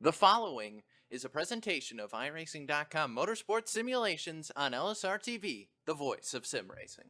The following is a presentation of iRacing.com Motorsports Simulations on LSRTV, the voice of sim racing.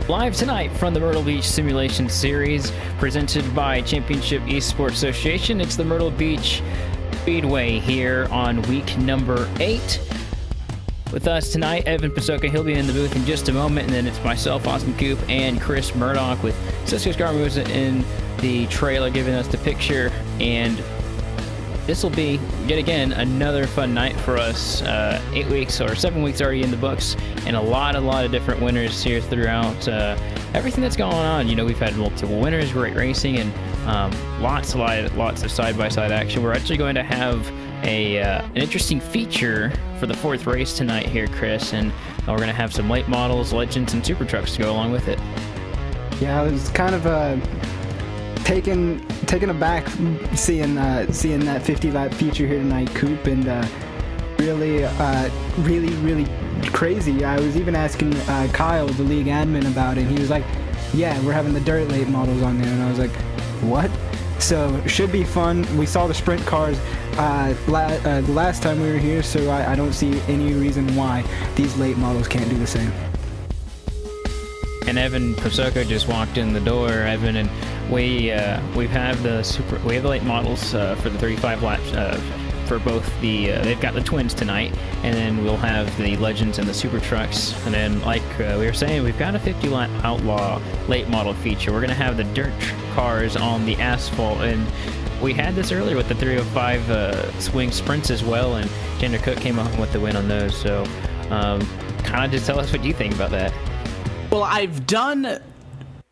Live tonight from the Myrtle Beach Simulation Series, presented by Championship Esports Association. It's the Myrtle Beach Speedway here on week number 8. With us tonight, Evan Pasoka. He'll be in the booth in just a moment, and then it's myself, Austin Coop, and Chris Murdoch with Cisco Scarmuza in the trailer giving us the picture. And this will be, yet again, another fun night for us. 8 weeks or 7 weeks already in the books, and a lot of different winners here throughout everything that's going on. You know, we've had multiple winners, great racing, and lots of side-by-side action. We're actually going to have an interesting feature for the 4th race tonight here, Chris, and we're going to have some late models, legends, and super trucks to go along with it. Yeah, I was kind of taken aback seeing that 50 lap feature here tonight, Coop, and really crazy. I was even asking Kyle, the league admin, about it, and he was like, yeah, we're having the dirt late models on there, and I was like, what? So it should be fun. We saw the sprint cars the last time we were here, so I don't see any reason why these late models can't do the same. And Evan Pasoka just walked in the door, Evan, and we have the late models for the 35 laps for both the they've got the twins tonight, and then we'll have the legends and the super trucks, and then like we were saying, we've got a 50 lap Outlaw late model feature. We're gonna have the dirt cars on the asphalt, and we had this earlier with the 305 swing sprints as well, and Tanner Cook came home with the win on those. So kind of just tell us what you think about that. Well, I've done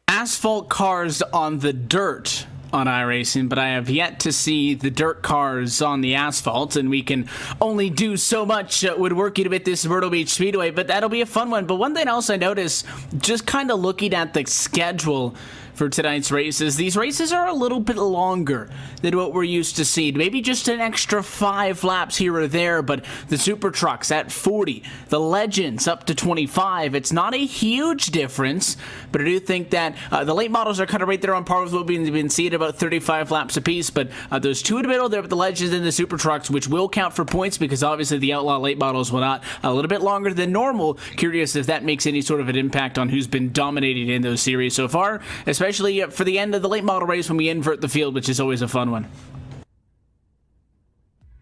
asphalt cars on the dirt on iRacing, but I have yet to see the dirt cars on the asphalt, and we can only do so much woodworking with this Myrtle Beach Speedway, but that'll be a fun one. But one thing else I noticed, just kind of looking at the schedule for tonight's races, these races are a little bit longer than what we're used to seeing. Maybe just an extra 5 laps here or there, but the super trucks at 40, the legends up to 25. It's not a huge difference, but I do think that the late models are kind of right there on par with what we've been seeing, about 35 laps apiece, but there's 2 in the middle there with the legends and the super trucks, which will count for points because obviously the Outlaw late models will not. A little bit longer than normal. Curious if that makes any sort of an impact on who's been dominating in those series so far, especially for the end of the late model race when we invert the field, which is always a fun one.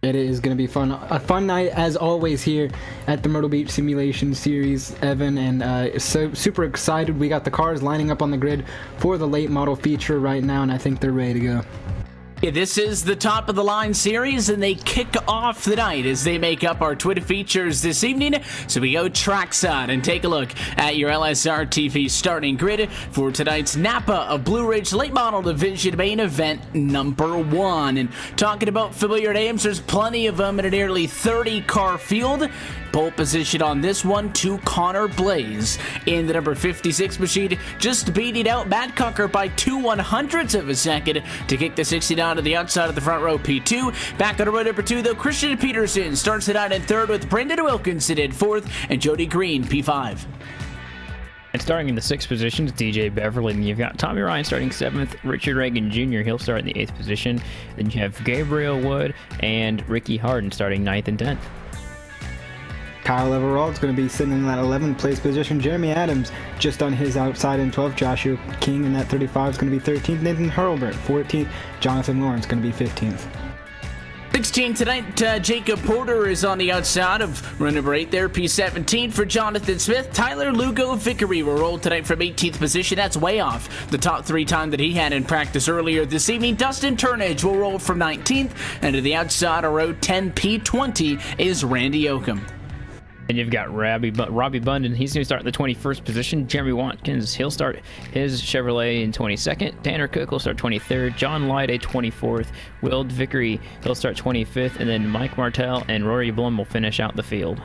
It is going to be fun. A fun night, as always, here at the Myrtle Beach Simulation Series, Evan, and so super excited. We got the cars lining up on the grid for the late model feature right now, and I think they're ready to go. Yeah, this is the top of the line series, and they kick off the night as they make up our Twitter features this evening. So we go trackside and take a look at your LSRTV starting grid for tonight's Napa of Blue Ridge Late Model Division main event number 1. And talking about familiar names, there's plenty of them in a nearly 30 car field. Pole position on this one to Connor Blaze in the number 56 machine, just beating out Matt Cucker by 2/100ths of a second to kick the 69 to the outside of the front row P2. Back on row number 2, though, Christian Peterson starts it out in 3rd with Brendan Wilkinson in 4th and Jody Green P5. And starting in the 6th position is DJ Beverly, and you've got Tommy Ryan starting 7th, Richard Reagan Jr., he'll start in the 8th position. Then you have Gabriel Wood and Ricky Harden starting 9th and 10th. Kyle Everald's going to be sitting in that 11th place position. Jeremy Adams just on his outside in 12th. Joshua King in that 35 is going to be 13th. Nathan Hurlbert 14th. Jonathan Lawrence going to be 15th. 16 tonight, Jacob Porter is on the outside of run number 8 there, P17 for Jonathan Smith. Tyler Lugo Vickery will roll tonight from 18th position. That's way off the top 3 time that he had in practice earlier this evening. Dustin Turnage will roll from 19th, and to the outside of row 10, P20 is Randy Oakham. And you've got Robbie Bundon. He's going to start in the 21st position. Jeremy Watkins, he'll start his Chevrolet in 22nd. Tanner Cook will start 23rd. John Lyde, 24th. Will Vickery, he'll start 25th. And then Mike Martell and Rory Blum will finish out the field.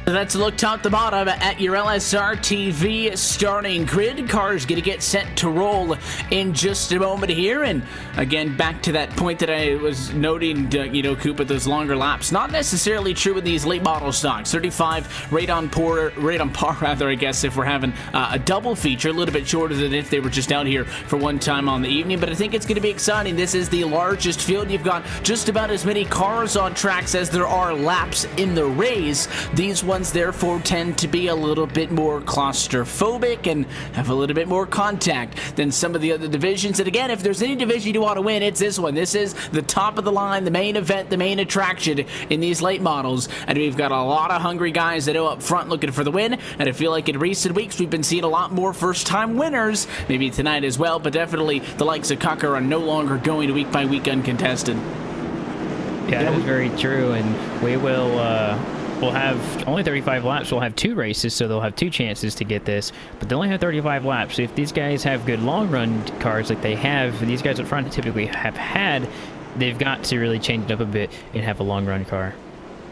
Let's look top to bottom at your LSRTV starting grid. Cars going to get set to roll in just a moment here. And again, back to that point that I was noting, Coop, with those longer laps. Not necessarily true with these late model stocks. 35 right on par, I guess, if we're having a double feature, a little bit shorter than if they were just out here for one time on the evening. But I think it's going to be exciting. This is the largest field. You've got just about as many cars on tracks as there are laps in the race. These ones therefore tend to be a little bit more claustrophobic and have a little bit more contact than some of the other divisions. And again, if there's any division you want to win, it's this one. This is the top of the line, the main event, the main attraction in these late models. And we've got a lot of hungry guys that are up front looking for the win. And I feel like in recent weeks we've been seeing a lot more first-time winners, maybe tonight as well, but definitely the likes of Cucker are no longer going week by week uncontested. Yeah, that is very true. And we will... We'll have only 35 laps. We'll have 2 races, so they'll have 2 chances to get this. But they only have 35 laps. So if these guys have good long-run cars like they have, these guys up front typically have had, they've got to really change it up a bit and have a long-run car.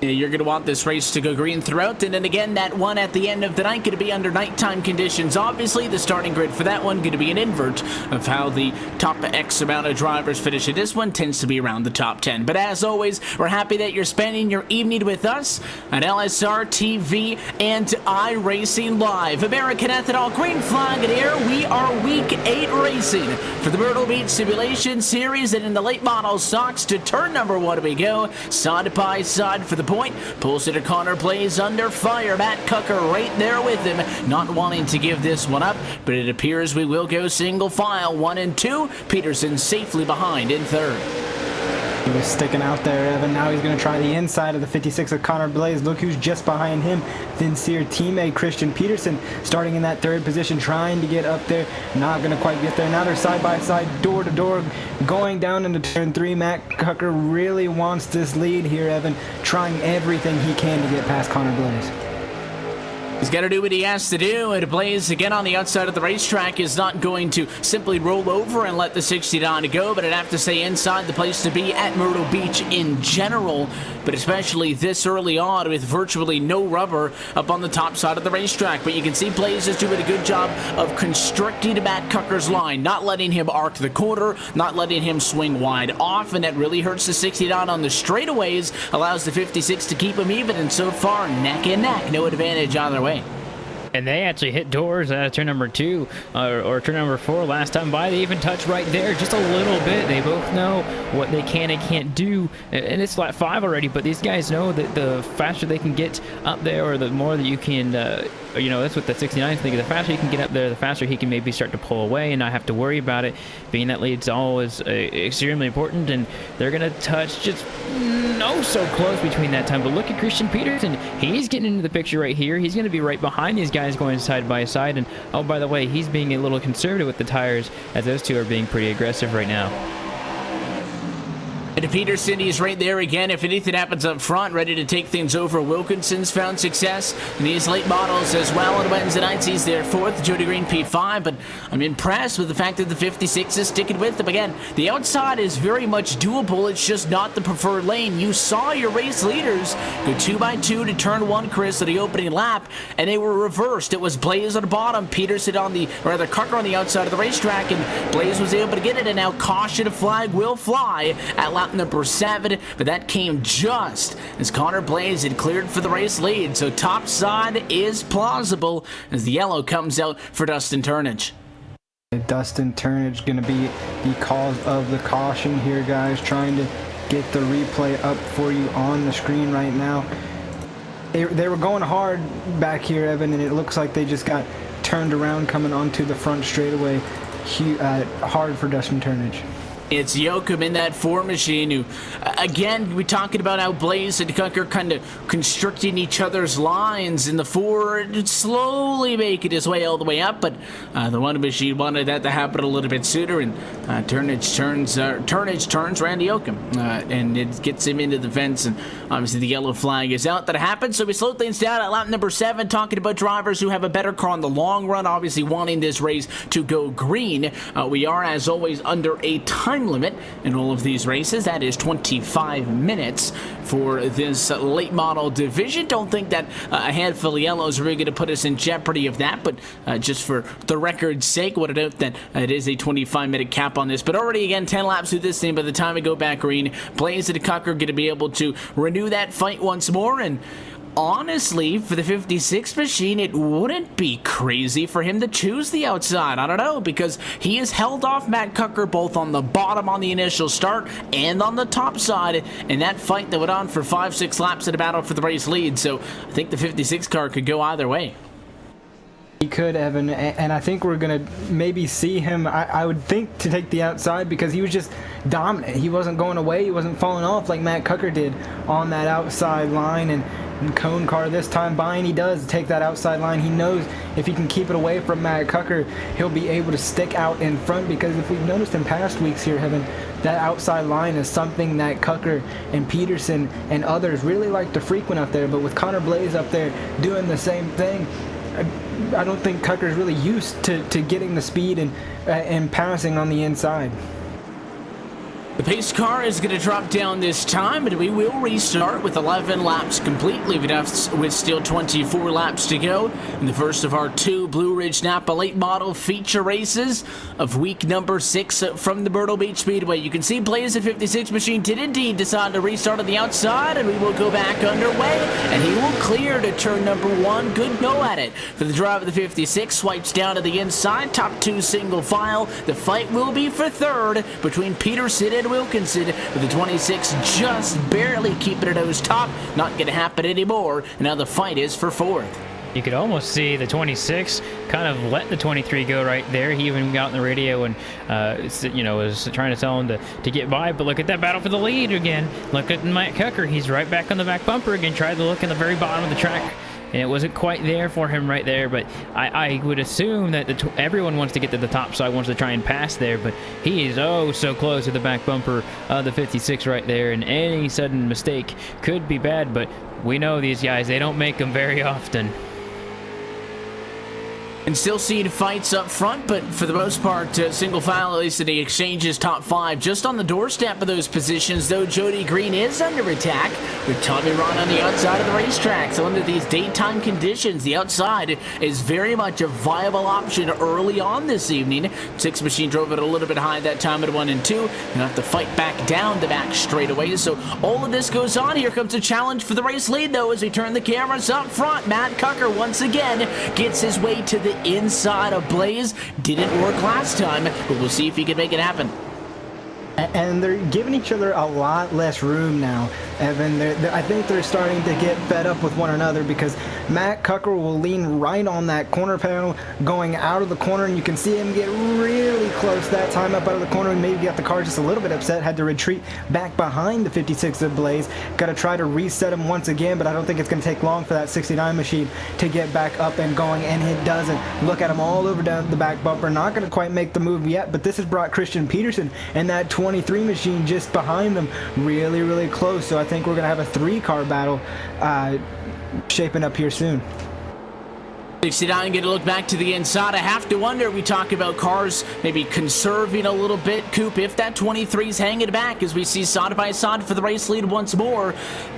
You're going to want this race to go green throughout, and then again, that one at the end of the night going to be under nighttime conditions. Obviously, the starting grid for that one going to be an invert of how the top X amount of drivers finish. This one tends to be around the top 10. But as always, we're happy that you're spending your evening with us at LSR TV and iRacing Live. American Ethanol Green Flag in air. We are Week 8 racing for the Myrtle Beach Simulation Series, and in the late model stocks to turn number 1 we go, side by side for the point. Pole sitter Connor plays under fire. Matt Cucker right there with him, not wanting to give this one up, but it appears we will go single file 1 and 2. Peterson safely behind in 3rd. He was sticking out there, Evan. Now he's going to try the inside of the 56 of Connor Blaze. Look who's just behind him. Sincere teammate Christian Peterson starting in that 3rd position, trying to get up there. Not going to quite get there. Now they're side by side, door to door, going down into turn 3. Matt Cucker really wants this lead here, Evan, trying everything he can to get past Connor Blaze. He's got to do what he has to do, and Blaze, again on the outside of the racetrack, is not going to simply roll over and let the 69 go, but I'd have to say inside the place to be at Myrtle Beach in general, but especially this early on with virtually no rubber up on the top side of the racetrack. But you can see Blaze is doing a good job of constricting Matt Cucker's line, not letting him arc the corner, not letting him swing wide off, and that really hurts the 69 on the straightaways, allows the 56 to keep him even, and so far, neck and neck, no advantage either way. And they actually hit doors at turn number 2 or turn number 4 last time by. They even touched right there just a little bit. They both know what they can and can't do. And it's lap 5 already, but these guys know that the faster they can get up there, or the more that you can, that's what the 69 is thinking. The faster he can get up there, the faster he can maybe start to pull away and not have to worry about it. Being that lead's always extremely important, and they're going to touch just so close between that time. But look at Christian Peterson. He's getting into the picture right here. He's going to be right behind these guys going side by side. And oh, by the way, he's being a little conservative with the tires, as those two are being pretty aggressive right now. And Peterson, he's right there again. If anything happens up front, ready to take things over. Wilkinson's found success in these late models as well. On Wednesday nights, he's there 4th. Jody Green P5. But I'm impressed with the fact that the 56 is sticking with them. Again, the outside is very much doable. It's just not the preferred lane. You saw your race leaders go 2 by 2 to turn 1, Chris, at the opening lap, and they were reversed. It was Blaze on the bottom, Peterson on the, or rather Cucker on the outside of the racetrack, and Blaze was able to get it. And now caution flag will fly at lap number 7, but that came just as Connor Blaze had cleared for the race lead. So top side is plausible as the yellow comes out for Dustin Turnage. Dustin Turnage going to be the cause of the caution here, guys. Trying to get the replay up for you on the screen right now. They were going hard back here, Evan, and it looks like they just got turned around coming onto the front straightaway. Hard for Dustin Turnage. It's Yoakum in that 4 machine who, again, we're talking about how Blaze and Cucker kind of constricting each other's lines in the 4, slowly making his way all the way up, but the 1 machine wanted that to happen a little bit sooner, and Turnage turns Randy Yoakum, and it gets him into the fence, and obviously the yellow flag is out. That happens, so we slow things down at lap number 7, talking about drivers who have a better car in the long run, obviously wanting this race to go green. We are, as always, under a time limit in all of these races. That is 25 minutes for this late model division. Don't think that a handful of yellows are really going to put us in jeopardy of that, but just for the record's sake, want to note that it is a 25-minute cap on this. But already, again, 10 laps through this thing. By the time we go back green, Blaze and Cucker are going to be able to renew that fight once more, and honestly, for the 56 machine, it wouldn't be crazy for him to choose the outside. I don't know, because he has held off Matt Cucker both on the bottom on the initial start and on the top side in that fight that went on for 5-6 laps in a battle for the race lead. So I think the 56 car could go either way. He could, Evan, and I think we're going to maybe see him, I would think, to take the outside, because he was just dominant. He wasn't going away. He wasn't falling off like Matt Cucker did on that outside line, and Cone car this time buying, he does take that outside line. He knows if he can keep it away from Matt Cucker, he'll be able to stick out in front, because if we've noticed in past weeks here, Evan, that outside line is something that Cucker and Peterson and others really like to frequent up there, but with Connor Blaze up there doing the same thing, I don't think Cucker's really used to getting the speed and passing on the inside. The pace car is going to drop down this time, and we will restart with 11 laps completely with still 24 laps to go in the first of our 2 Blue Ridge Napa late model feature races of week number 6 from the Myrtle Beach Speedway. You can see Blaze at 56 machine did indeed decide to restart on the outside, and we will go back underway, and he will clear to turn number 1. Good go at it for the driver of the 56. Swipes down to the inside, top 2 single file. The fight will be for 3rd between Peterson and Wilkinson, with the 26 just barely keeping it nose top. Not going to happen anymore. Now the fight is for 4th. You could almost see the 26 kind of let the 23 go right there. He even got on the radio and, was trying to tell him to get by. But look at that battle for the lead again. Look at Matt Cucker. He's right back on the back bumper again. Tried to look in the very bottom of the track, and it wasn't quite there for him right there. But I would assume that everyone wants to get to the top side, wants to try and pass there, but he is oh so close to the back bumper of the 56 right there, and any sudden mistake could be bad. But we know these guys, they don't make them very often. And still seeing fights up front, but for the most part, single file, at least in the exchanges, top 5. Just on the doorstep of those positions, though, Jody Green is under attack with Tommy Ron on the outside of the racetrack. So under these daytime conditions, the outside is very much a viable option early on this evening. 6 machine drove it a little bit high that time at 1 and 2. You have to fight back down the back straightaway. So all of this goes on. Here comes a challenge for the race lead, though, as we turn the cameras up front. Matt Cucker once again gets his way to the inside of Blaze. Didn't work last time, but we'll see if he can make it happen. And they're giving each other a lot less room now, Evan. I think they're starting to get fed up with one another, because Matt Cucker will lean right on that corner panel going out of the corner, and you can see him get really close that time up out of the corner, and maybe got the car just a little bit upset, had to retreat back behind the 56 of Blaze. Got to try to reset him once again, but I don't think it's going to take long for that 69 machine to get back up and going, and it doesn't. Look at him all over down the back bumper. Not going to quite make the move yet, but this has brought Christian Peterson and that 23 machine just behind them really, really close. So I think we're going to have a 3-car battle shaping up here soon. 69 get a look back to the inside. I have to wonder, we talk about cars maybe conserving a little bit, Coop, if that 23's hanging back as we see side by side for the race lead once more.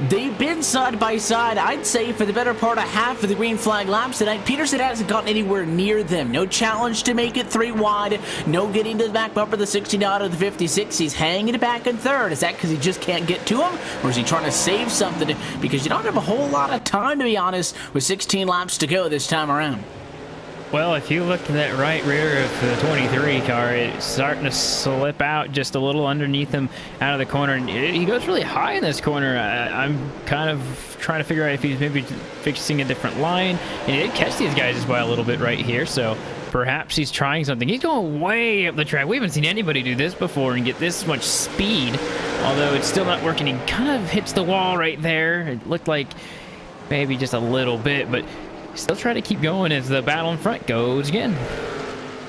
They've been side by side, I'd say, for the better part of half of the green flag laps tonight. Peterson hasn't gotten anywhere near them. No challenge to make it 3 wide. No getting to the back bumper of the 69 or the 56. He's hanging it back in 3rd. Is that because he just can't get to him? Or is he trying to save something? Because you don't have a whole lot of time, to be honest, with 16 laps to go this time around. Well, if you look at that right rear of the 23 car, it's starting to slip out just a little underneath him out of the corner. And he goes really high in this corner. I'm kind of trying to figure out if he's maybe fixing a different line. And he did catch these guys by a little bit right here, so perhaps he's trying something. He's going way up the track. We haven't seen anybody do this before and get this much speed, although it's still not working. He kind of hits the wall right there. It looked like maybe just a little bit, but still trying to keep going as the battle in front goes again.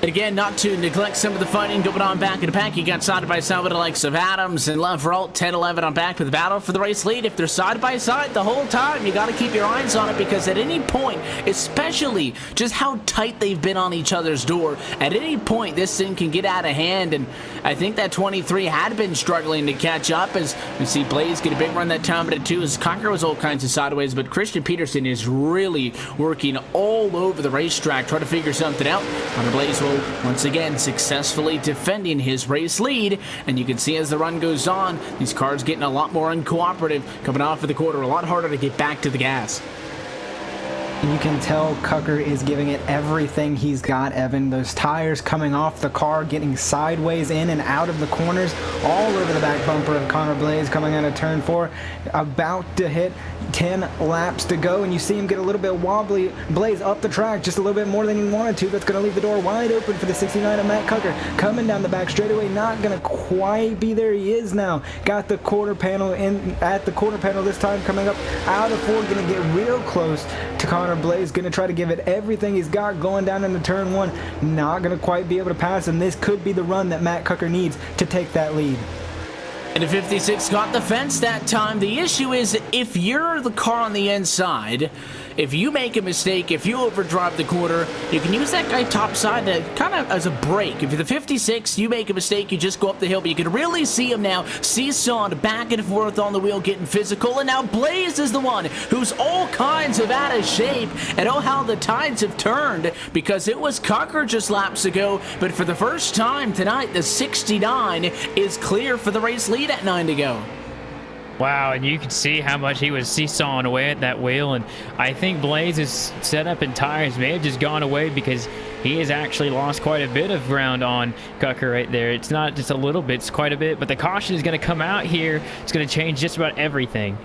And again, not to neglect some of the fighting going on back in the pack. You got side by side with the likes of Adams and Leveralt, 10-11 on back with the battle for the race lead. If they're side by side the whole time, you got to keep your eyes on it, because at any point, especially just how tight they've been on each other's door, at any point this thing can get out of hand. And I think that 23 had been struggling to catch up, as we see Blaze get a big run that time at 2 as Cocker was all kinds of sideways, but Christian Peterson is really working all over the racetrack trying to figure something out. Hunter Blaze will once again successfully defending his race lead, and you can see as the run goes on, these cars getting a lot more uncooperative, coming off of the quarter, a lot harder to get back to the gas. You can tell Cucker is giving it everything he's got, Evan. Those tires coming off the car, getting sideways in and out of the corners, all over the back bumper of Connor Blaze coming out of turn 4, about to hit 10 laps to go, and you see him get a little bit wobbly. Blaze up the track just a little bit more than he wanted to. That's going to leave the door wide open for the 69 of Matt Cucker. Coming down the back straightaway, not going to quite be there. He is now. Got the quarter panel in at the quarter panel this time, coming up out of 4, going to get real close to Connor Blaze, going to try to give it everything he's got going down into turn 1. Not going to quite be able to pass, and this could be the run that Matt Cucker needs to take that lead. And the 56 got the fence that time. The issue is, if you're the car on the inside, if you make a mistake, if you overdrive the corner, you can use that guy topside to kind of as a brake. If you're the 56, you make a mistake, you just go up the hill, but you can really see him now seesawing back and forth on the wheel, getting physical, and now Blaze is the one who's all kinds of out of shape, and oh how the tides have turned, because it was Cocker just laps ago, but for the first time tonight, the 69 is clear for the race lead at 9 to go. Wow, and you could see how much he was seesawing away at that wheel, and I think Blaze's setup and tires may have just gone away because he has actually lost quite a bit of ground on Cucker right there. It's not just a little bit, it's quite a bit, but the caution is going to come out here. It's going to change just about everything.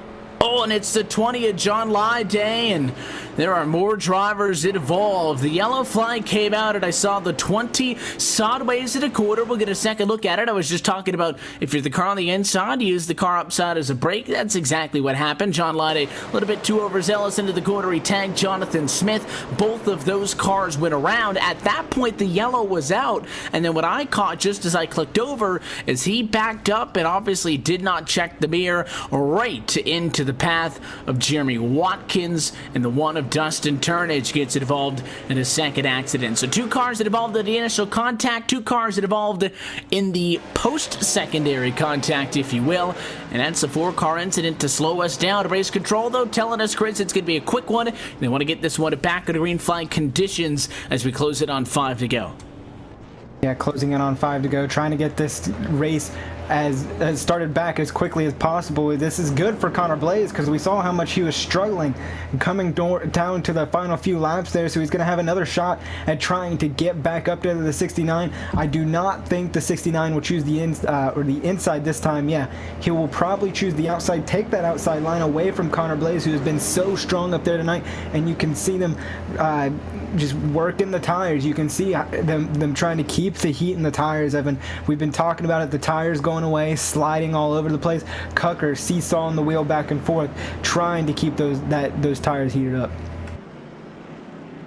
Oh, and it's the 20 of John Lai day, and there are more drivers involved. The yellow flag came out, and I saw the 20 sideways at a quarter. We'll get a second look at it. I was just talking about if you're the car on the inside, you use the car upside as a brake. That's exactly what happened. John Lai a little bit too overzealous into the quarter. He tagged Jonathan Smith. Both of those cars went around. At that point, the yellow was out, and then what I caught just as I clicked over is he backed up and obviously did not check the mirror right into the path of Jeremy Watkins, and the one of Dustin Turnage gets involved in a second accident. So 2 cars that involved in the initial contact, 2 cars that involved in the post-secondary contact, if you will, and that's a 4-car incident to slow us down. Race control, though, telling us, Chris, it's going to be a quick one. They want to get this one back in the green flag conditions as we close it on 5 to go. Yeah, closing in on 5 to go, trying to get this race as started back as quickly as possible. This is good for Connor Blaze because we saw how much he was struggling coming down to the final few laps there, so he's going to have another shot at trying to get back up to the 69. I do not think the 69 will choose the inside this time. Yeah, he will probably choose the outside, take that outside line away from Connor Blaze, who has been so strong up there tonight, and you can see them just working the tires. You can see them trying to keep the heat in the tires, Evan. We've been talking about it, the tires going away, sliding all over the place. Cucker seesawing the wheel back and forth, trying to keep those tires heated up.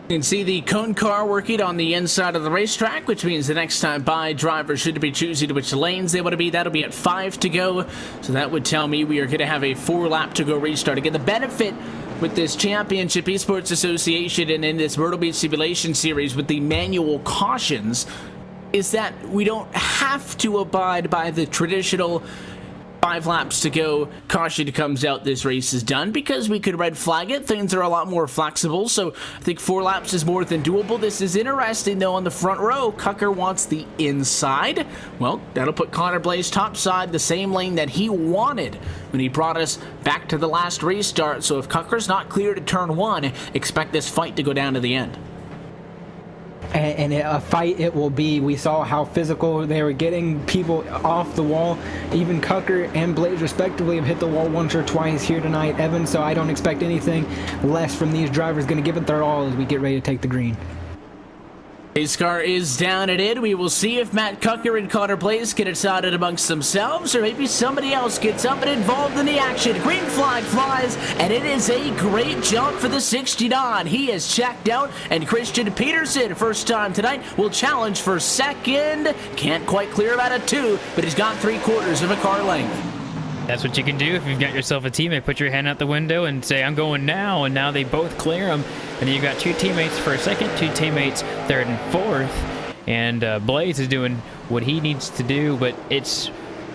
You can see the cone car working on the inside of the racetrack, which means the next time by, drivers should be choosing which lanes they want to be. That'll be at 5 to go. So that would tell me we are going to have a 4-lap to go restart. Again, the benefit with this Championship Esports Association and in this Myrtle Beach Simulation Series with the manual cautions is that we don't have to abide by the traditional 5 laps to go, caution comes out, this race is done, because we could red flag it. Things are a lot more flexible, so I think 4 laps is more than doable. This is interesting, though, on the front row. Cucker wants the inside. Well, that'll put Connor Blaze topside, the same lane that he wanted when he brought us back to the last restart. So if Cucker's not clear to turn 1, expect this fight to go down to the end. And a fight it will be. We saw how physical they were getting people off the wall. Even Cucker and Blaze respectively have hit the wall once or twice here tonight, Evan, so I don't expect anything less from these drivers. Going to give it their all as we get ready to take the green. His car is down and in. We will see if Matt Cucker and Connor Blaze get it started amongst themselves, or maybe somebody else gets up and involved in the action. Green flag flies, and it is a great jump for the 69. He is checked out, and Christian Peterson, first time tonight, will challenge for second. Can't quite clear him out of 2, but he's got 3/4 of a car length. That's what you can do if you've got yourself a teammate. Put your hand out the window and say, I'm going now, and now they both clear them. And then you've got 2 teammates for a second, 2 teammates third and fourth. And Blaze is doing what he needs to do, but it's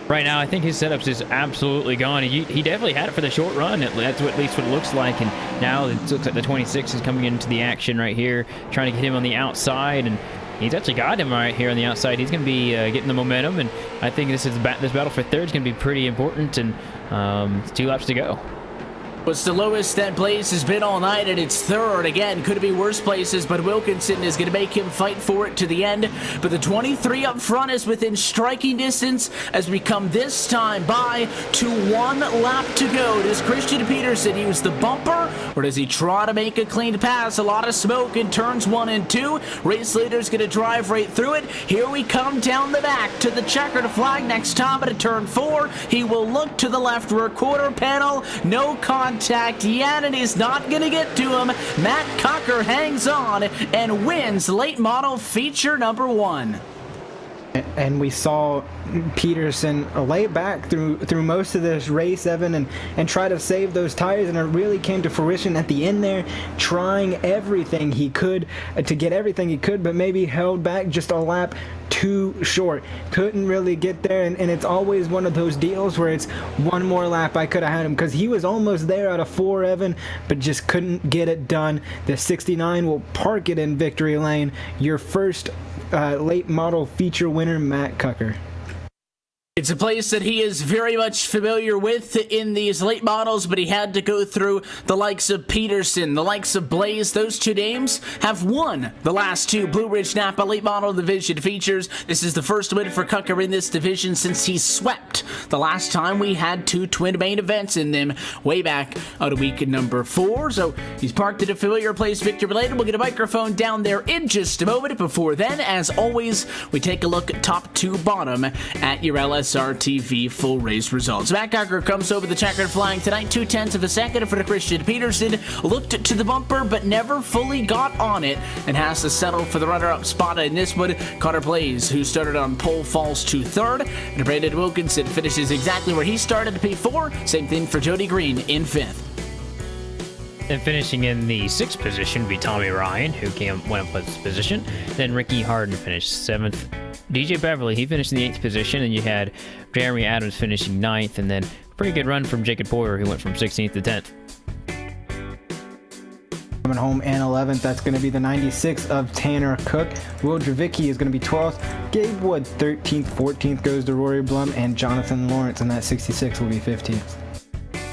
right now, I think his setup's just absolutely gone. He definitely had it for the short run. That's at least what it looks like. And now it looks like the 26 is coming into the action right here, trying to get him on the outside. And he's actually got him right here on the outside. He's going to be getting the momentum, and I think this battle for third is going to be pretty important, and it's 2 laps to go. What's the lowest that Blaze has been all night, and it's third. Again, could be worse places, but Wilkinson is going to make him fight for it to the end. But the 23 up front is within striking distance as we come this time by to 1 lap to go. Does Christian Peterson use the bumper, or does he try to make a clean pass? A lot of smoke in turns 1 and 2. Race leader's going to drive right through it. Here we come down the back to the checkered flag next time at turn 4. He will look to the left rear quarter panel. No contact yet, and he's not going to get to him. Matt Cocker hangs on and wins late model feature number 1. And we saw Peterson lay back through most of this race, Evan, and try to save those tires, and it really came to fruition at the end there, trying everything he could to get everything he could, but maybe held back just a lap too short. Couldn't really get there, and it's always one of those deals where it's one more lap I could have had him, because he was almost there out of 4, Evan, but just couldn't get it done. The 69 will park it in victory lane. Your first late model feature winner, Matt Cucker. It's a place that he is very much familiar with in these late models, but he had to go through the likes of Peterson, the likes of Blaze. Those 2 names have won the last 2 Blue Ridge Napa late model division features. This is the first win for Cucker in this division since he swept the last time we had 2 twin main events in them way back out of week number 4. So he's parked at a familiar place, victory related. We'll get a microphone down there in just a moment. Before then, as always, we take a look at top to bottom at your LSRTV full race results. Matt Cocker comes over the checkered flag tonight, 2/10 of a second for Christian Peterson. Looked to the bumper, but never fully got on it, and has to settle for the runner-up spot in this one. Connor Blaze, who started on pole, falls to 3rd, and Brandon Wilkinson finishes exactly where he started, P4. Same thing for Jody Green in 5th. And finishing in the 6th position would be Tommy Ryan, who went up with position. Then Ricky Harden finished 7th. DJ Beverly, he finished in the 8th position, and you had Jeremy Adams finishing 9th, and then pretty good run from Jacob Boyer, who went from 16th to 10th. Coming home in 11th, that's going to be the 96 of Tanner Cook. Will Dravicki is going to be 12th. Gabe Wood 13th. 14th goes to Rory Blum, and Jonathan Lawrence, and that 66 will be 15th.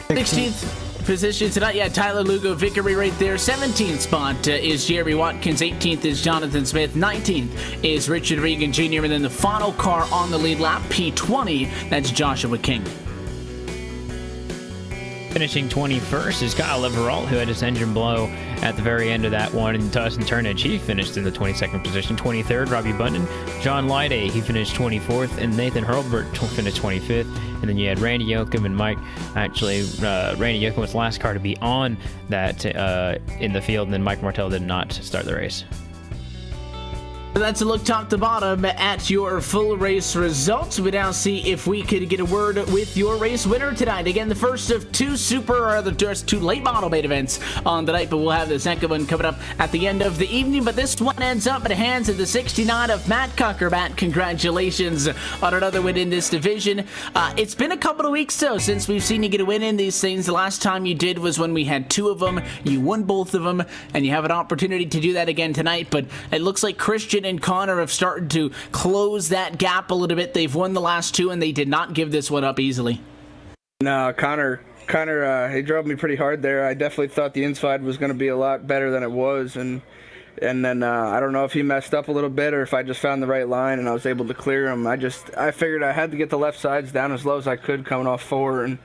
16th position tonight. Yeah, Tyler Lugo, victory right there. 17th spot is Jeremy Watkins. 18th is Jonathan Smith. 19th is Richard Regan Jr. And then the final car on the lead lap, P20, that's Joshua King. Finishing 21st is Kyle Everall, who had his engine blow at the very end of that one. And Dustin Turnage, he finished in the 22nd position. 23rd, Robbie Bunton. John Lyday, he finished 24th. And Nathan Hurlbert finished 25th. And then you had Randy Yoakum and Mike. Actually, Randy Yoakum was the last car to be on that in the field. And then Mike Martell did not start the race. That's a look top to bottom at your full race results. We now see if we could get a word with your race winner tonight. Again, the first of 2 2 late model main events on the night, but we'll have the second one coming up at the end of the evening. But this one ends up in the hands of the 69 of Matt Cocker. Matt, congratulations on another win in this division. It's been a couple of weeks, though, since we've seen you get a win in these things. The last time you did was when we had 2 of them. You won both of them, and you have an opportunity to do that again tonight. But it looks like Christian and Connor have started to close that gap a little bit. They've won the last 2, and they did not give this one up easily. No, Connor, he drove me pretty hard there. I definitely thought the inside was going to be a lot better than it was, and then I don't know if he messed up a little bit or if I just found the right line and I was able to clear him. I figured I had to get the left sides down as low as I could coming off 4, and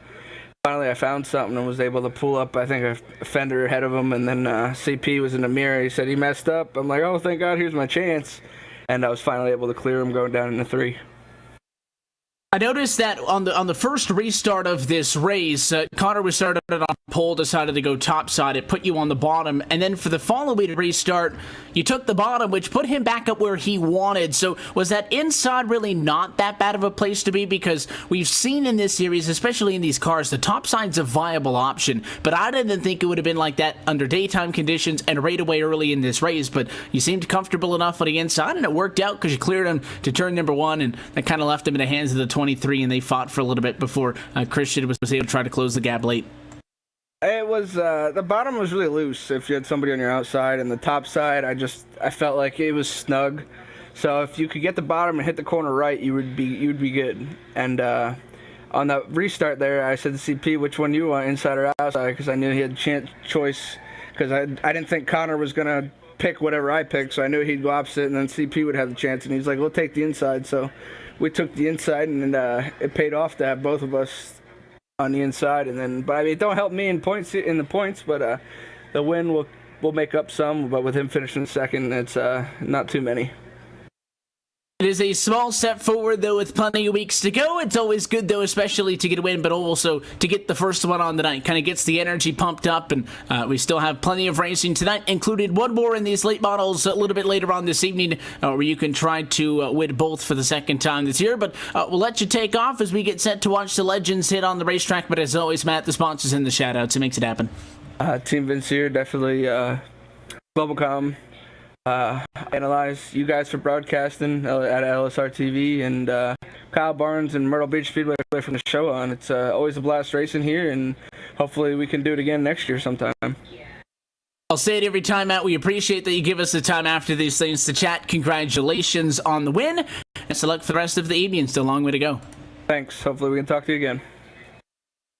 finally I found something and was able to pull up, I think, a fender ahead of him, and then CP was in the mirror. He said he messed up. I'm like, oh, thank God, here's my chance. And I was finally able to clear him going down into 3. I noticed that on the first restart of this race, Connor was started on pole, decided to go topside. It put you on the bottom, and then for the following restart, you took the bottom, which put him back up where he wanted. So was that inside really not that bad of a place to be? Because we've seen in this series, especially in these cars, the topside's a viable option, but I didn't think it would have been like that under daytime conditions and right away early in this race. But you seemed comfortable enough on the inside, and it worked out because you cleared him to turn number 1, and that kind of left him in the hands of the 23, and they fought for a little bit before Christian was able to try to close the gap late. It was the bottom was really loose if you had somebody on your outside, and the top side I felt like it was snug. So if you could get the bottom and hit the corner right, you would be good. And on that restart there, I said to CP, which one you want, inside or outside, because I knew he had choice, because I didn't think Connor was gonna pick whatever I picked, so I knew he'd go opposite, and then CP would have the chance, and he's like, we'll take the inside. So we took the inside, and it paid off to have both of us on the inside. And then, but I mean, it don't help me in the points, but the win will make up some. But with him finishing second, it's not too many. It is a small step forward, though, with plenty of weeks to go. It's always good, though, especially to get a win, but also to get the first one on the night. Kind of gets the energy pumped up, and we still have plenty of racing tonight, included one more in these late models a little bit later on this evening, where you can try to win both for the second time this year. But we'll let you take off as we get set to watch the legends hit on the racetrack. But as always, Matt, the sponsors and the shout-outs. It makes it happen. Team Vince here, definitely Globalcom. Analyze you guys for broadcasting at LSRTV, and Kyle Barnes and Myrtle Beach Speedway from the show on. It's always a blast racing here, and hopefully we can do it again next year sometime. I'll say it every time, Matt. We appreciate that you give us the time after these things to chat. Congratulations on the win, and select for the rest of the evening. Still a long way to go. Thanks. Hopefully we can talk to you again.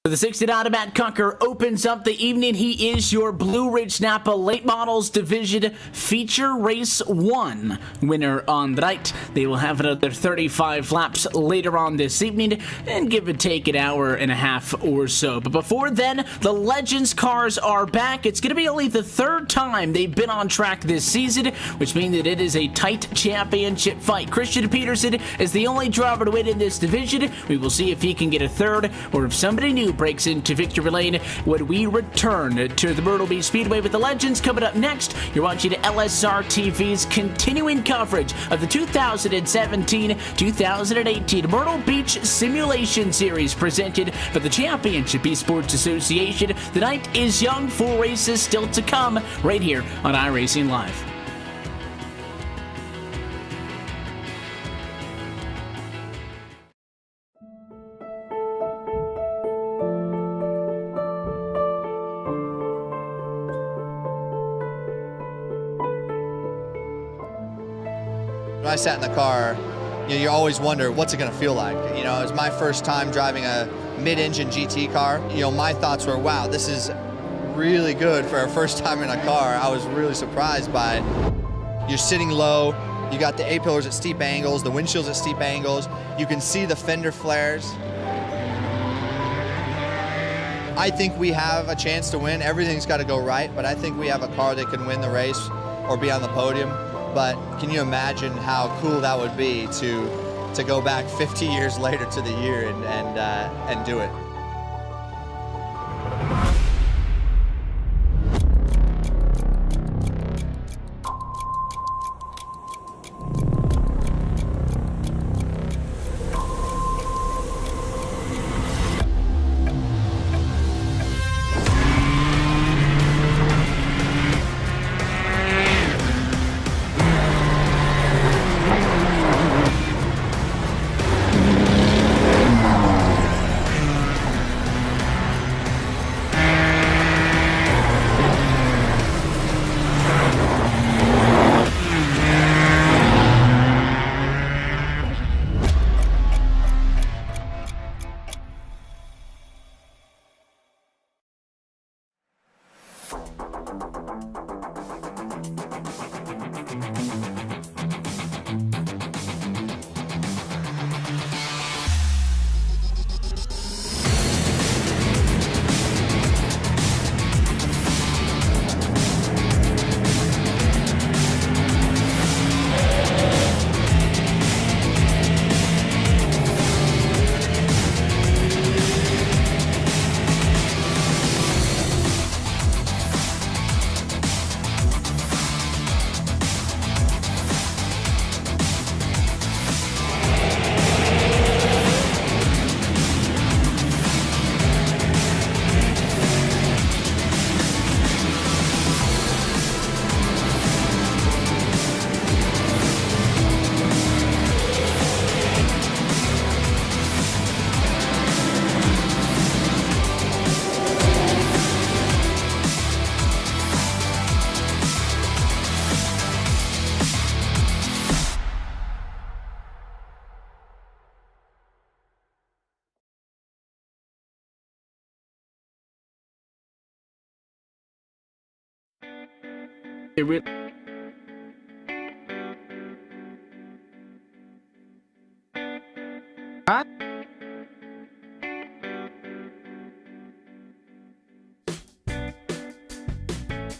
The 69 Matt Kunker opens up the evening. He is your Blue Ridge Napa Late Models Division Feature Race 1 winner on the night. They will have another 35 laps later on this evening and give or take an hour and a half or so. But before then, the Legends cars are back. It's going to be only the third time they've been on track this season, which means that it is a tight championship fight. Christian Peterson is the only driver to win in this division. We will see if he can get a third or if somebody new breaks into victory lane when we return to the Myrtle Beach Speedway with the Legends. Coming up next, you're watching LSRTV's continuing coverage of the 2017-2018 Myrtle Beach Simulation Series presented by the Championship Esports Association. The night is young, 4 races still to come right here on iRacing Live. When I sat in the car, you always wonder, what's it going to feel like? It was my first time driving a mid-engine GT car. My thoughts were, wow, this is really good for our first time in a car. I was really surprised by it. You're sitting low, you got the A-pillars at steep angles, the windshield's at steep angles, you can see the fender flares. I think we have a chance to win. Everything's got to go right, but I think we have a car that can win the race or be on the podium. But can you imagine how cool that would be to go back 50 years later to the year and do it?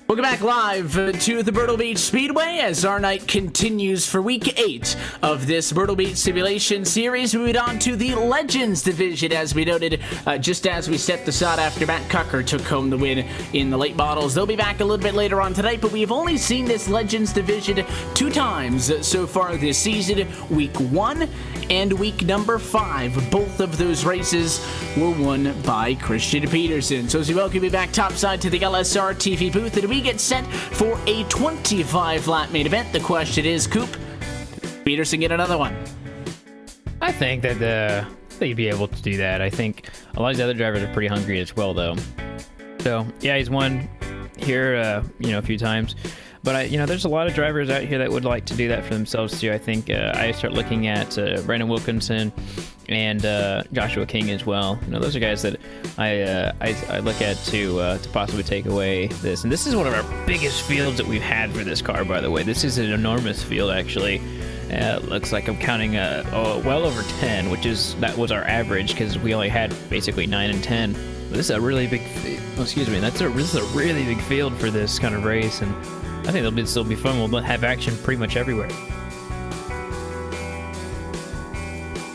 Welcome back live to the Myrtle Beach Speedway as our night continues for week 8 of this Myrtle Beach Simulation Series. We moved on to the Legends Division, as we noted, just as we set the shot after Matt Cucker took home the win in the late models. They'll be back a little bit later on tonight, but we've only seen this Legends Division 2 times so far this season, week 1 and week number 5. Both of those races were won by Christian Peterson. So as we welcome you back topside to the LSRTV booth, and we get set for a 25-lap main event. The question is, Coop, Peterson get another one? I think that they'd be able to do that. I think a lot of the other drivers are pretty hungry as well, though. So yeah, he's won here, a few times. But there's a lot of drivers out here that would like to do that for themselves too. I think I start looking at Brandon Wilkinson and Joshua King as well. Those are guys that I look at to possibly take away this. And this is one of our biggest fields that we've had for this car, by the way. This is an enormous field, actually. Looks like I'm counting well over 10, that was our average because we only had basically 9 and 10. But this is a really big. This is a really big field for this kind of race, and I think it'll still be fun. We'll have action pretty much everywhere.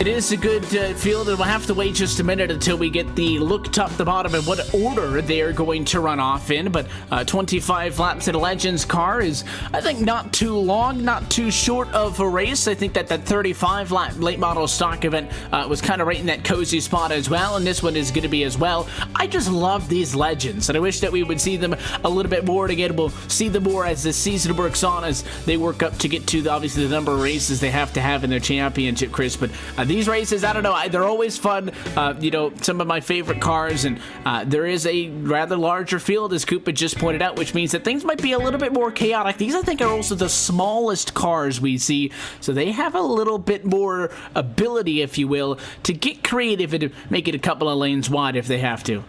It is a good field, and we'll have to wait just a minute until we get the look top to bottom and what order they're going to run off in. But 25 laps in a Legends car is, I think, not too long, not too short of a race. I think that 35-lap late model stock event was kind of right in that cozy spot as well, and this one is going to be as well. I just love these Legends, and I wish that we would see them a little bit more. And again, we'll see them more as the season works on, as they work up to get to, obviously, the number of races they have to have in their championship, Chris. But these races, I don't know, they're always fun. Some of my favorite cars, and there is a rather larger field, as Koopa just pointed out, which means that things might be a little bit more chaotic. These, I think, are also the smallest cars we see, so they have a little bit more ability, if you will, to get creative and make it a couple of lanes wide if they have to.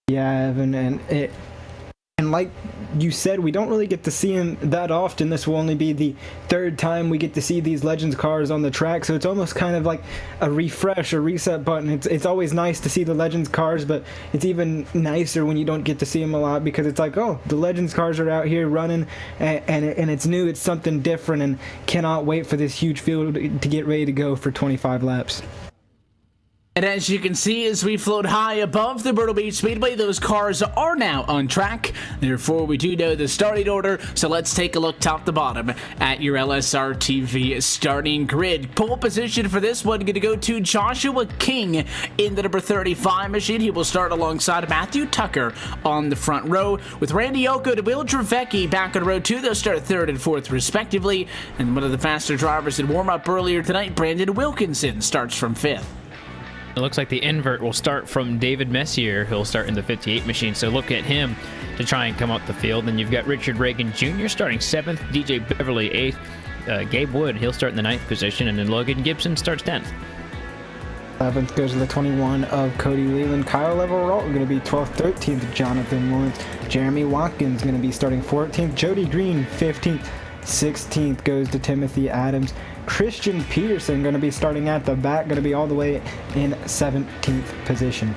Yeah, Evan, and like you said, we don't really get to see him that often. This will only be the 3rd time we get to see these Legends cars on the track, so it's almost kind of like a refresh, a reset button. It's always nice to see the Legends cars, but it's even nicer when you don't get to see them a lot, because it's like, oh, the Legends cars are out here running, and it's new, it's something different, and cannot wait for this huge field to get ready to go for 25 laps. And as you can see, as we float high above the Myrtle Beach Speedway, those cars are now on track. Therefore, we do know the starting order, so let's take a look top to bottom at your LSRTV starting grid. Pole position for this one going to go to Joshua King in the number 35 machine. He will start alongside Matthew Tucker on the front row, with Randy Oko and Will Trevecki back on row 2. They'll start 3rd and 4th, respectively. And one of the faster drivers in warm-up earlier tonight, Brandon Wilkinson, starts from 5th. It looks like the invert will start from David Messier. He'll start in the 58 machine, so look at him to try and come up the field. Then you've got Richard Reagan Jr. starting 7th, DJ Beverly 8th, Gabe Wood, he'll start in the 9th position, and then Logan Gibson starts 10th. 11th goes to the 21 of Cody Leland. Kyle Everalt going to be 12th, 13th, Jonathan Lawrence. Jeremy Watkins going to be starting 14th, Jody Green 15th, 16th goes to Timothy Adams. Christian Peterson going to be starting at the back, going to be all the way in 17th position.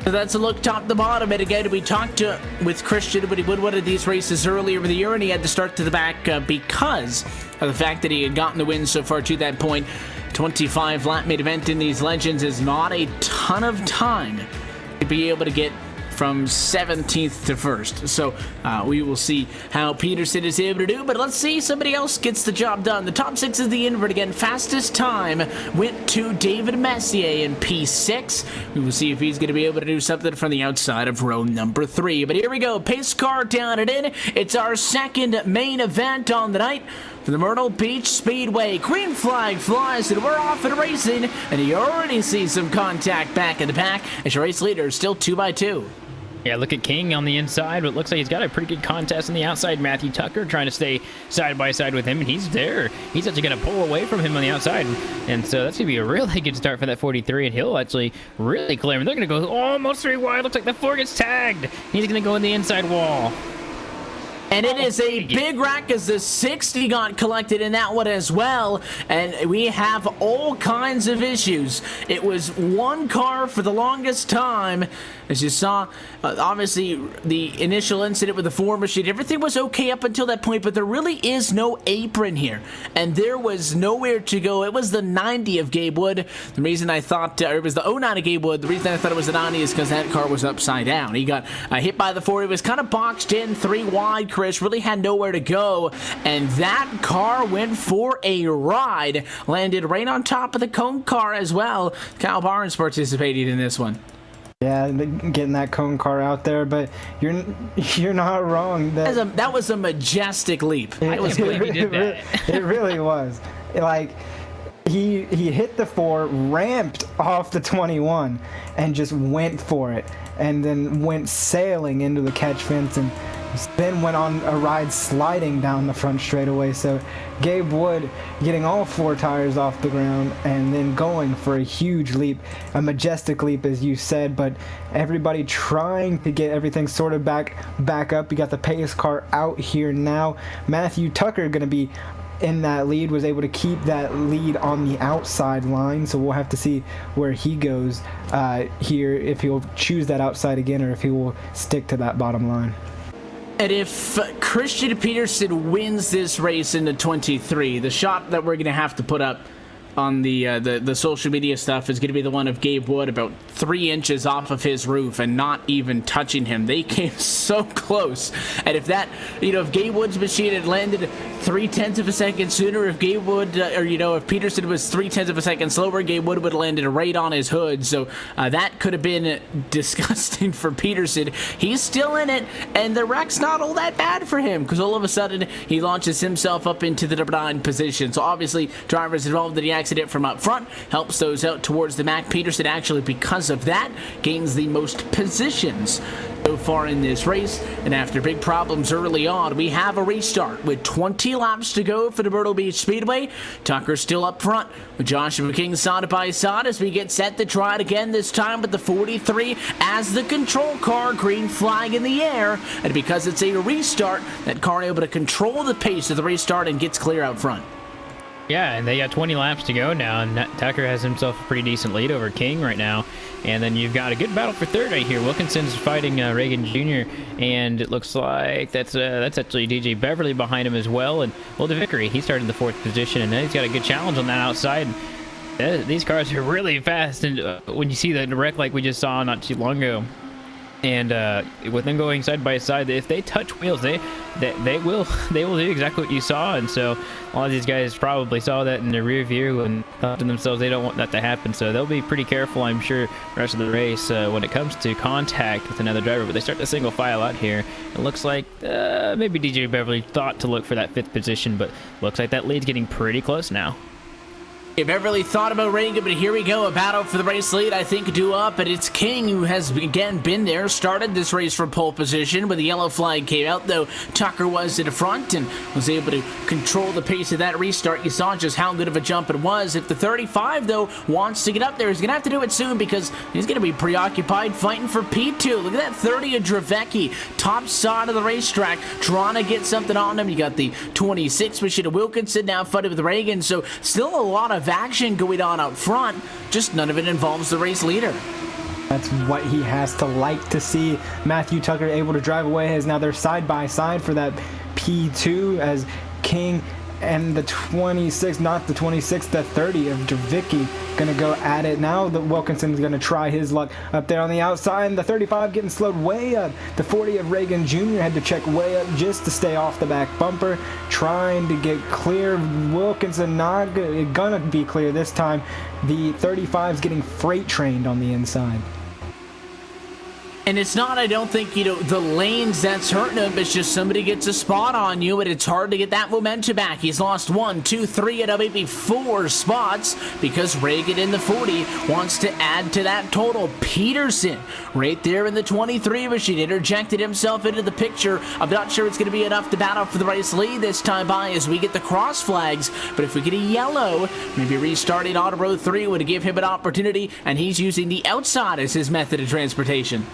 So that's a look top to bottom. And again, we talked with Christian when he won one of these races earlier in the year, and he had to start to the back because of the fact that he had gotten the win so far to that point. 25 lap main event in these Legends is not a ton of time to be able to get from 17th to 1st. So we will see how Peterson is able to do, but let's see somebody else gets the job done. The top 6 is the invert again. Fastest time went to David Messier in P6. We will see if he's going to be able to do something from the outside of row number 3. But here we go. Pace car down and in. It's our 2nd main event on the night for the Myrtle Beach Speedway. Green flag flies and we're off and racing, and you already see some contact back in the pack as your race leader is still 2x2. Yeah, look at King on the inside, but it looks like he's got a pretty good contest on the outside. Matthew Tucker trying to stay side by side with him, and he's there. He's actually going to pull away from him on the outside, and so that's going to be a really good start for that 43, and he'll actually really clear him. They're going to go almost 3 wide. Looks like the 4 gets tagged. He's going to go in the inside wall. And it is a big rack as the 60 got collected in that one as well. And we have all kinds of issues. It was one car for the longest time. As you saw, obviously, the initial incident with the 4 machine, everything was okay up until that point, but there really is no apron here. And there was nowhere to go. It was the 90 of Gabe Wood. The reason I thought, it was the 09 of Gabe Wood. The reason I thought it was the 90 is because that car was upside down. He got hit by the 40. It was kind of boxed in, 3 wide. Chris really had nowhere to go. And that car went for a ride. Landed right on top of the cone car as well. Kyle Barnes participated in this one. Yeah, getting that cone car out there, but you're not wrong. That was a majestic leap. I can't believe he did that. It really was. Like, he hit the 4, ramped off the 21, and just went for it, and then went sailing into the catch fence, and then went on a ride sliding down the front straightaway. So Gabe Wood getting all 4 tires off the ground and then going for a huge leap, a majestic leap as you said, but everybody trying to get everything sort of back up. You got the pace car out here now. Matthew Tucker going to be in that lead, was able to keep that lead on the outside line, so we'll have to see where he goes here, if he'll choose that outside again or if he will stick to that bottom line. And if Christian Peterson wins this race into 23, the shot that we're going to have to put up on the social media stuff is going to be the one of Gabe Wood about 3 inches off of his roof and not even touching him. They came so close. And if that, if Gabe Wood's machine had landed 0.3 of a second sooner, if Gabe Wood, if Peterson was 0.3 of a second slower, Gabe Wood would have landed right on his hood. So that could have been disgusting for Peterson. He's still in it, and the wreck's not all that bad for him because all of a sudden he launches himself up into the number 9 position. So obviously, drivers involved in the accident from up front helps those out towards the back. Peterson actually, because of that, gains the most positions so far in this race. And after big problems early on, we have a restart with 20 laps to go for the Myrtle Beach Speedway. Tucker's still up front with Joshua King side by side as we get set to try it again, this time with the 43 as the control car. Green flag in the air, and because it's a restart, that car able to control the pace of the restart and gets clear out front. Yeah, and they got 20 laps to go now, and Tucker has himself a pretty decent lead over King right now. And then you've got a good battle for third right here. Wilkinson's fighting Reagan Jr., and it looks like that's actually DJ Beverly behind him as well. And Will DeVickery, he started in the 4th position, and he's got a good challenge on that outside. These cars are really fast, and when you see the wreck like we just saw not too long ago, and with them going side by side, if they touch wheels, they will do exactly what you saw. And so a lot of these guys probably saw that in their rear view and thought to themselves they don't want that to happen. So they'll be pretty careful, I'm sure, the rest of the race when it comes to contact with another driver. But they start to single file out here. It looks like maybe DJ Beverly thought to look for that 5th position, but looks like that lead's getting pretty close now. If Beverly thought about Reagan, but here we go, a battle for the race lead, I think, due up, and it's King who has again been there, started this race from pole position, but the yellow flag came out, though Tucker was in front and was able to control the pace of that restart. You saw just how good of a jump it was. If the 35, though, wants to get up there, he's going to have to do it soon because he's going to be preoccupied fighting for P2. Look at that 30 of Dravecki, top side of the racetrack, trying to get something on him. You got the 26 machine of Wilkinson now fighting with Reagan, so still a lot of action going on out front, just none of it involves the race leader. That's what he has to like to see. Matthew Tucker able to drive away as now they're side by side for that P2 as King and the 26, not the 26, the 30 of Dravicki gonna go at it. Now the Wilkinson's gonna try his luck up there on the outside, and the 35 getting slowed way up. The 40 of Reagan Jr. had to check way up just to stay off the back bumper, trying to get clear. Wilkinson not gonna be clear this time. The 35's getting freight trained on the inside. And it's not, I don't think, the lanes that's hurting him. It's just somebody gets a spot on you, and it's hard to get that momentum back. He's lost 1, 2, 3, and maybe 4 spots because Reagan in the 40 wants to add to that total. Peterson, right there in the 23 machine, interjected himself into the picture. I'm not sure it's going to be enough to battle for the race lead this time by as we get the cross flags. But if we get a yellow, maybe restarting auto row 3 would give him an opportunity, and he's using the outside as his method of transportation.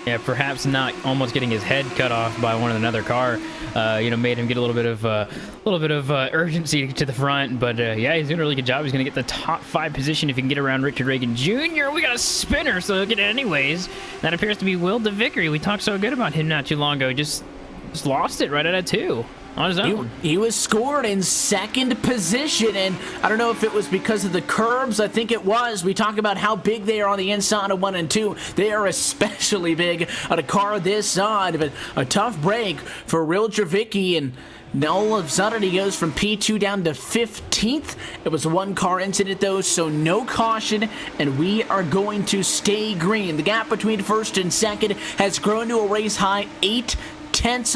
Yeah, perhaps not almost getting his head cut off by another car, made him get a little bit of urgency to the front. But yeah, he's doing a really good job. He's going to get the top 5 position if he can get around Richard Reagan Jr. We got a spinner, so he'll get it anyways. That appears to be Will DeVickery. We talked so good about him not too long ago. Just lost it right at a 2. On his own. He was scored in 2nd position, and I don't know if it was because of the curbs. I think it was. We talk about how big they are on the inside of 1 and 2. They are especially big on a car this side, but a tough break for Will Dravicki, and all of a sudden he goes from P2 down to 15th. It was a 1-car incident though, so no caution, and we are going to stay green. The gap between 1st and 2nd has grown to a race high 0.8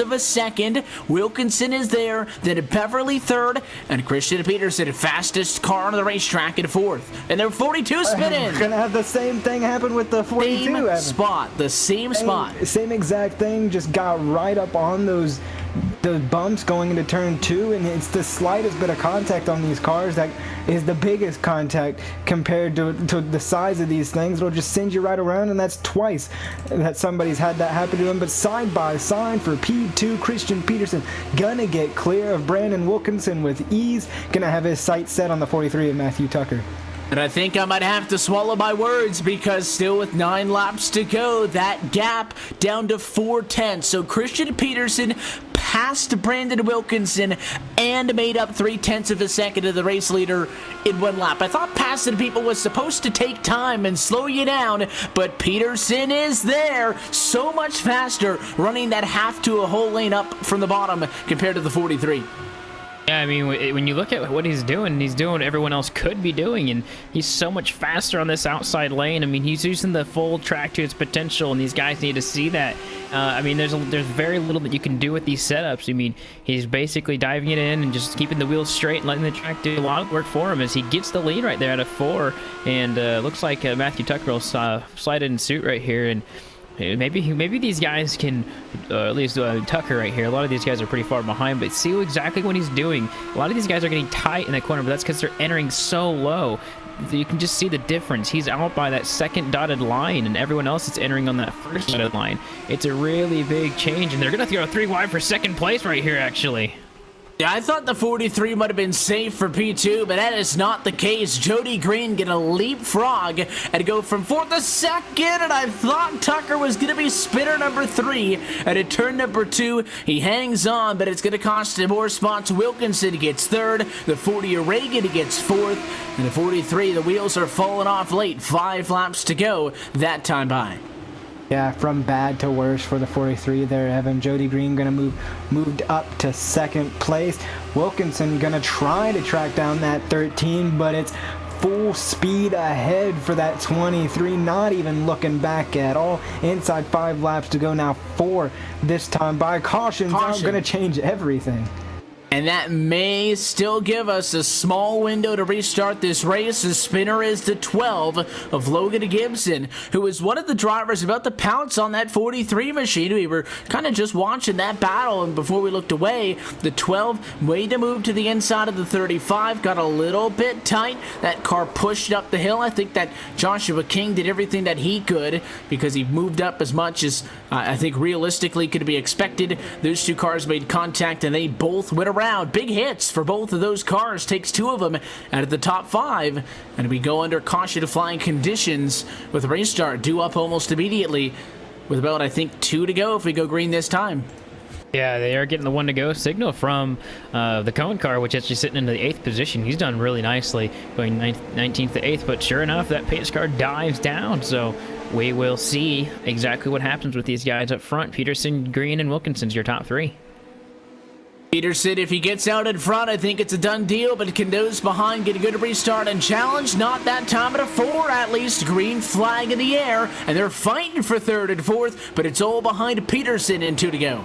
of a second. Wilkinson is there, then Beverly 3rd, and Christian Peterson, fastest car on the racetrack, in 4th. And they're 42 spin-in. We're gonna have the same thing happen with the 42. Same spot, the same spot. Same exact thing, just got right up on the bumps going into turn 2, and it's the slightest bit of contact on these cars that is the biggest contact compared to the size of these things. It'll just send you right around, and that's twice that somebody's had that happen to them. But side by side for P2, Christian Peterson gonna get clear of Brandon Wilkinson with ease, gonna have his sights set on the 43 of Matthew Tucker. And I think I might have to swallow my words, because still with 9 laps to go, that gap down to 4/10. So Christian Peterson passed Brandon Wilkinson and made up 0.3 of a second of the race leader in 1 lap. I thought passing people was supposed to take time and slow you down, but Peterson is there so much faster, running that half to a whole lane up from the bottom compared to the 43. Yeah, I mean, when you look at what he's doing what everyone else could be doing, and he's so much faster on this outside lane. I mean, he's using the full track to its potential, and these guys need to see that. I mean, there's very little that you can do with these setups. I mean, he's basically diving it in and just keeping the wheels straight and letting the track do a lot of work for him as he gets the lead right there out of 4. And looks like Matthew Tucker will slide in suit right here, and maybe these guys can, at least Tucker right here. A lot of these guys are pretty far behind, but see exactly what he's doing. A lot of these guys are getting tight in that corner, but that's because they're entering so low. You can just see the difference. He's out by that 2nd dotted line, and everyone else is entering on that 1st dotted line. It's a really big change, and they're going to throw 3 wide for 2nd place right here, actually. Yeah, I thought the 43 might have been safe for P2, but that is not the case. Jody Green gonna leapfrog and go from 4th to 2nd, and I thought Tucker was gonna be spinner number 3, and at turn number 2, he hangs on, but it's gonna cost him more spots. Wilkinson gets 3rd, the 40 Reagan gets 4th, and the 43, the wheels are falling off late. 5 laps to go that time by. Yeah, from bad to worse for the 43 there, Evan. Jody Green going to moved up to 2nd place. Wilkinson going to try to track down that 13, but it's full speed ahead for that 23, not even looking back at all. Inside 5 laps to go now, 4 this time by. Caution's out, going to change everything. And that may still give us a small window to restart this race. The spinner is the 12 of Logan Gibson, who was one of the drivers about to pounce on that 43 machine. We were kind of just watching that battle, and before we looked away, the 12 way to move to the inside of the 35, got a little bit tight. That car pushed up the hill. I think that Joshua King did everything that he could, because he moved up as much as I think realistically could be expected. Those 2 cars made contact, and they both went around. Big hits for both of those cars. Takes 2 of them out of the top 5, and we go under caution to flying conditions with race start due up almost immediately with about, I think, 2 to go if we go green this time. Yeah, they are getting the 1 to go signal from the Cohen car, which is actually sitting in the 8th position. He's done really nicely, going 19th to 8th, but sure enough, that pace car dives down, so we will see exactly what happens with these guys up front. Peterson, Green, and Wilkinson's your top 3. Peterson, if he gets out in front, I think it's a done deal, but can those behind get a good restart and challenge? Not that time at a 4, at least. Green flag in the air, and they're fighting for 3rd and 4th, but it's all behind Peterson and 2 to go.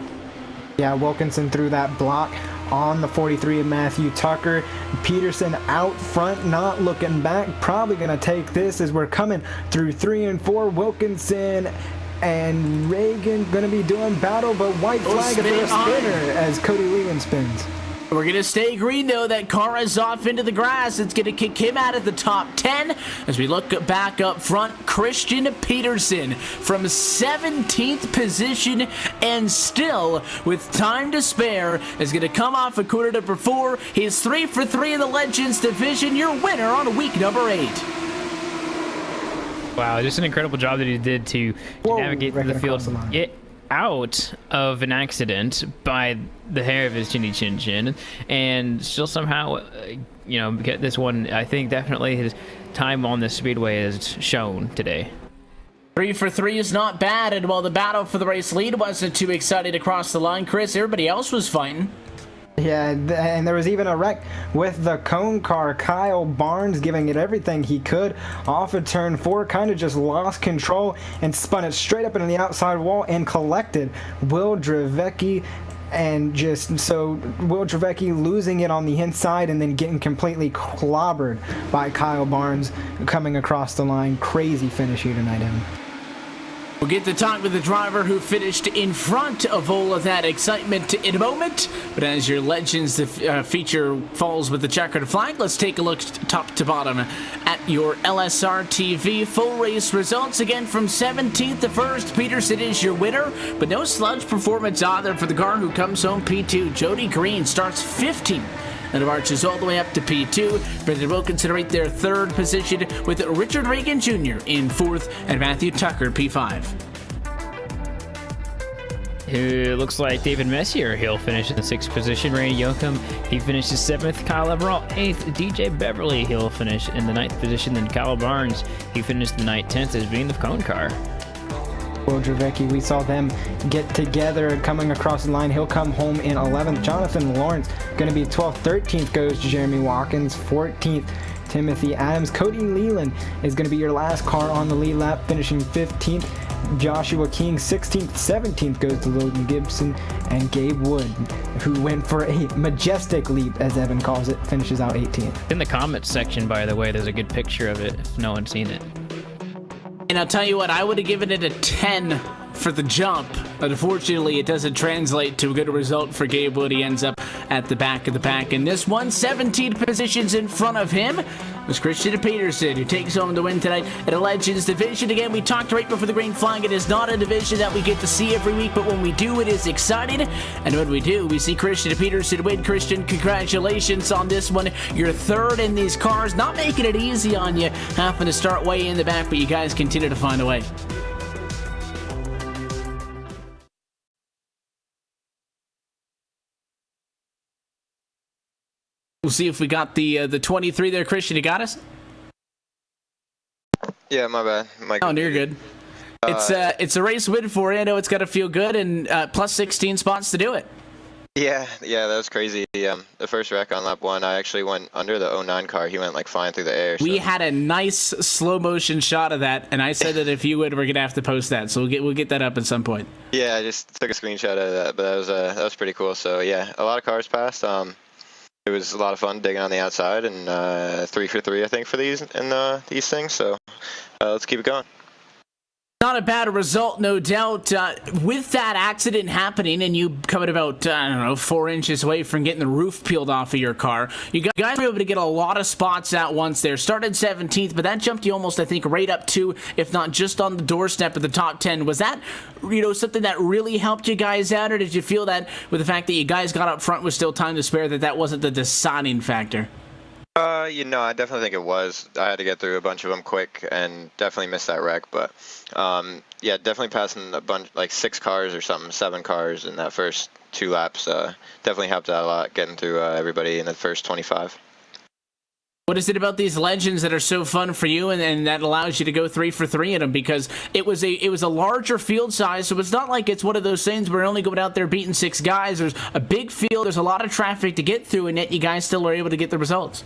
Yeah, Wilkinson threw that block on the 43 of Matthew Tucker. Peterson out front, not looking back. Probably going to take this as we're coming through 3 and 4. Wilkinson and Reagan going to be doing battle, but white flag for a spinner as Cody Wiegand spins. We're going to stay green, though. That car is off into the grass. It's going to kick him out of the top 10. As we look back up front, Christian Peterson from 17th position, and still with time to spare is going to come off of quarter number 4. He's 3 for 3 in the Legends division. Your winner on week number 8. Wow, just an incredible job that he did to navigate through the field, get out of an accident by the hair of his chinny chin chin, and still somehow, get this one. I think definitely his time on the speedway is shown today. 3 for 3 is not bad, and while the battle for the race lead wasn't too excited across the line, Chris, everybody else was fighting. Yeah, and there was even a wreck with the cone car. Kyle Barnes giving it everything he could off of turn 4, kind of just lost control and spun it straight up into the outside wall and collected Will Dravecki. And just so Will Dravecki losing it on the inside and then getting completely clobbered by Kyle Barnes coming across the line. Crazy finish here tonight, Evan. We'll get to talk with the driver who finished in front of all of that excitement in a moment. But as your Legends feature falls with the checkered flag, let's take a look top to bottom at your LSRTV full race results. Again, from 17th to 1st, Peterson is your winner, but no sludge performance either for the car who comes home P2. Jody Green starts 15th. And marches all the way up to P2. Brendan Wilkinson right there, 3rd position, with Richard Reagan Jr. in 4th, and Matthew Tucker, P5. It looks like David Messier, he'll finish in the 6th position. Ray Yoakum, he finishes 7th. Kyle Everall, 8th. DJ Beverly, he'll finish in the 9th position. Then Kyle Barnes, he finished the night 10th as being the cone car. Will Dravecki, we saw them get together coming across the line. He'll come home in 11th. Jonathan Lawrence going to be 12th. 13th goes to Jeremy Watkins. 14th, Timothy Adams. Cody Leland is going to be your last car on the lead lap, finishing 15th. Joshua King, 16th. 17th goes to Logan Gibson. And Gabe Wood, who went for a majestic leap, as Evan calls it, finishes out 18th. In the comments section, by the way, there's a good picture of it if no one's seen it. And I'll tell you what, I would have given it a 10 for the jump. But unfortunately, it doesn't translate to a good result for Gabe Wood. He ends up at the back of the pack. And this one, 17 positions in front of him, was Christian Peterson, who takes home the win tonight at a Legends division. Again, we talked right before the green flag. It is not a division that we get to see every week, but when we do, it is exciting. And when we do, we see Christian Peterson win. Christian, congratulations on this one. You're 3rd in these cars, not making it easy on you, having to start way in the back, but you guys continue to find a way. We'll see if we got the 23 there. Christian, you got us? Yeah, my bad. Oh, no, you're good. It's a race win for you. I know it's got to feel good, and plus 16 spots to do it. Yeah, that was crazy. The first wreck on lap 1, I actually went under the 09 car. He went like flying through the air. So. We had a nice slow motion shot of that, and I said that if you would, we're gonna have to post that. So we'll get that up at some point. Yeah, I just took a screenshot of that, but that was pretty cool. So yeah, a lot of cars passed. It was a lot of fun digging on the outside, and 3 for 3, I think, for these things. So let's keep it going. Not a bad result, no doubt. With that accident happening and you coming about, 4 inches away from getting the roof peeled off of your car, you guys were able to get a lot of spots at once there. Started 17th, but that jumped you almost, I think, right up to, if not just on the doorstep of the top 10. Was that, something that really helped you guys out, or did you feel that with the fact that you guys got up front with still time to spare, that wasn't the deciding factor? I definitely think it was. I had to get through a bunch of them quick and definitely missed that wreck. But, yeah, definitely passing a bunch, like 6 cars or something, 7 cars in that first 2 laps. Definitely helped out a lot getting through everybody in the first 25. What is it about these Legends that are so fun for you and that allows you to go 3 for 3 in them? Because it was a larger field size, so it's not like it's one of those things where you're only going out there beating 6 guys. There's a big field, there's a lot of traffic to get through, and yet you guys still are able to get the results.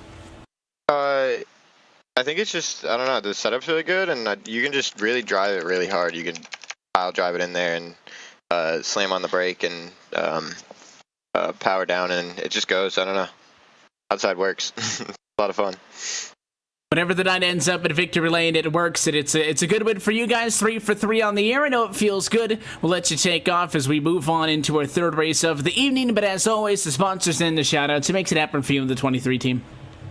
I think it's just, I don't know, the setup's really good, and you can just really drive it really hard. You can pile drive it in there and slam on the brake and power down, and it just goes. I don't know. Outside works. A lot of fun. Whenever the night ends up at victory lane, it works, and it's a good win for you guys. 3 for 3 on the air. I know it feels good. We'll let you take off as we move on into our third race of the evening. But as always, the sponsors and the shout-outs. It makes it happen for you and the 23 team.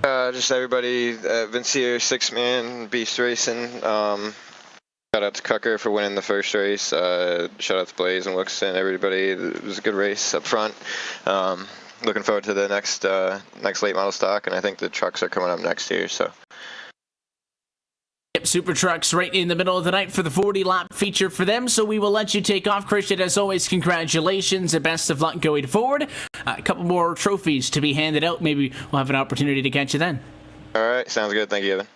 Just everybody, Vince here, 6-man, Beast Racing. Shout out to Cucker for winning the first race. Shout out to Blaze and Wilkinson, everybody. It was a good race up front. Looking forward to the next late model stock, and I think the trucks are coming up next year. So. Yep, Super Trucks right in the middle of the night for the 40-lap feature for them, so we will let you take off. Christian, as always, congratulations and best of luck going forward. A couple more trophies to be handed out. Maybe we'll have an opportunity to catch you then. All right, sounds good. Thank you, Evan.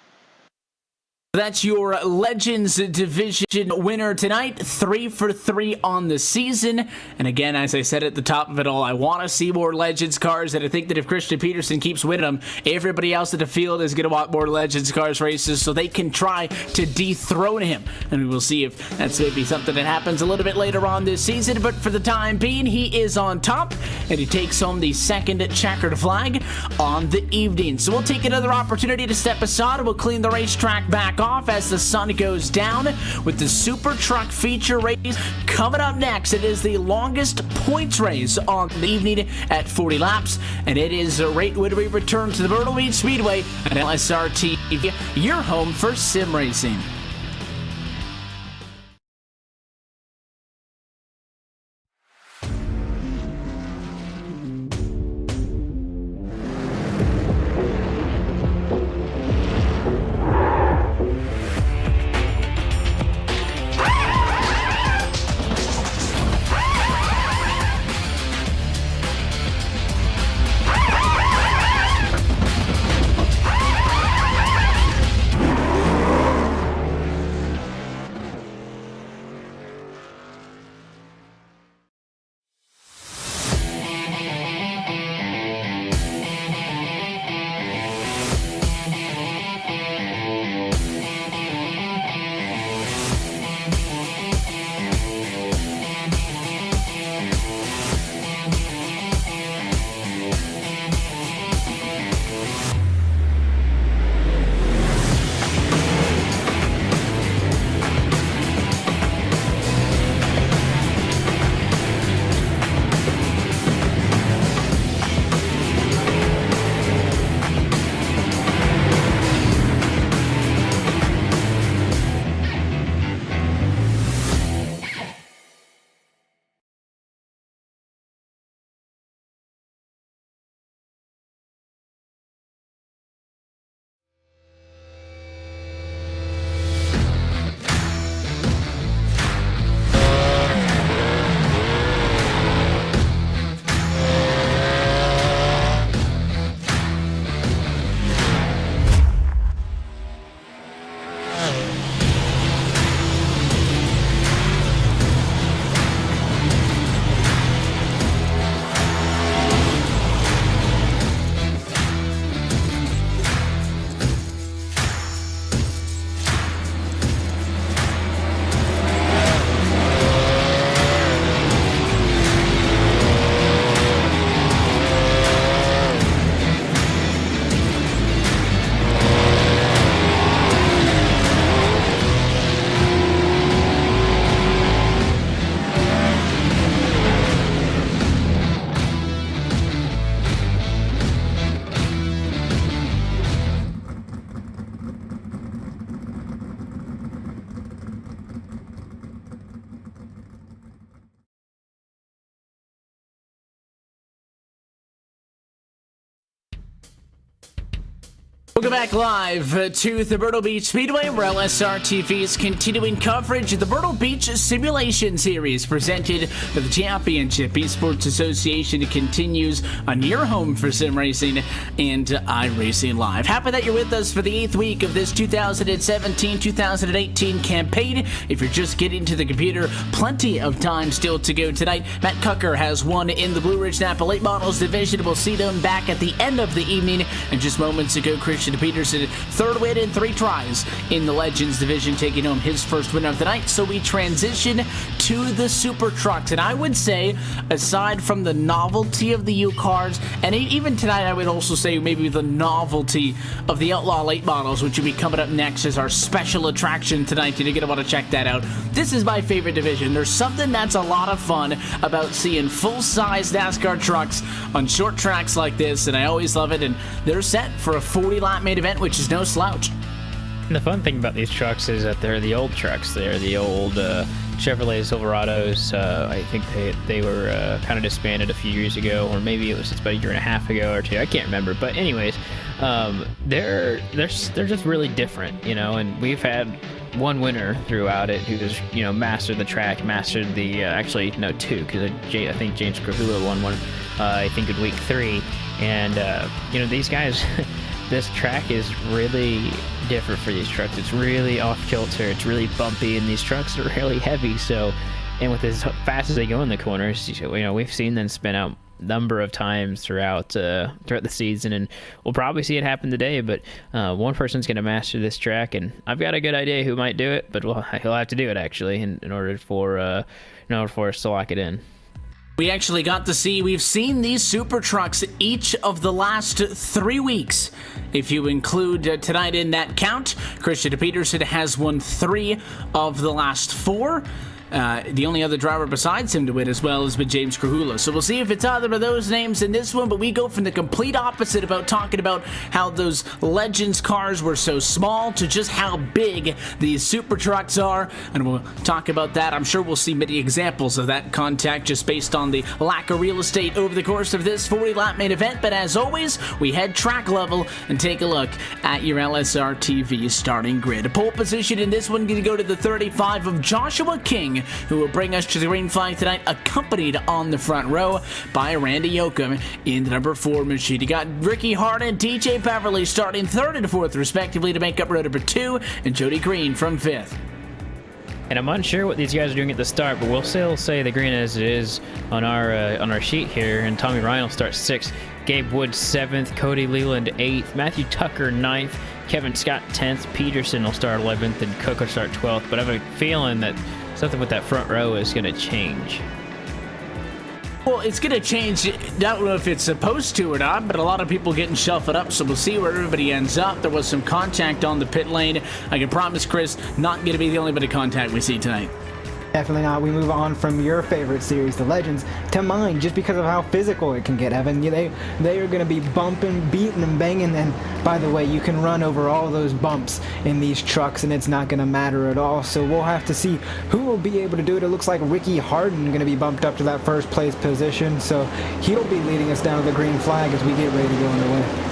That's your Legends Division winner tonight, 3 for 3 on the season. And again, as I said at the top of it all, I want to see more Legends cars, and I think that if Christian Peterson keeps winning them, everybody else at the field is going to want more Legends cars races so they can try to dethrone him. And we will see if that's maybe something that happens a little bit later on this season. But for the time being, he is on top, and he takes home the second checkered flag on the evening. So we'll take another opportunity to step aside, and we'll clean the racetrack back off as the sun goes down with the Super Truck feature race coming up next. It is the longest points race on the evening at 40 laps, and it is right when we return to the Myrtle Beach Speedway at LSRTV, your home for sim racing. Welcome back live to the Myrtle Beach Speedway, where LSRTV is continuing coverage of the Myrtle Beach Simulation Series presented by the Championship Esports Association. Continues on your home for sim racing and iRacing Live. Happy that you're with us for the 8th week of this 2017-2018 campaign. If you're just getting to the computer, plenty of time still to go tonight. Matt Cucker has won in the Blue Ridge Napa Late Models Division. We'll see them back at the end of the evening. And just moments ago, Christian Peterson, third win in 3 tries in the Legends Division, taking home his first win of the night. So we transition to the super trucks. And I would say, aside from the novelty of the U-Cars, and even tonight I would also say maybe the novelty of the Outlaw late models, which will be coming up next as our special attraction tonight. You're going to want to check that out. This is my favorite division. There's something that's a lot of fun about seeing full-size NASCAR trucks on short tracks like this, and I always love it. And they're set for a 40-lap main event, which is no slouch. And the fun thing about these trucks is that they're the old trucks. They're the old Chevrolet Silverados. I think they were kind of disbanded a few years ago, or maybe it was just about a year and a half ago or two. I can't remember. But anyways, they're just really different, you know. And we've had one winner throughout it who has, you know, mastered the track, mastered the actually no, two, because I think James Krahula won one. I think in week 3, and you know, these guys. This track is really different for these trucks. It's really off kilter. It's really bumpy, and these trucks are really heavy. So, and with as fast as they go in the corners, you know, we've seen them spin out a number of times throughout the season, and we'll probably see it happen today. But one person's going to master this track, and I've got a good idea who might do it, but he'll have to do it actually in order for us to lock it in. We actually got to see, we've seen these super trucks each of the last 3 weeks. If you include tonight in that count, Christian Peterson has won 3 of the last 4. The only other driver besides him to win as well has been James Krahula. So we'll see if it's either of those names in this one, but we go from the complete opposite about talking about how those Legends cars were so small to just how big these super trucks are, and we'll talk about that. I'm sure we'll see many examples of that contact just based on the lack of real estate over the course of this 40-lap main event, but as always, we head track level and take a look at your LSRTV starting grid. A pole position in this one going to go to the 35 of Joshua King, who will bring us to the green flag tonight, accompanied on the front row by Randy Yoakum in the number 4 machine. You got Ricky Hart and DJ Beverly starting 3rd and 4th respectively to make up row number 2, and Jody Green from 5th. And I'm unsure what these guys are doing at the start, but we'll still say the green as it is on our sheet here. And Tommy Ryan will start 6th, Gabe Wood 7th, Cody Leland 8th, Matthew Tucker 9th, Kevin Scott 10th, Peterson will start 11th, and Cook will start 12th. But I have a feeling that something with that front row is going to change. Well, it's going to change. I don't know if it's supposed to or not, but a lot of people getting shuffled up, so we'll see where everybody ends up. There was some contact on the pit lane. I can promise, Chris, not going to be the only bit of contact we see tonight. Definitely not. We move on from your favorite series, the Legends, to mine, just because of how physical it can get, Evan. They are going to be bumping, beating, and banging. And by the way, you can run over all those bumps in these trucks, and it's not going to matter at all. So we'll have to see who will be able to do it. It looks like Ricky Harden going to be bumped up to that first place position. So he'll be leading us down to the green flag as we get ready to go underway.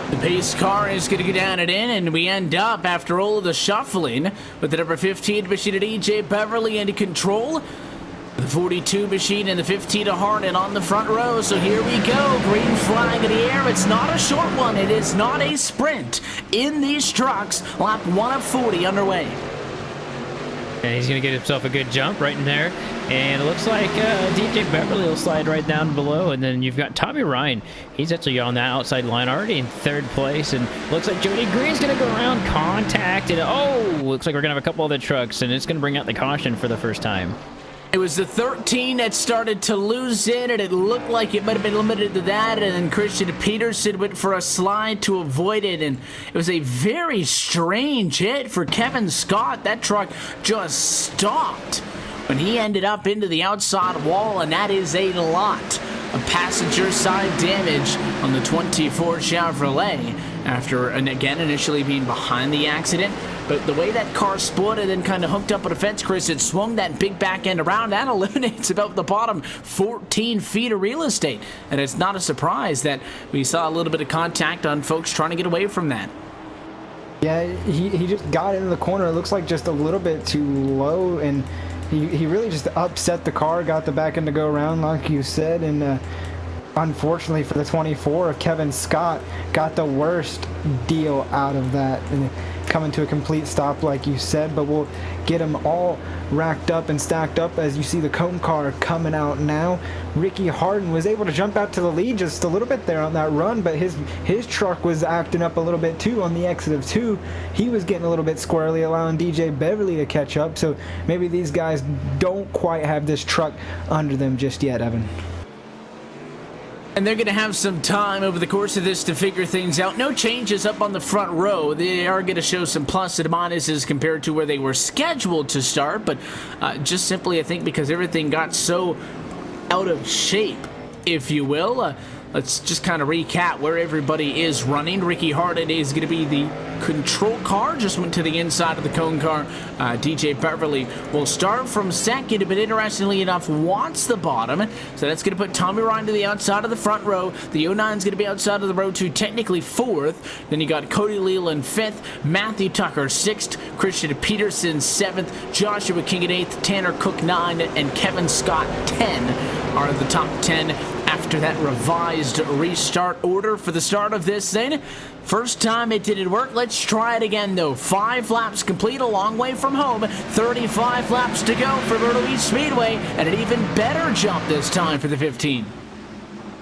The pace car is going to go down and in, and we end up, after all of the shuffling, with the number 15 machine at EJ Beverly into control. The 42 machine and the 15 of Harden on the front row. So here we go. Green flag in the air. It's not a short one. It is not a sprint in these trucks. Lap 1 of 40 underway. And he's going to get himself a good jump right in there. And it looks like DJ Beverly will slide right down below. And then you've got Tommy Ryan. He's actually on that outside line already in 3rd place. And looks like Jody Green's going to go around contact. And oh, looks like we're going to have a couple other trucks. And it's going to bring out the caution for the first time. It was the 13 that started to lose in, and it looked like it might have been limited to that, and then Christian Peterson went for a slide to avoid it, and it was a very strange hit for Kevin Scott. That truck just stopped when he ended up into the outside wall, and that is a lot of passenger side damage on the 24 Chevrolet after, and again, initially being behind the accident. But the way that car split and then kind of hooked up on a fence, Chris, it swung that big back end around. That eliminates about the bottom 14 feet of real estate. And it's not a surprise that we saw a little bit of contact on folks trying to get away from that. Yeah, he just got into the corner. It looks like just a little bit too low, and he really just upset the car, got the back end to go around, like you said, and unfortunately for the 24 of Kevin Scott, got the worst deal out of that and coming to a complete stop like you said, but we'll get them all racked up and stacked up as you see the cone car coming out now. Ricky Harden was able to jump out to the lead just a little bit there on that run, but his truck was acting up a little bit too on the exit of 2. He was getting a little bit squirrely, allowing DJ Beverly to catch up, so maybe these guys don't quite have this truck under them just yet, Evan. And they're going to have some time over the course of this to figure things out. No changes up on the front row. They are going to show some pluses and minuses compared to where they were scheduled to start, but just simply, I think, because everything got so out of shape, if you will. Let's just kind of recap where everybody is running. Ricky Harden is going to be the control car, just went to the inside of the cone car. DJ Beverly will start from second, but interestingly enough, wants the bottom. So that's going to put Tommy Ryan to the outside of the front row. The 09 is going to be outside of the row to technically 4th. Then you got Cody Leland 5th, Matthew Tucker 6th, Christian Peterson 7th, Joshua King at 8th, Tanner Cook 9, and Kevin Scott 10 are the top 10 after that revised restart order for the start of this thing. First time it didn't work. Let's try it again, though. 5 laps complete, a long way from home. 35 laps to go for Myrtle Beach Speedway, and an even better jump this time for the 15.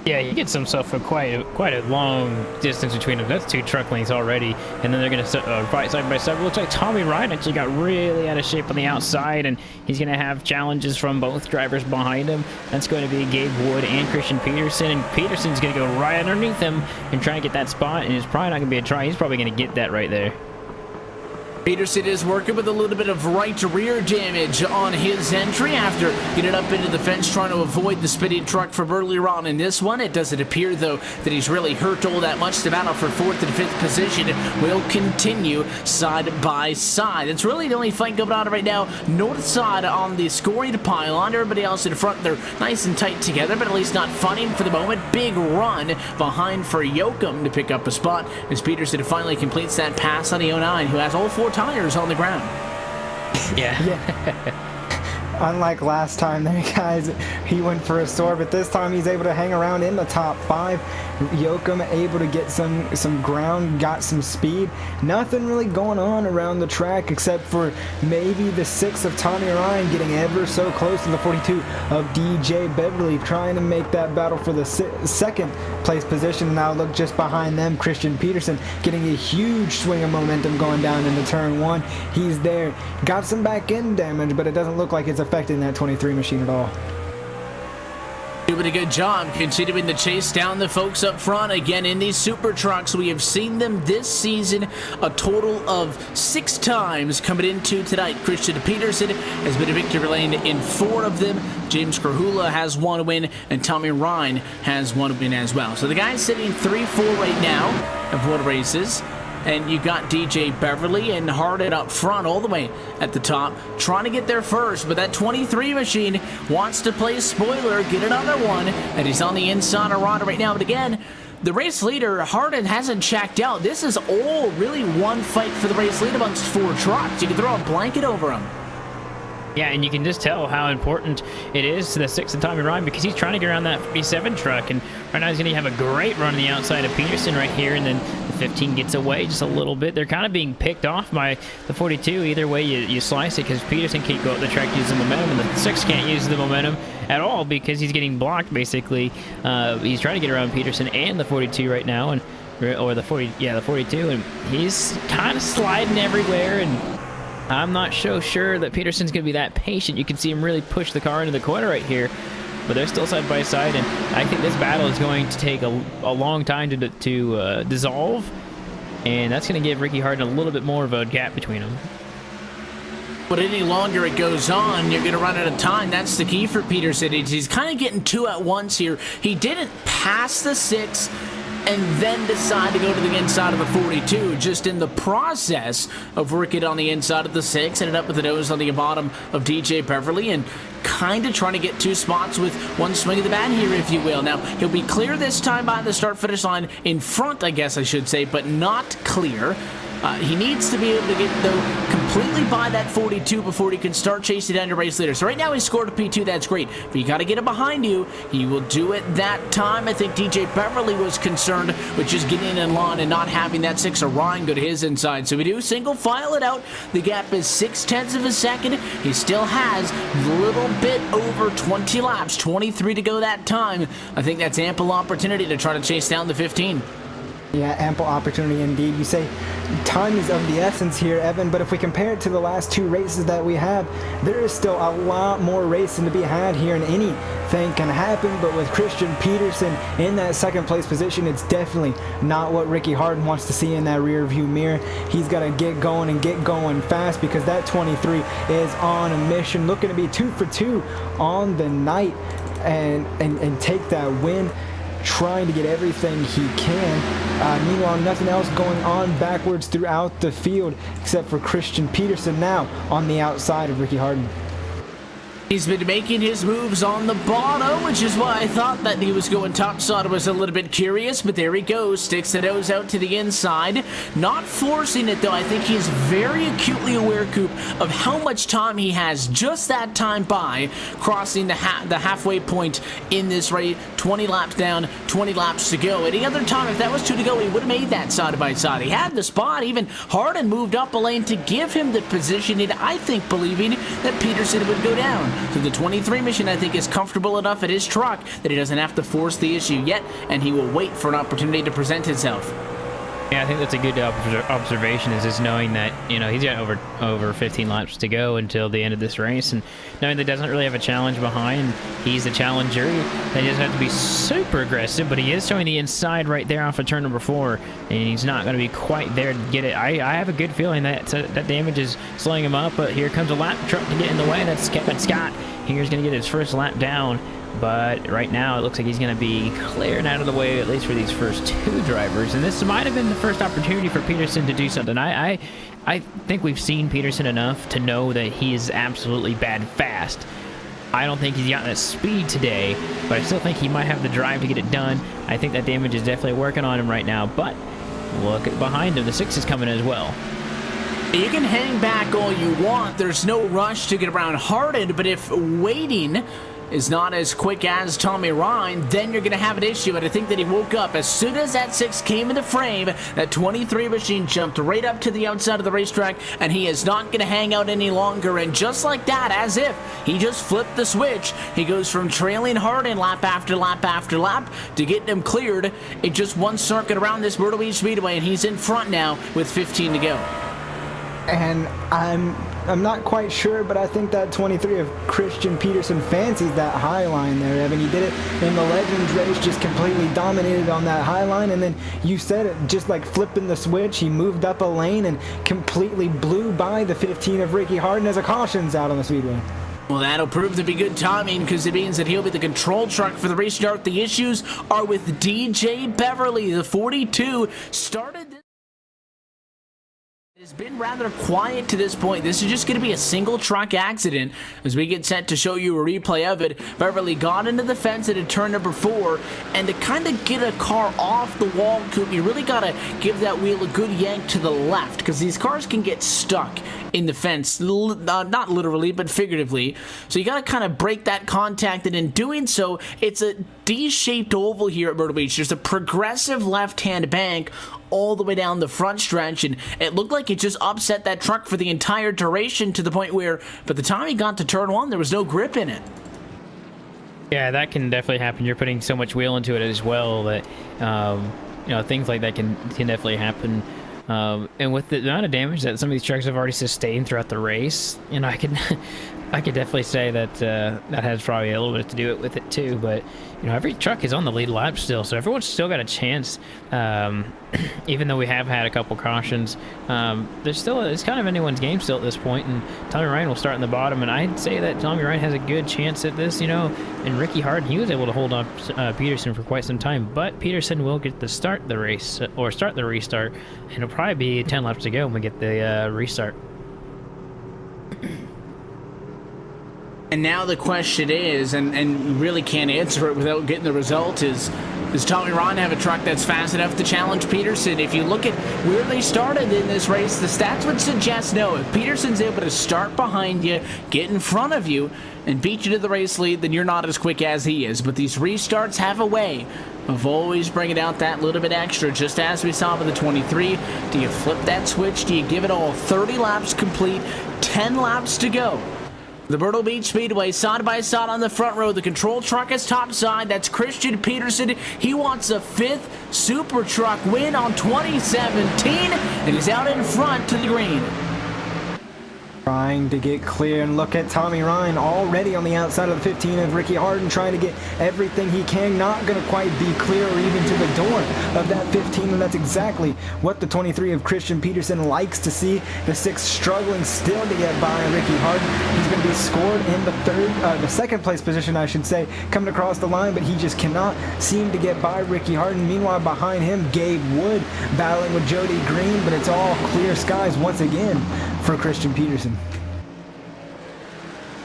Yeah, he gets himself a quite a long distance between them. That's 2 truck lengths already, and then they're going to fight side by side. It looks like Tommy Ryan actually got really out of shape on the outside, and he's going to have challenges from both drivers behind him. That's going to be Gabe Wood and Christian Peterson, and Peterson's going to go right underneath him and try and get that spot, and it's probably not going to be a try. He's probably going to get that right there. Peterson is working with a little bit of right rear damage on his entry after getting up into the fence trying to avoid the spinning truck from earlier on in this one. It doesn't appear, though, that he's really hurt all that much. The battle for 4th and 5th position will continue side by side. It's really the only fight going on right now. North side on the scoring pylon. Everybody else in front, they're nice and tight together, but at least not fighting for the moment. Big run behind for Yoakum to pick up a spot as Peterson finally completes that pass on the 09, who has all 4 tires on the ground. Yeah. Unlike last time there, guys, he went for a soar, but this time he's able to hang around in the top 5. Yoakum able to get some ground, got some speed. Nothing really going on around the track except for maybe the 6 of Tommy Ryan getting ever so close to the 42 of DJ Beverly, trying to make that battle for the second place position. Now look just behind them, Christian Peterson getting a huge swing of momentum going down into turn 1. He's there, got some back end damage, but it doesn't look like it's affecting that 23 machine at all. Doing a good job continuing to chase down the folks up front. Again, in these super trucks, we have seen them this season a total of 6 times coming into tonight. Christian Peterson has been a victory lane in 4 of them. James Krahula has 1 win, and Tommy Ryan has 1 win as well. So the guy's sitting 3-4 right now of 1 races. And you got DJ Beverly and Harden up front all the way at the top, trying to get there first. But that 23 machine wants to play spoiler, get another one, and he's on the inside of Ronda right now. But again, the race leader, Harden, hasn't checked out. This is all really one fight for the race lead amongst 4 trucks. You can throw a blanket over him. Yeah, and you can just tell how important it is to the 6 and Tommy Ryan because he's trying to get around that 47 truck, and right now he's going to have a great run on the outside of Peterson right here, and then the 15 gets away just a little bit. They're kind of being picked off by the 42. Either way you slice it, because Peterson can't go up the track use the momentum, and the 6 can't use the momentum at all because he's getting blocked basically. He's trying to get around Peterson and the 42 right now, and or the 42, and he's kind of sliding everywhere, and I'm not so sure that Peterson's going to be that patient. You can see him really push the car into the corner right here, but they're still side by side, and I think this battle is going to take a long time to dissolve, and that's going to give Ricky Harden a little bit more of a gap between them. But any longer it goes on, you're going to run out of time. That's the key for Peterson. He's kind of getting 2 at once here. He didn't pass the 6 and then decide to go to the inside of the 42. Just in the process of working on the inside of the 6, ended up with the nose on the bottom of DJ Beverly, and kind of trying to get 2 spots with 1 swing of the bat here, if you will. Now, he'll be clear this time by the start-finish line in front, I guess I should say, but not clear. He needs to be able to get, though, completely by that 42 before he can start chasing down your race leader. So right now he scored a P2, that's great. But you got to get him behind you. He will do it that time. I think DJ Beverly was concerned with just getting in line and not having that 6 of Ryan go to his inside. So we do single file it out. The gap is 0.6 of a second. He still has a little bit over 20 laps, 23 to go that time. I think that's ample opportunity to try to chase down the 15. Yeah, ample opportunity indeed. You say time is of the essence here, Evan, but if we compare it to the last 2 races that we have, there is still a lot more racing to be had here, and anything can happen. But with Christian Peterson in that second place position, it's definitely not what Ricky Harden wants to see in that rear view mirror. He's got to get going and get going fast, because that 23 is on a mission, looking to be 2 for 2 on the night and take that win, trying to get everything he can. Meanwhile, nothing else going on backwards throughout the field except for Christian Peterson now on the outside of Ricky Harden. He's been making his moves on the bottom, which is why I thought that he was going topside. I was a little bit curious, but there he goes. Sticks the nose out to the inside. Not forcing it, though. I think he's very acutely aware, Coop, of how much time he has just that time by crossing the halfway point in this race. 20 laps down, 20 laps to go. Any other time, if that was 2 to go, he would have made that side by side. He had the spot. Even Harden moved up a lane to give him the positioning, I think, believing that Peterson would go down. So the 23 mission, I think, is comfortable enough at his truck that he doesn't have to force the issue yet, and he will wait for an opportunity to present himself. Yeah, I think that's a good observation, is just knowing that, you know, he's got over 15 laps to go until the end of this race, and knowing that he doesn't really have a challenge behind. He's the challenger. He doesn't have to be super aggressive, but he is showing the inside right there off of turn number 4, and he's not going to be quite there to get it. I have a good feeling that that damage is slowing him up, but here comes a lap truck to get in the way. That's Kevin Scott. Here's going to get his first lap down. But right now, it looks like he's going to be clearing out of the way, at least for these first 2 drivers. And this might have been the first opportunity for Peterson to do something. I think we've seen Peterson enough to know that he is absolutely bad fast. I don't think he's got that speed today, but I still think he might have the drive to get it done. I think that damage is definitely working on him right now. But look at behind him. The 6 is coming as well. You can hang back all you want. There's no rush to get around Harden, but if waiting is not as quick as Tommy Ryan, then you're going to have an issue. And I think that he woke up as soon as that 6 came into frame. That 23 machine jumped right up to the outside of the racetrack, and he is not going to hang out any longer. And just like that, as if he just flipped the switch, he goes from trailing Harden lap after lap after lap to getting him cleared in just 1 circuit around this Myrtle Beach Speedway, and he's in front now with 15 to go. And I'm not quite sure, but I think that 23 of Christian Peterson fancies that high line there, Evan. He did it in the Legends race, just completely dominated on that high line, and then you said it, just like flipping the switch, he moved up a lane and completely blew by the 15 of Ricky Harden as a cautions out on the Speedway. Well, that'll prove to be good timing, because it means that he'll be the control truck for the restart. The issues are with DJ Beverly. The 42 started this. It's been rather quiet to this point. This is just going to be a single truck accident as we get set to show you a replay of it. Beverly got into the fence at turn number 4, and to kind of get a car off the wall, Coop, you really got to give that wheel a good yank to the left, because these cars can get stuck in the fence, not literally, but figuratively. So you got to kind of break that contact, and in doing so, it's a D-shaped oval here at Myrtle Beach. There's a progressive left-hand bank all the way down the front stretch, and it looked like it just upset that truck for the entire duration, to the point where by the time he got to turn 1, there was no grip in it. Yeah, that can definitely happen. You're putting so much wheel into it as well that you know, things like that can definitely happen. And with the amount of damage that some of these trucks have already sustained throughout the race, you know, I could definitely say that that has probably a little bit to do with it too. But you know, every truck is on the lead lap still, so everyone's still got a chance. Even though we have had a couple cautions, it's kind of anyone's game still at this point. And Tommy Ryan will start in the bottom, and I'd say that Tommy Ryan has a good chance at this. You know, and Ricky Harden, he was able to hold on Peterson for quite some time, but Peterson will get to start the race or start the restart, and it'll probably be 10 laps to go when we get the restart. And now the question is, and you really can't answer it without getting the result, is Does Tommy Rahn have a truck that's fast enough to challenge Peterson? If you look at where they started in this race, the stats would suggest no. If Peterson's able to start behind you, get in front of you, and beat you to the race lead, then you're not as quick as he is. But these restarts have a way of always bringing out that little bit extra, just as we saw with the 23. Do you flip that switch? Do you give it all 30 laps complete, 10 laps to go? The Myrtle Beach Speedway, side by side on the front row. The control truck is topside. That's Christian Peterson. He wants a 5th Super Truck win on 2017, and he's out in front to the green. Trying to get clear, and look at Tommy Ryan already on the outside of the 15 of Ricky Harden, trying to get everything he can. Not going to quite be clear or even to the door of that 15, and that's exactly what the 23 of Christian Peterson likes to see. The 6 struggling still to get by Ricky Harden. He's going to be scored in the second place position, I should say, coming across the line, but he just cannot seem to get by Ricky Harden. Meanwhile, behind him, Gabe Wood battling with Jody Green, but it's all clear skies once again for Christian Peterson.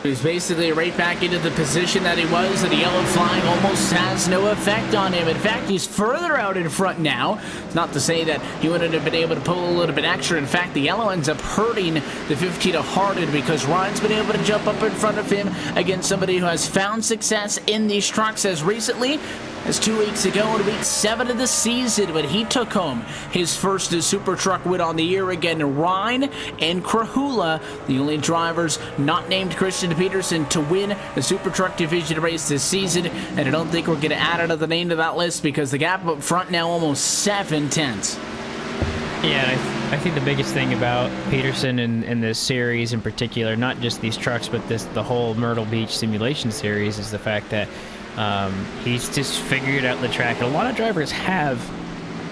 He's basically right back into the position that he was, and the yellow flag almost has no effect on him. In fact, he's further out in front now. It's not to say that he wouldn't have been able to pull a little bit extra. In fact, the yellow ends up hurting the 15 of Harden because Ryan's been able to jump up in front of him against somebody who has found success in these trucks as recently as 2 weeks ago in week 7 of the season when he took home his first Super Truck win on the year. Again, Ryan and Krahula, the only drivers not named Christian Peterson to win the Super Truck Division race this season, and I don't think we're going to add another name to that list because the gap up front now almost 7 tenths. Yeah, I think the biggest thing about Peterson in this series in particular, not just these trucks, but the whole Myrtle Beach simulation series, is the fact that he's just figured out the track. And a lot of drivers have,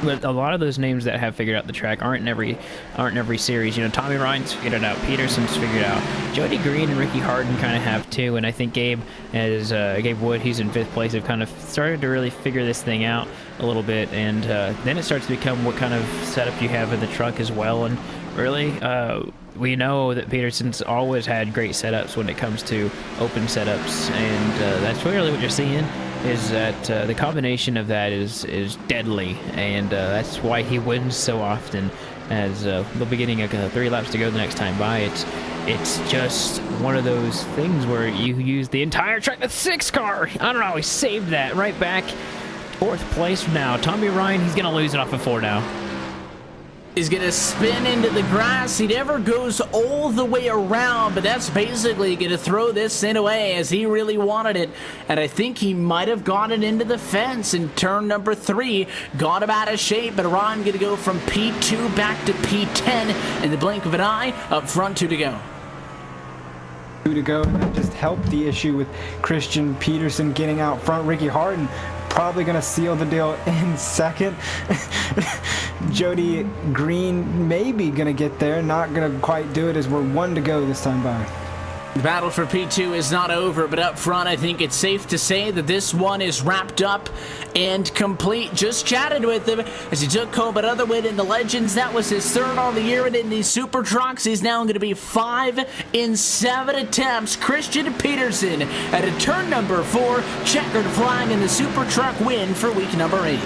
but a lot of those names that have figured out the track aren't in every series. You know, Tommy Ryan's figured it out, Peterson's figured out, Jody Green and Ricky Harden kind of have too, and I think Gabe Wood, he's in 5th place, have kind of started to really figure this thing out a little bit, and then it starts to become what kind of setup you have in the truck as well. And really, we know that Peterson's always had great setups when it comes to open setups, and that's really what you're seeing, is that the combination of that is deadly, and that's why he wins so often, as they'll be getting 3 laps to go the next time by. It's just one of those things where you use the entire track. The 6 car, I don't know, he saved that right back. 4th place now. Tommy Ryan, he's going to lose it off of 4 now. He's going to spin into the grass. He never goes all the way around, but that's basically going to throw this thing away as he really wanted it. And I think he might have got it into the fence in turn number 3. Got him out of shape, but Ron going to go from P2 back to P10 in the blink of an eye. Up front, 2 to go. 2 to go. That just helped the issue with Christian Peterson getting out front. Ricky Harden probably going to seal the deal in second. Jody Green maybe going to get there, not going to quite do it, as we're 1 to go this time by. The battle for P2 is not over, but up front, I think it's safe to say that this one is wrapped up and complete. Just chatted with him as he took home another win in the Legends. That was his 3rd on the year, and in these Super Trucks, he's now going to be 5 in 7 attempts. Christian Peterson at a turn number 4, checkered flag in the Super Truck win for week number 8.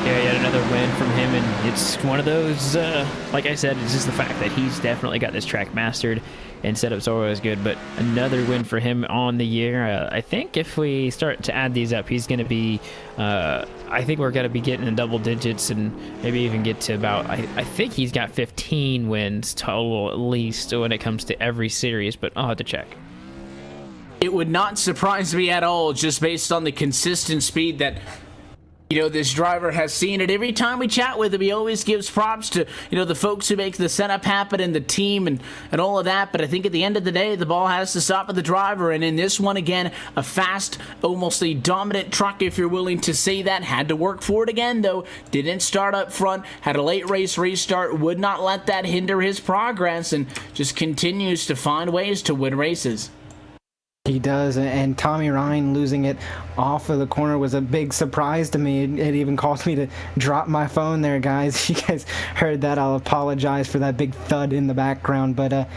Yeah, yet another win from him, and it's one of those, like I said, it's just the fact that he's definitely got this track mastered, and setups are always good, but another win for him on the year. I think if we start to add these up, he's going to be, I think we're going to be getting in double digits, and maybe even get to about, I think he's got 15 wins total at least when it comes to every series, but I'll have to check. It would not surprise me at all, just based on the consistent speed that, you know, this driver has seen it. Every time we chat with him, he always gives props to, you know, the folks who make the setup happen and the team and all of that. But I think at the end of the day, the ball has to stop with the driver. And in this one, again, a fast, almost a dominant truck, if you're willing to say that. Had to work for it again, though. Didn't start up front. Had a late race restart. Would not let that hinder his progress, and just continues to find ways to win races. He does, and Tommy Ryan losing it off of the corner was a big surprise to me. It even caused me to drop my phone there, guys. If you guys heard that, I'll apologize for that big thud in the background. But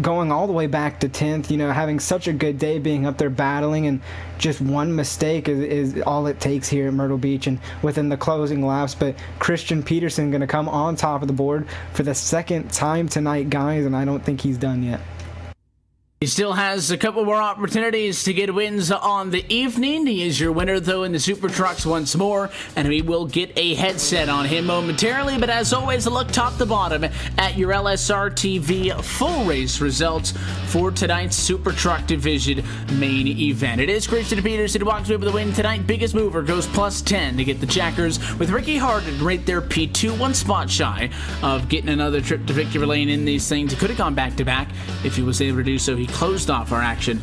going all the way back to 10th, having such a good day, being up there battling, and just one mistake is all it takes here at Myrtle Beach and within the closing laps. But Christian Peterson going to come on top of the board for the second time tonight, guys, and I don't think he's done yet. He still has a couple more opportunities to get wins on the evening. He is your winner, though, in the Super Trucks once more, and we will get a headset on him momentarily. But as always, a look top to bottom at your LSRTV full race results for tonight's Super Truck Division main event. It is Christian Peterson who walks away with the win tonight. Biggest mover goes plus 10 to get the Jackers, with Ricky Harden right there P2, one spot shy of getting another trip to victory lane in these things. He could have gone back-to-back if he was able to do so. He closed off our action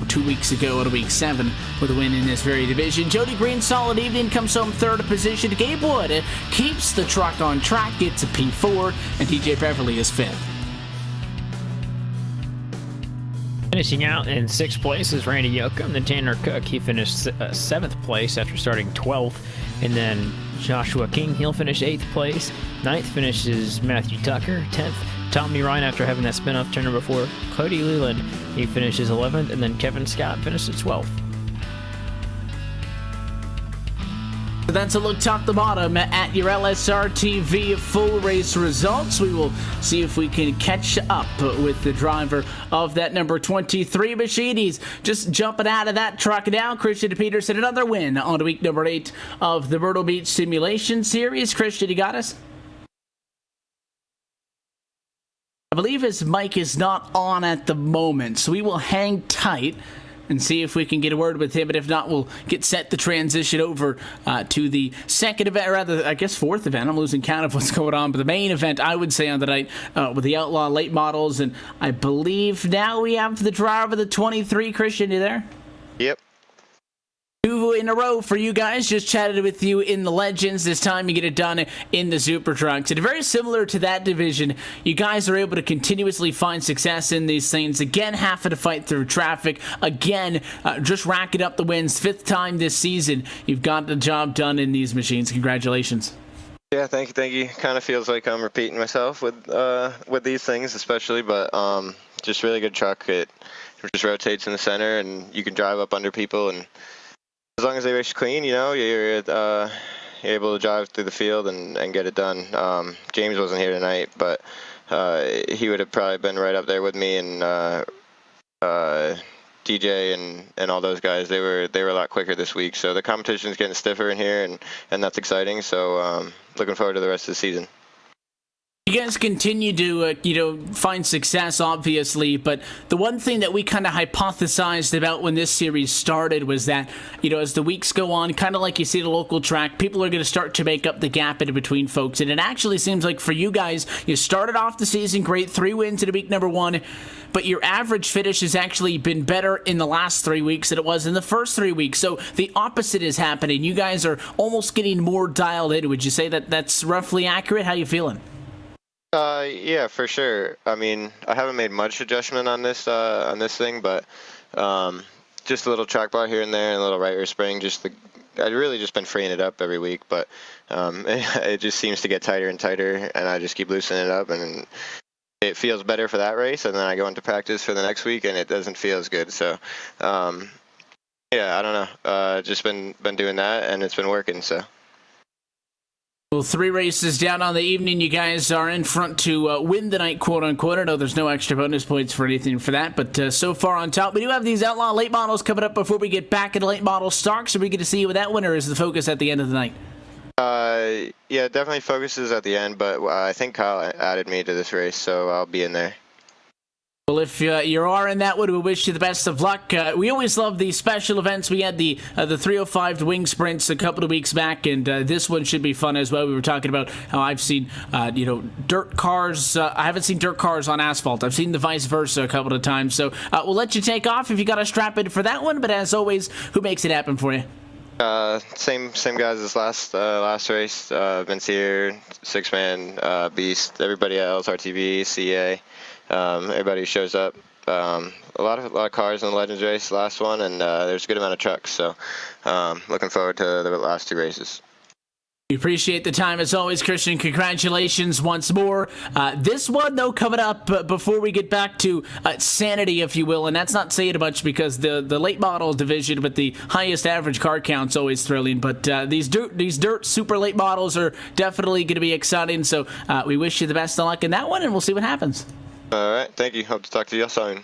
2 weeks ago at week 7 with a win in this very division. Jody Green, solid evening, comes home third position. Gabe Wood keeps the truck on track, gets a P4, and TJ Beverly is 5th. Finishing out in 6th place is Randy Yoakum. Then Tanner Cook, he finished 7th place after starting 12th. And then Joshua King, he'll finish 8th place. 9th finishes Matthew Tucker. 10th, Tommy Ryan after having that spin-off turn number 4. Cody Leland, he finishes 11th. And then Kevin Scott finishes 12th. That's a look top to bottom at your LSRTV full race results. We will see if we can catch up with the driver of that number 23 machine. He's just jumping out of that truck now. Christian Peterson, another win on week number 8 of the Myrtle Beach Simulation Series. Christian, you got us? I believe his mic is not on at the moment, so we will hang tight and see if we can get a word with him. But if not, we'll get set to transition over to the second event, or rather, I guess, 4th event. I'm losing count of what's going on. But the main event, I would say, on the night with the Outlaw late models. And I believe now we have the driver of the 23. Christian, you there? Yep. 2 in a row for you guys. Just chatted with you in the Legends. This time you get it done in the Super Trucks. And very similar to that division, you guys are able to continuously find success in these things. Again, having to fight through traffic. Again, just racking up the wins. 5th time this season, you've got the job done in these machines. Congratulations. Yeah, thank you. Kind of feels like I'm repeating myself with these things, especially, but just really good truck. It just rotates in the center, and you can drive up under people, and as long as they race clean, you're able to drive through the field and get it done. James wasn't here tonight, but he would have probably been right up there with me and DJ and all those guys. They were a lot quicker this week, so the competition's getting stiffer in here, and that's exciting. So looking forward to the rest of the season. You guys continue to, find success, obviously, but the one thing that we kind of hypothesized about when this series started was that, as the weeks go on, kind of like you see the local track, people are going to start to make up the gap in between folks. And it actually seems like for you guys, you started off the season great, 3 wins in week number 1, but your average finish has actually been better in the last 3 weeks than it was in the first 3 weeks. So the opposite is happening. You guys are almost getting more dialed in. Would you say that that's roughly accurate? How you feeling? Yeah, for sure. I mean, I haven't made much adjustment on this thing, but just a little track bar here and there, and a little right rear spring. I've really just been freeing it up every week, but it just seems to get tighter and tighter, and I just keep loosening it up, and it feels better for that race, and then I go into practice for the next week, and it doesn't feel as good. So, yeah, I don't know. Just been doing that, and it's been working. So. Well, 3 races down on the evening. You guys are in front to win the night, quote-unquote. I know there's no extra bonus points for anything for that, but so far on top. We do have these Outlaw late models coming up before we get back into late model stock, so we get to see you with that one, or is the focus at the end of the night? Yeah, definitely focuses at the end, but I think Kyle added me to this race, so I'll be in there. Well, if you are in that one, we wish you the best of luck. We always love the special events. We had the 305 wing sprints a couple of weeks back, and this one should be fun as well. We were talking about how I've seen, dirt cars. I haven't seen dirt cars on asphalt. I've seen the vice versa a couple of times. So we'll let you take off if you got to strap in for that one. But as always, who makes it happen for you? Same guys as last race. Vince here, 6-man, Beast, everybody at LSRTV, CEA. Everybody who shows up. A lot of cars in the Legends race, last one, and there's a good amount of trucks. So looking forward to the last 2 races. We appreciate the time as always, Christian. Congratulations once more. This one, though, coming up before we get back to sanity, if you will, and that's not saying much because the late models division with the highest average car count's always thrilling, but these dirt super late models are definitely going to be exciting, so we wish you the best of luck in that one, and we'll see what happens. All right, thank you. Hope to talk to you soon.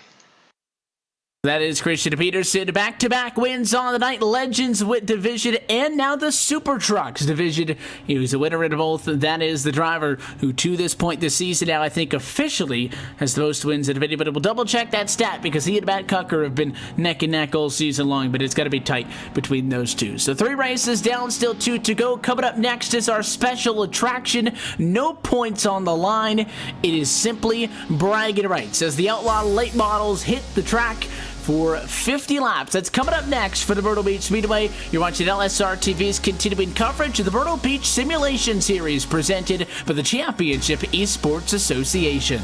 That is Christian Peterson. Back-to-back wins on the night. Legends with division and now the Super Trucks division. He was a winner in both. That is the driver who, to this point this season now, I think officially has the most wins in division. But we'll double-check that stat because he and Matt Cucker have been neck and neck all season long. But it's got to be tight between those two. So 3 races down, still 2 to go. Coming up next is our special attraction. No points on the line. It is simply bragging rights as the Outlaw late models hit the track for 50 laps. That's coming up next for the Myrtle Beach Speedway. You're watching LSRTV's continuing coverage of the Myrtle Beach Simulation Series presented by the Championship Esports Association.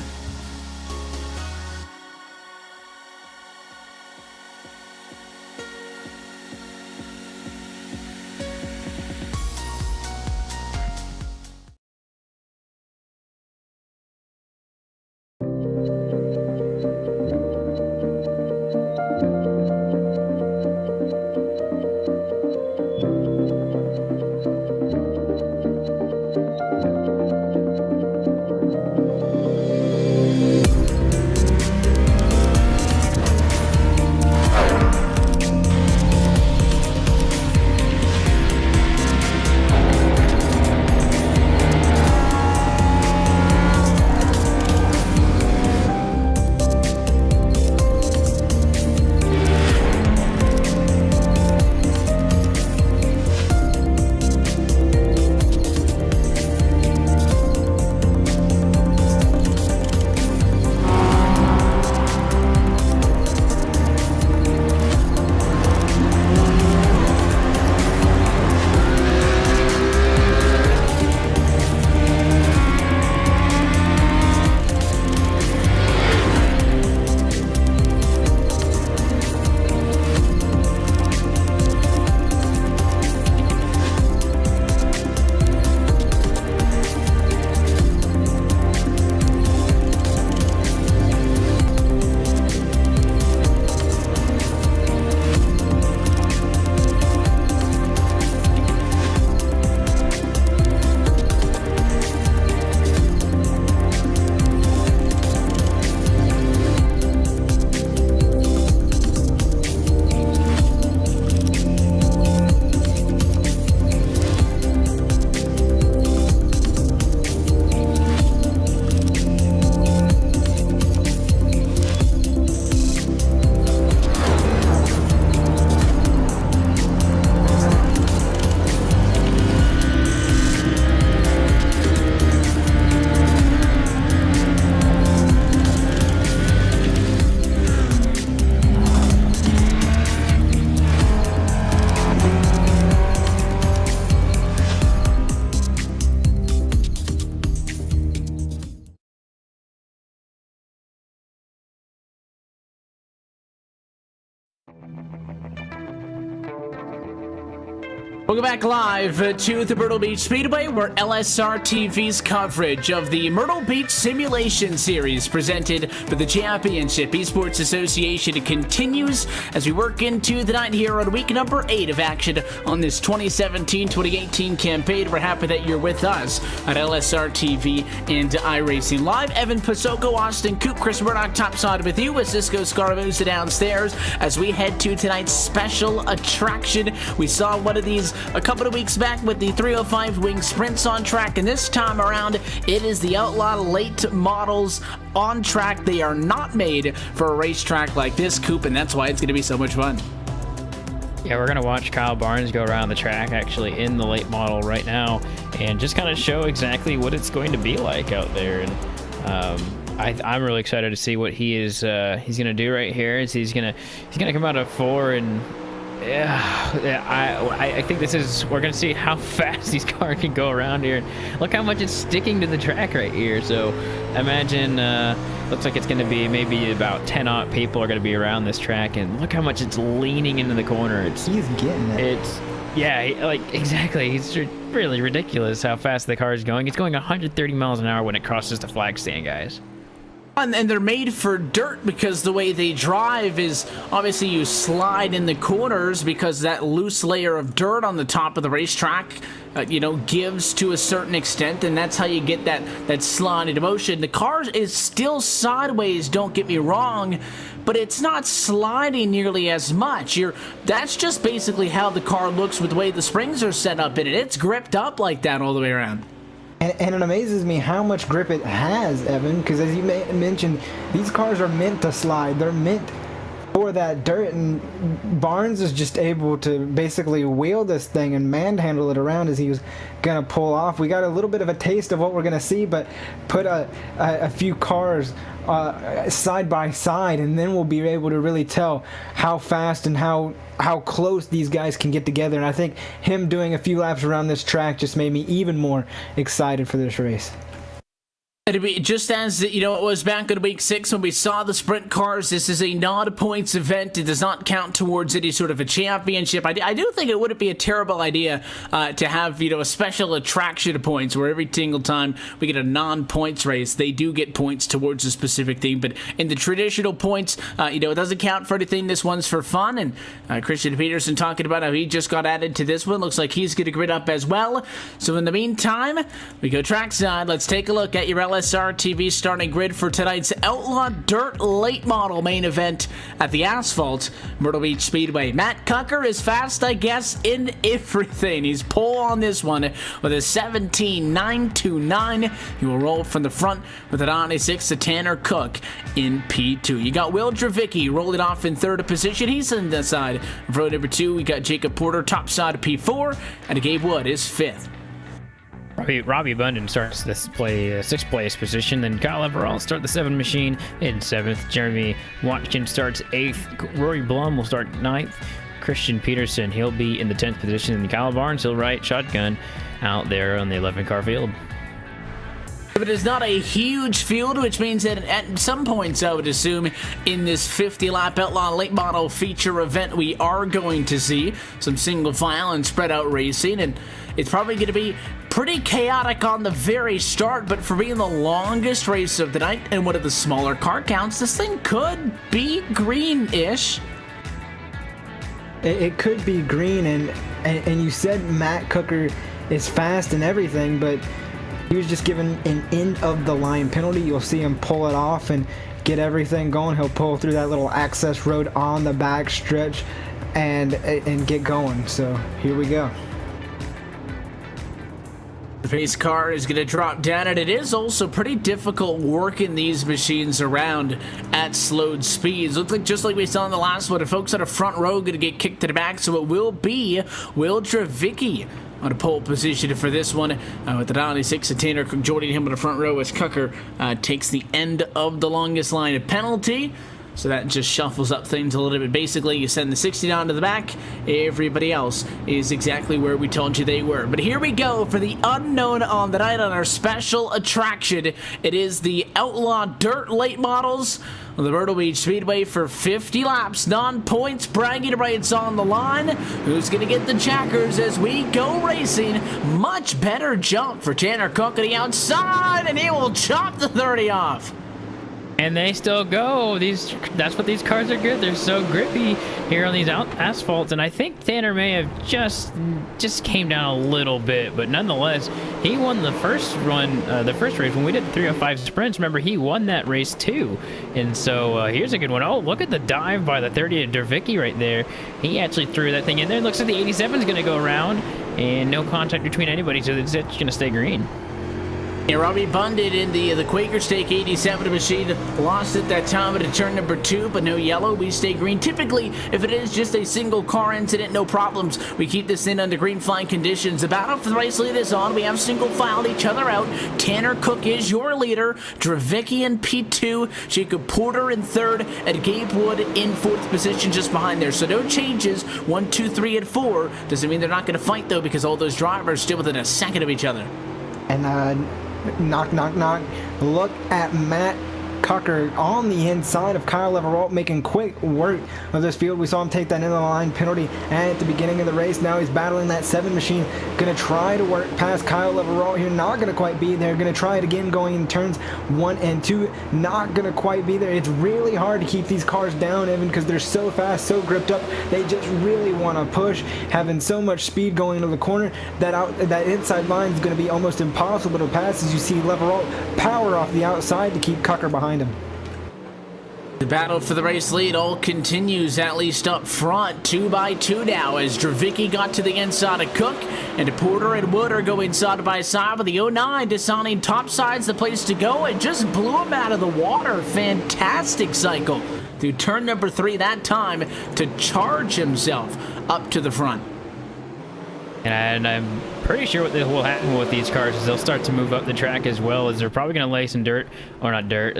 Welcome back live to the Myrtle Beach Speedway, where LSRTV's coverage of the Myrtle Beach Simulation Series presented by the Championship Esports Association continues as we work into the night here on week number 8 of action on this 2017-2018 campaign. We're happy that you're with us at LSRTV and iRacing Live. Evan Pasoko, Austin Coop, Chris Murdoch topside with you with Cisco Scaramuza downstairs as we head to tonight's special attraction. We saw one of these a couple of weeks back with the 305 wing sprints on track, and this time around it is the Outlaw late models on track. They are not made for a racetrack like this, Coop, and that's why it's going to be so much fun. Yeah, we're going to watch Kyle Barnes go around the track actually in the late model right now and just kind of show exactly what it's going to be like out there. And I'm really excited to see what he's going to do right here. He's going to come out of 4 and I think we're going to see how fast these cars can go around here. Look how much it's sticking to the track right here. So imagine, looks like it's going to be maybe about 10 odd people are going to be around this track, and look how much it's leaning into the corner. He's getting it. Yeah, exactly. It's really ridiculous how fast the car is going. It's going 130 miles an hour when it crosses the flag stand, guys. And they're made for dirt because the way they drive is obviously you slide in the corners because that loose layer of dirt on the top of the racetrack, gives to a certain extent, and that's how you get that sliding motion. The car is still sideways, don't get me wrong, but it's not sliding nearly as much. That's just basically how the car looks with the way the springs are set up in it. It's gripped up like that all the way around. And it amazes me how much grip it has, Evan, because as you mentioned, these cars are meant to slide. They're meant for that dirt, and Barnes is just able to basically wheel this thing and manhandle it around as he was going to pull off. We got a little bit of a taste of what we're going to see, but put a few cars side by side, and then we'll be able to really tell how fast and how close these guys can get together. And I think him doing a few laps around this track just made me even more excited for this race. It'd be just as it was back in week 6 when we saw the sprint cars. This is a non-points event. It does not count towards any sort of a championship. I do think it wouldn't be a terrible idea to have a special attraction of points where every single time we get a non-points race, they do get points towards a specific thing. But in the traditional points, it doesn't count for anything. This one's for fun. And Christian Peterson talking about how he just got added to this one. Looks like he's going to grid up as well. So in the meantime, we go trackside. Let's take a look at your LSRTV starting grid for tonight's Outlaw Dirt Late Model main event at the Asphalt Myrtle Beach Speedway. Matt Cucker is fast, I guess, in everything. He's pole on this one with a 17.929. He will roll from the front with an 96 to Tanner Cook in P2. You got Will Dravicki rolling off in third position. He's on the side of row number 2. We got Jacob Porter top side of P4, and Gabe Wood is 5th. Robbie Abundant starts this play 6th place position. Then Kyle Everall start the 7 machine in 7th. Jeremy Watkins starts 8th. Rory Blum will start 9th. Christian Peterson, he'll be in the 10th position. And Kyle Barnes, he'll ride shotgun out there on the 11 car field. But it's not a huge field, which means that at some points, I would assume, in this 50-lap Outlaw Late Model feature event, we are going to see some single file and spread out racing, and it's probably going to be pretty chaotic on the very start, but for being the longest race of the night and one of the smaller car counts, this thing could be green-ish. It could be green, and you said Matt Cooker is fast and everything, but he was just given an end-of-the-line penalty. You'll see him pull it off and get everything going. He'll pull through that little access road on the back stretch and get going. So here we go. The pace car is going to drop down, and it is also pretty difficult working these machines around at slowed speeds. Looks like just like we saw in the last one, the folks on the front row going to get kicked to the back, so it will be Will Dravicki on a pole position for this one with the 96 and Tanner Cook joining him on the front row as Cucker takes the end of the longest line of penalty. So that just shuffles up things a little bit. Basically, you send the 60 down to the back. Everybody else is exactly where we told you they were. But here we go for the unknown on the night on our special attraction. It is the Outlaw Dirt Late Models on the Myrtle Beach Speedway for 50 laps. Non-points, bragging rights on the line. Who's going to get the jackers as we go racing? Much better jump for Tanner Cook on the outside, and he will chop the 30 off. And they still go. That's what these cars are good. They're so grippy here on these asphalts. And I think Tanner may have just came down a little bit, but nonetheless, he won the first run, the first race when we did the 305 sprints. Remember, he won that race too. And so here's a good one. Oh, look at the dive by the 30 to Dravicki right there. He actually threw that thing in there. Looks like the 87 is going to go around, and no contact between anybody, so it's going to stay green. Yeah, Robbie Bundit in the Quaker Stake 87 machine lost at that time at turn number 2, but no yellow. We stay green. Typically, if it is just a single car incident, no problems. We keep this in under green flying conditions. The battle for the race lead is on. We have single filed each other out. Tanner Cook is your leader. Dravicki in P2. Jacob Porter in 3rd. And Gabe Wood in 4th position just behind there. So no changes. 1, 2, 3, and 4. Doesn't mean they're not going to fight, though, because all those drivers still within a second of each other. And knock, knock, knock. Look at Matt Cucker on the inside of Kyle Everalt, making quick work of this field. We saw him take that in the line penalty at the beginning of the race. Now he's battling that 7 machine, going to try to work past Kyle Everalt here, not going to quite be there. Going to try it again going in turns 1 and 2, not going to quite be there. It's really hard to keep these cars down, Evan, because they're so fast, so gripped up. They just really want to push, having so much speed going into the corner that inside line is going to be almost impossible to pass, as you see Everalt power off the outside to keep Cucker behind him. The battle for the race lead all continues, at least up front, 2 by 2 now, as Dravicki got to the inside of Cook, and Porter and Wood are going side by side with the 09 deciding top side's the place to go. It just blew him out of the water. Fantastic cycle through turn number 3 that time to charge himself up to the front. And I'm pretty sure what will happen with these cars is they'll start to move up the track, as well as they're probably going to lay some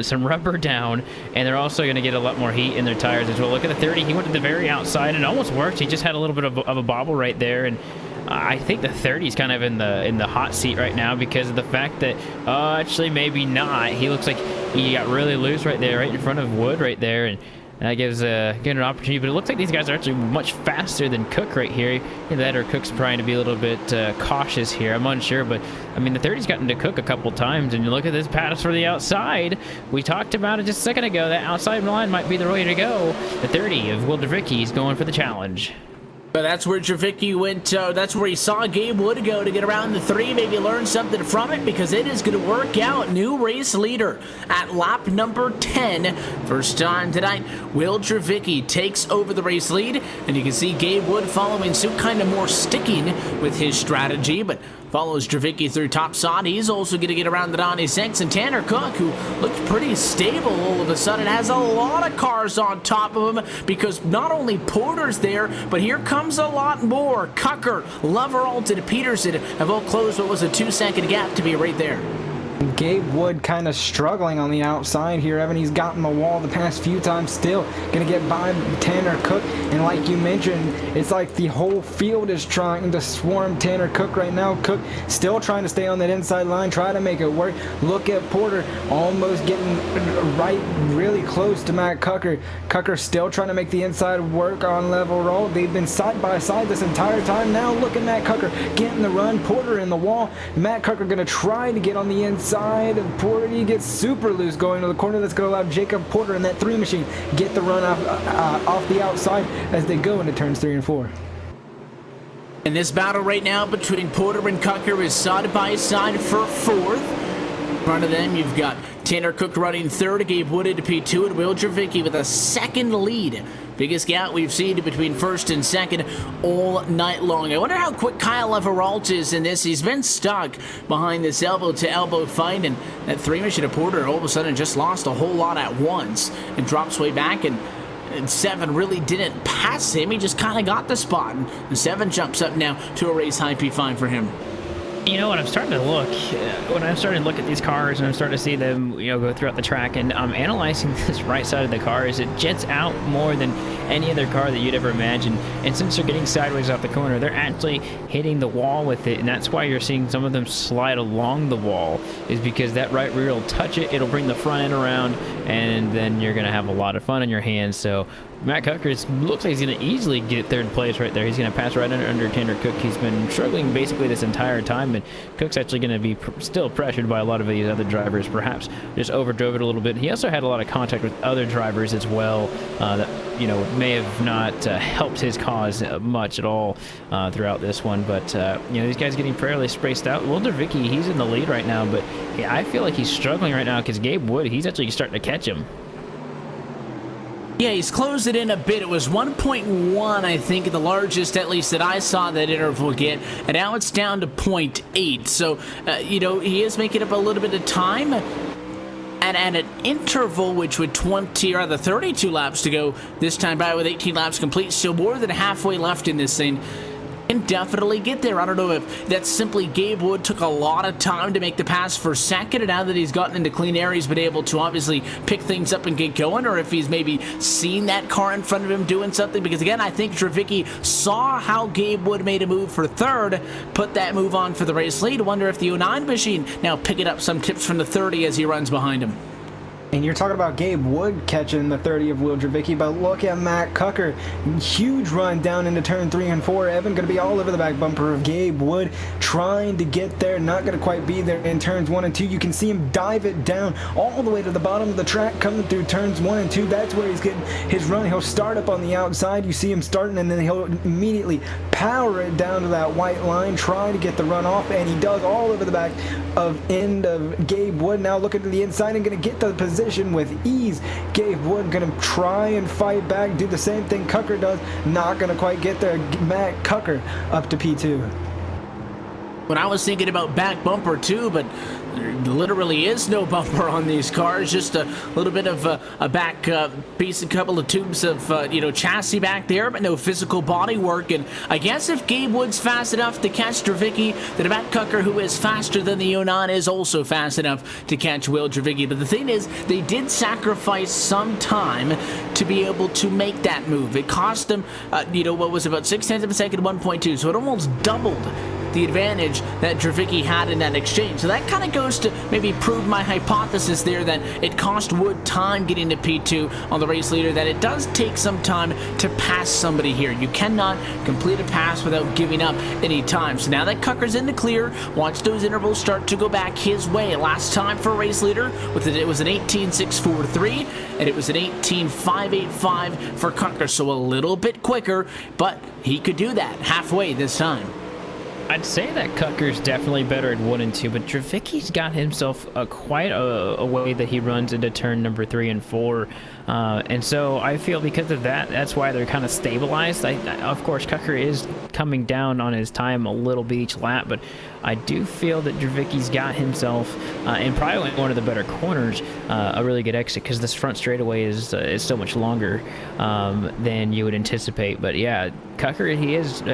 some rubber down, and they're also going to get a lot more heat in their tires as well. Look at the 30. He went to the very outside and almost worked. He just had a little bit of a bobble right there, and I think the 30 is kind of in the hot seat right now because of the fact that actually maybe not. He looks like he got really loose right there, right in front of Wood right there, and that gives an opportunity. But it looks like these guys are actually much faster than Cook right here. Either that or Cook's trying to be a little bit cautious here. I'm unsure, but I mean, the 30's gotten to Cook a couple times, and you look at this pass for the outside. We talked about it just a second ago. That outside line might be the way to go. The 30 of Will Dravicki is going for the challenge. But that's where Dravicki went. That's where he saw Gabe Wood go to get around the 3. Maybe learn something from it, because it is going to work out. New race leader at lap number 10. First time tonight, Will Dravicki takes over the race lead. And you can see Gabe Wood following suit, kind of more sticking with his strategy, but follows Dravicki through top side. He's also going to get around the 96, and Tanner Cook, who looked pretty stable all of a sudden, has a lot of cars on top of him, because not only Porter's there, but here comes a lot more. Cucker, Leveralt, and Peterson have all closed what was a 2-second gap to be right there. Gabe Wood kind of struggling on the outside here, Evan. He's gotten the wall the past few times, still going to get by Tanner Cook. And like you mentioned, it's like the whole field is trying to swarm Tanner Cook right now. Cook still trying to stay on that inside line, try to make it work. Look at Porter almost getting right really close to Matt Cucker. Cucker still trying to make the inside work on level roll. They've been side by side this entire time. Now look at Matt Cucker getting the run. Porter in the wall. Matt Cucker going to try to get on the inside of Porter. He gets super loose going to the corner. That's going to allow Jacob Porter in that 3 machine get the run off the outside as they go into turns 3 and 4. And this battle right now between Porter and Cucker is side by side for 4th. In front of them, you've got Tanner Cook running 3rd, Gabe Wood into P2, and Will Dravicki with a 2nd lead. Biggest gap we've seen between 1st and 2nd all night long. I wonder how quick Kyle Everalt is in this. He's been stuck behind this elbow-to-elbow fight, and that 3 machine of Porter all of a sudden just lost a whole lot at once and drops way back, and 7 really didn't pass him. He just kind of got the spot, and 7 jumps up now to a race high P5 for him. You know, when I'm starting to look at these cars and I'm starting to see them, go throughout the track, and I'm analyzing this right side of the cars, it jets out more than any other car that you'd ever imagine. And since they're getting sideways off the corner, they're actually hitting the wall with it, and that's why you're seeing some of them slide along the wall, is because that right rear will touch it, it'll bring the front end around, and then you're going to have a lot of fun in your hands. So Matt Cucker looks like he's going to easily get 3rd place right there. He's going to pass right under Tanner Cook. He's been struggling basically this entire time, and Cook's actually going to be still pressured by a lot of these other drivers, perhaps just overdrove it a little bit. He also had a lot of contact with other drivers as well that may have not helped his cause much at all throughout this one. But these guys getting fairly spaced out. Will Dravicki, he's in the lead right now, but yeah, I feel like he's struggling right now because Gabe Wood, he's actually starting to catch him. Yeah, he's closed it in a bit. It was 1.1, I think, the largest, at least, that I saw that interval get. And now it's down to 0.8. So, he is making up a little bit of time. And at an interval, which would 32 laps to go this time by with 18 laps complete. So more than halfway left in this thing. Can definitely get there. I don't know if that's simply Gabe Wood took a lot of time to make the pass for 2nd, and now that he's gotten into clean air, he's been able to obviously pick things up and get going, or if he's maybe seen that car in front of him doing something, because again, I think Dravicki saw how Gabe Wood made a move for 3rd, put that move on for the race lead. Wonder if the 09 machine now picking up some tips from the 30 as he runs behind him. And you're talking about Gabe Wood catching the 30 of Will Dravicki, but look at Matt Cucker. Huge run down into turn 3 and 4. Evan going to be all over the back bumper of Gabe Wood, trying to get there, not going to quite be there in turns 1 and 2. You can see him dive it down all the way to the bottom of the track, coming through turns 1 and 2. That's where he's getting his run. He'll start up on the outside. You see him starting, and then he'll immediately power it down to that white line, try to get the run off, and he does all over the back end of Gabe Wood. Now looking to the inside and going to get the position with ease. Gabe Wood going to try and fight back, do the same thing Cucker does, not going to quite get there. Matt Cucker up to P2. When I was thinking about back bumper too, but there literally is no bumper on these cars, just a little bit of a back piece, a couple of tubes of chassis back there, but no physical body work. And I guess if Gabe Wood's fast enough to catch Dravicki, then Matt Cucker, who is faster than the 09, is also fast enough to catch Will Dravicki. But the thing is, they did sacrifice some time to be able to make that move. It cost them, what was about 0.6 of a second, 1.2, so it almost doubled the advantage that Dravicki had in that exchange. So that kind of goes to maybe prove my hypothesis there that it cost Wood time getting to P2 on the race leader, that it does take some time to pass somebody here. You cannot complete a pass without giving up any time. So now that Cucker's in the clear, watch those intervals start to go back his way. Last time for race leader, it was an 18.643, and it was an 18.585 for Cucker, so a little bit quicker, but he could do that halfway this time. I'd say that Cucker's definitely better at 1 and 2, but Dravicki's got himself quite a way that he runs into turn number 3 and 4. And so I feel because of that, that's why they're kind of stabilized. Of course, Cucker is coming down on his time a little bit each lap, but I do feel that Dravicki's got himself, and probably one of the better corners, a really good exit, because this front straightaway is so much longer than you would anticipate. But yeah, Cucker, he is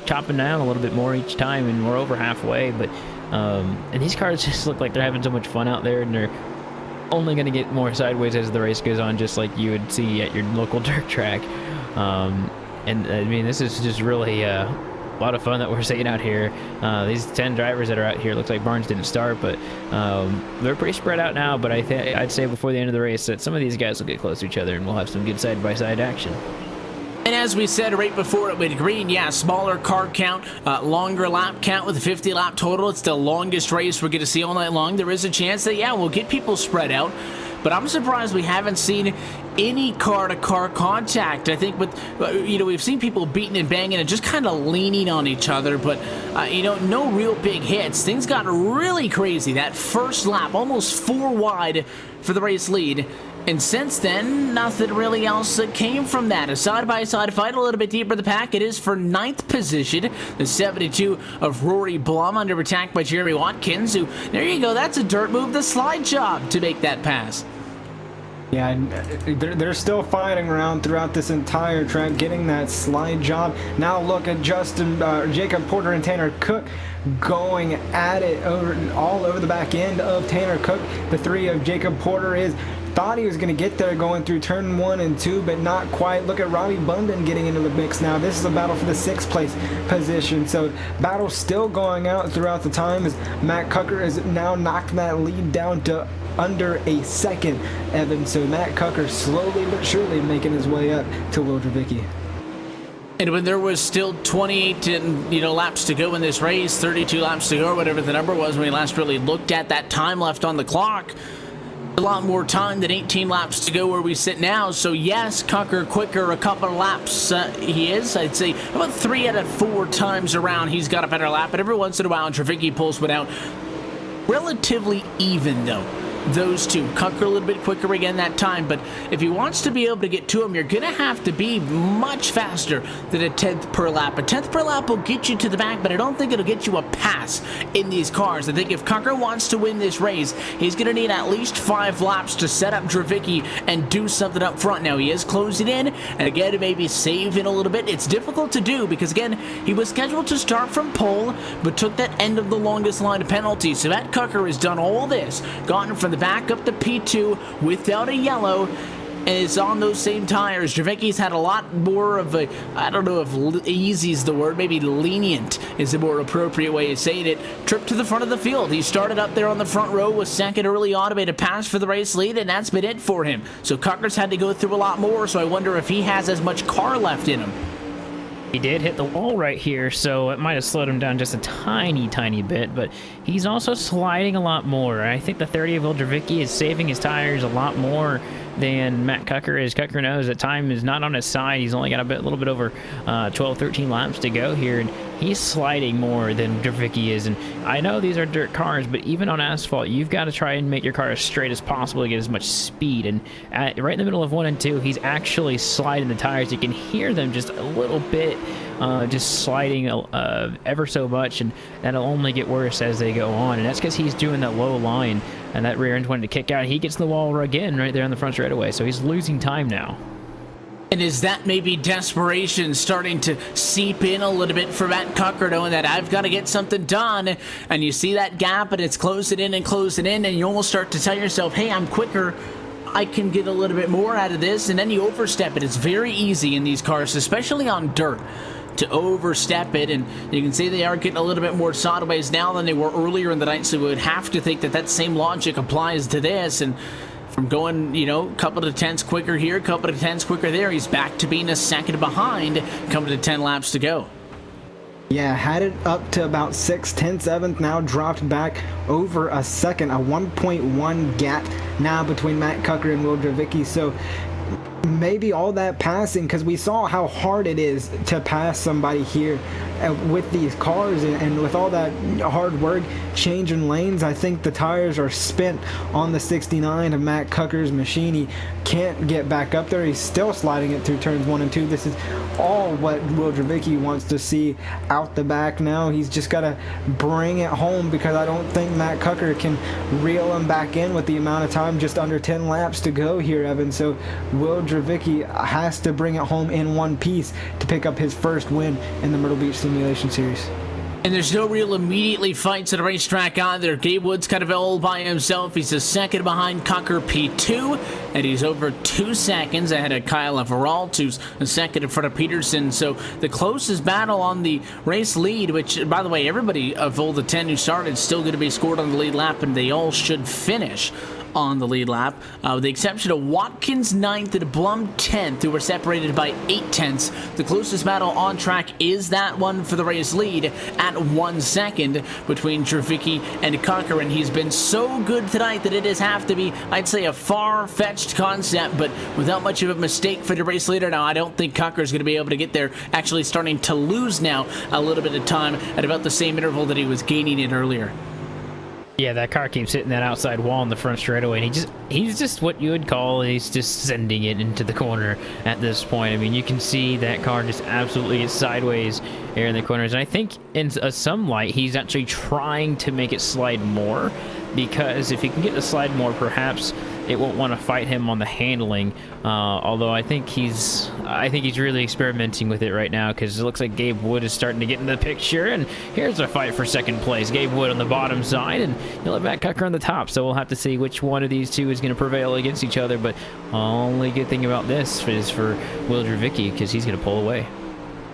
chopping down a little bit more each time, and we're over halfway. But and these cars just look like they're having so much fun out there, and they're only going to get more sideways as the race goes on, just like you would see at your local dirt track. And I mean, this is just really a lot of fun that we're seeing out here. These 10 drivers that are out here, looks like Barnes didn't start, but they're pretty spread out now. But I'd say before the end of the race that some of these guys will get close to each other, and we'll have some good side-by-side action. And as we said right before it went green, yeah, smaller car count, longer lap count with a 50-lap total. It's the longest race we're going to see all night long. There is a chance that, yeah, we'll get people spread out. But I'm surprised we haven't seen any car-to-car contact. I think we've seen people beating and banging and just kind of leaning on each other, but, no real big hits. Things got really crazy. That first lap, almost 4 wide for the race lead. And since then, nothing really else came from that. A side-by-side fight a little bit deeper in the pack. It is for 9th position. The 72 of Rory Blum under attack by Jeremy Watkins, who, there you go, that's a dirt move, the slide job to make that pass. Yeah, they're still fighting around throughout this entire track, getting that slide job. Now look at Jacob Porter and Tanner Cook going at it all over the back end of Tanner Cook. The 3 of Jacob Porter thought he was going to get there going through turn 1 and 2, but not quite. Look at Robbie Bunden getting into the mix now. This is a battle for the 6th place position. So battle still going out throughout the time as Matt Cucker is now knocking that lead down to under a second, Evan. So Matt Cucker slowly but surely making his way up to Will Dravicki. And when there was still 28 laps to go in this race, 32 laps to go, or whatever the number was when we last really looked at that time left on the clock, a lot more time than 18 laps to go where we sit now. So yes, Cucker quicker a couple of laps. He is, I'd say, about 3 out of 4 times around he's got a better lap. But every once in a while, Dravicki pulls one out. Relatively even, though. Those two. Cucker a little bit quicker again that time, but if he wants to be able to get to him, you're going to have to be much faster than a 10th per lap. A 10th per lap will get you to the back, but I don't think it'll get you a pass in these cars. I think if Cucker wants to win this race, he's going to need at least 5 laps to set up Dravicki and do something up front. Now, he is closing in, and again, maybe saving a little bit. It's difficult to do because, again, he was scheduled to start from pole, but took that end of the longest line penalty. So Matt Cucker has done all this, gotten from the back up to P2 without a yellow. is on those same tires. Dravicki's had a lot more of a, I don't know if easy is the word, maybe lenient is the more appropriate way of saying it, trip to the front of the field. He started up there on the front row, was second early on, made a pass for the race lead, and that's been it for him. So Cucker's had to go through a lot more, so I wonder if he has as much car left in him. He did hit the wall right here, so it might have slowed him down just a tiny bit, but he's also sliding a lot more. I think the 30 of Dravicki is saving his tires a lot more than Matt Cucker is. Cucker knows that time is not on his side. He's only got a little bit over 12, 13 laps to go here, and he's sliding more than Dravicki is. And I know these are dirt cars, but even on asphalt, you've got to try and make your car as straight as possible to get as much speed. And right in the middle of 1 and 2, he's actually sliding the tires. You can hear them just a little bit, just sliding ever so much, and that'll only get worse as they go on. And that's because he's doing that low line, and that rear end wanted to kick out. He gets the wall again right there on the front straightaway, so he's losing time now. And is that maybe desperation starting to seep in a little bit for Matt Cucker, knowing that I've got to get something done, and you see that gap and it's closing in, and you almost start to tell yourself, hey, I'm quicker, I can get a little bit more out of this, and then you overstep it. It's very easy in these cars, especially on dirt, to overstep it, and you can see they are getting a little bit more sideways now than they were earlier in the night, so we would have to think that that same logic applies to this. And from going, you know, couple of tenths quicker here, couple of tenths quicker there, he's back to being a second behind, coming to 10 laps to go. Yeah, had it up to about 6/10, now dropped back over a second, a 1.1 gap now between Matt Cucker and Will Dravicki. So maybe all that passing, because we saw how hard it is to pass somebody here with these cars, and with all that hard work changing lanes, I think the tires are spent on the 69 of Matt Cucker's machine. He can't get back up there. He's still sliding it through turns 1 and 2. This is all what Will Dravicki wants to see out the back now. He's just got to bring it home, because I don't think Matt Cucker can reel him back in with the amount of time, just under 10 laps to go here, Evan. So Will Dravicki has to bring it home in one piece to pick up his first win in the Myrtle Beach Simulation Series. And there's no real immediately fights at the racetrack either. Gabe Wood's kind of all by himself. He's a second behind Cucker P2, and he's over 2 seconds ahead of Kyle Everalt, who's a second in front of Peterson. So the closest battle on the race lead, which, by the way, everybody of all the 10 who started is still going to be scored on the lead lap, and they all should finish on the lead lap, with the exception of Watkins 9th and Blum 10th, who were separated by 8 tenths. The closest battle on track is that one for the race lead at 1 second between Dravicki and Cucker, and he's been so good tonight that it does have to be, I'd say, a far-fetched concept, but without much of a mistake for the race leader. Now, I don't think Cucker's going to be able to get there, actually starting to lose now a little bit of time at about the same interval that he was gaining it earlier. Yeah, that car keeps hitting that outside wall in the front straightaway, and he's just what you would call, he's just sending it into the corner at this point. I mean, you can see that car just absolutely gets sideways here in the corners, and I think in some light, he's actually trying to make it slide more, because if he can get the slide more, perhaps it won't want to fight him on the handling. Although I think he's really experimenting with it right now, because it looks like Gabe Wood is starting to get in the picture, and here's a fight for second place. Gabe Wood on the bottom side, and you'll have Matt Cucker on the top. So we'll have to see which one of these two is going to prevail against each other. But only good thing about this is for Will Dravicki, because he's going to pull away.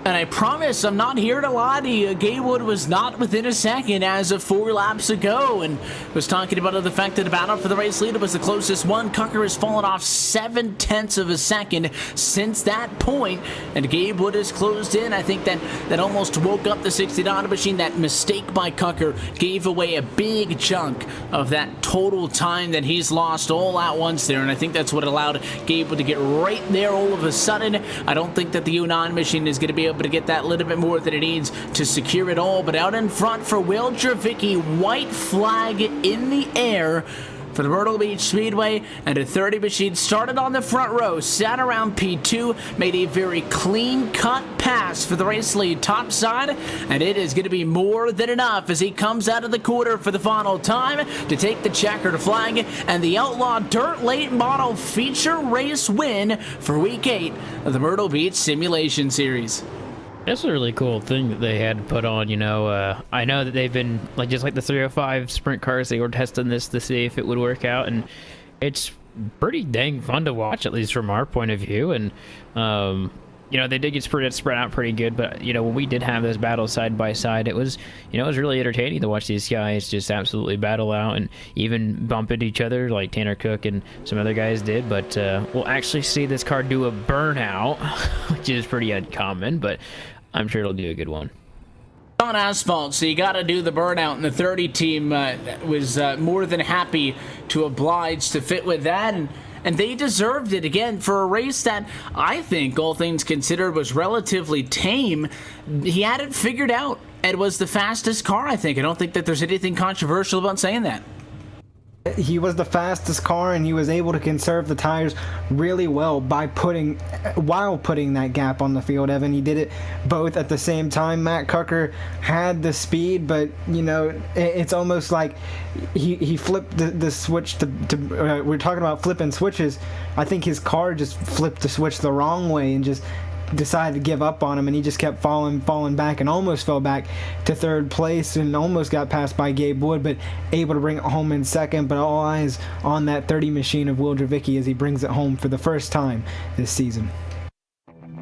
And I promise I'm not here to lie to you. Gabe Wood was not within a second as of 4 laps ago, and was talking about the fact that the battle for the race leader was the closest one. Cucker has fallen off 7 tenths of a second since that point, and Gabe Wood has closed in. I think that almost woke up the 69 machine. That mistake by Cucker gave away a big chunk of that total time that he's lost all at once there, and I think that's what allowed Gabe Wood to get right there all of a sudden. I don't think that the U9 machine is going to be able to get that little bit more than it needs to secure it all. But out in front for Will Dravicki, white flag in the air for the Myrtle Beach Speedway, and a 30 machine started on the front row, sat around P2, made a very clean cut pass for the race lead top side, and it is going to be more than enough as he comes out of the quarter for the final time to take the checkered flag and the Outlaw Dirt Late Model feature race win for week 8 of the Myrtle Beach Simulation Series. That's a really cool thing that they had put on, you know. I know that they've been, just like the 305 sprint cars, they were testing this to see if it would work out, and it's pretty dang fun to watch, at least from our point of view. And they did get spread out pretty good, but when we did have this battle side by side, it was really entertaining to watch these guys just absolutely battle out and even bump into each other like Tanner Cook and some other guys did. But we'll actually see this car do a burnout, which is pretty uncommon, but I'm sure it'll do a good one. On asphalt, so you got to do the burnout, and the 30 team was more than happy to oblige to fit with that, and they deserved it again for a race that I think, all things considered, was relatively tame. He had it figured out. It was the fastest car, I think. I don't think that there's anything controversial about saying that. He was the fastest car, and he was able to conserve the tires really well while putting that gap on the field, Evan. He did it both at the same time. Matt Cucker had the speed, but it's almost like he flipped the switch to we're talking about flipping switches. I think his car just flipped the switch the wrong way and just decided to give up on him, and he just kept falling back and almost fell back to third place and almost got passed by Gabe Wood, but able to bring it home in second. But all eyes on that 30 machine of Will Dravicki as he brings it home for the first time this season.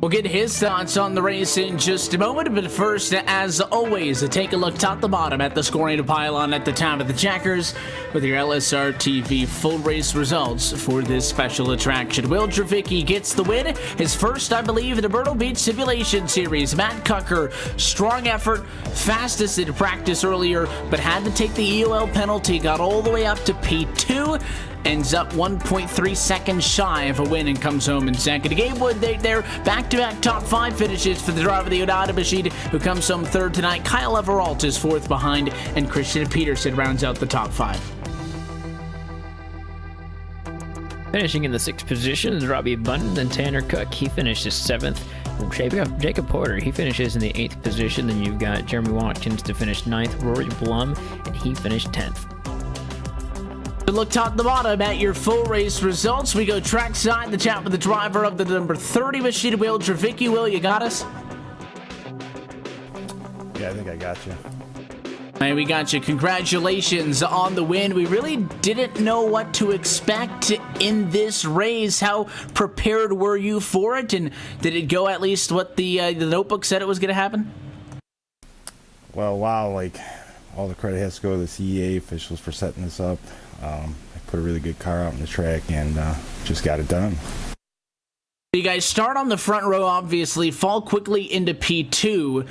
We'll get his thoughts on the race in just a moment, but first, as always, take a look top to bottom at the scoring pylon at the top of the checkers with your LSRTV full race results for this special attraction. Will Dravicki gets the win, his first, I believe, in the Myrtle Beach Simulation Series. Matt Cucker, strong effort, fastest in practice earlier, but had to take the EOL penalty, got all the way up to P2, ends up 1.3 seconds shy of a win and comes home in second. Gabe Wood, they're back-to-back top 5 finishes for the driver of the Odada machine, who comes home third tonight. Kyle Everalt is fourth behind, and Christian Peterson rounds out the top 5. Finishing in the 6th position is Robbie Bunton, then Tanner Cook. He finishes 7th. Jacob Porter, he finishes in the 8th position. Then you've got Jeremy Watkins to finish 9th. Rory Blum, and he finished 10th. To look top to bottom at your full race results, we go trackside to chat with the driver of the number 30 machine, Will Dravicki. Will, you got us? Yeah, I think I got you. Hey, we got you. Congratulations on the win. We really didn't know what to expect in this race. How prepared were you for it? And did it go at least what the notebook said it was going to happen? Well, wow, all the credit has to go to the CEA officials for setting this up. I put a really good car out on the track and just got it done. You guys start on the front row, obviously, fall quickly into P2,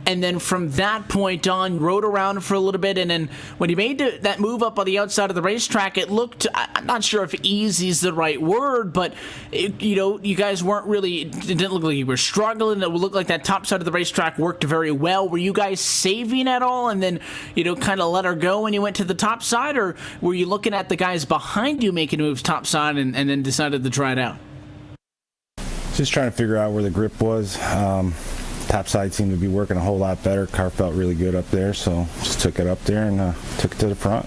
and then from that point on, rode around for a little bit, and then when you made that move up on the outside of the racetrack, it looked, I'm not sure if easy is the right word, but, you guys weren't really, it didn't look like you were struggling. It looked like that top side of the racetrack worked very well. Were you guys saving at all and then, kind of let her go when you went to the top side, or were you looking at the guys behind you making moves top side and then decided to try it out? Just trying to figure out where the grip was. Top side seemed to be working a whole lot better. Car felt really good up there, so just took it up there and took it to the front.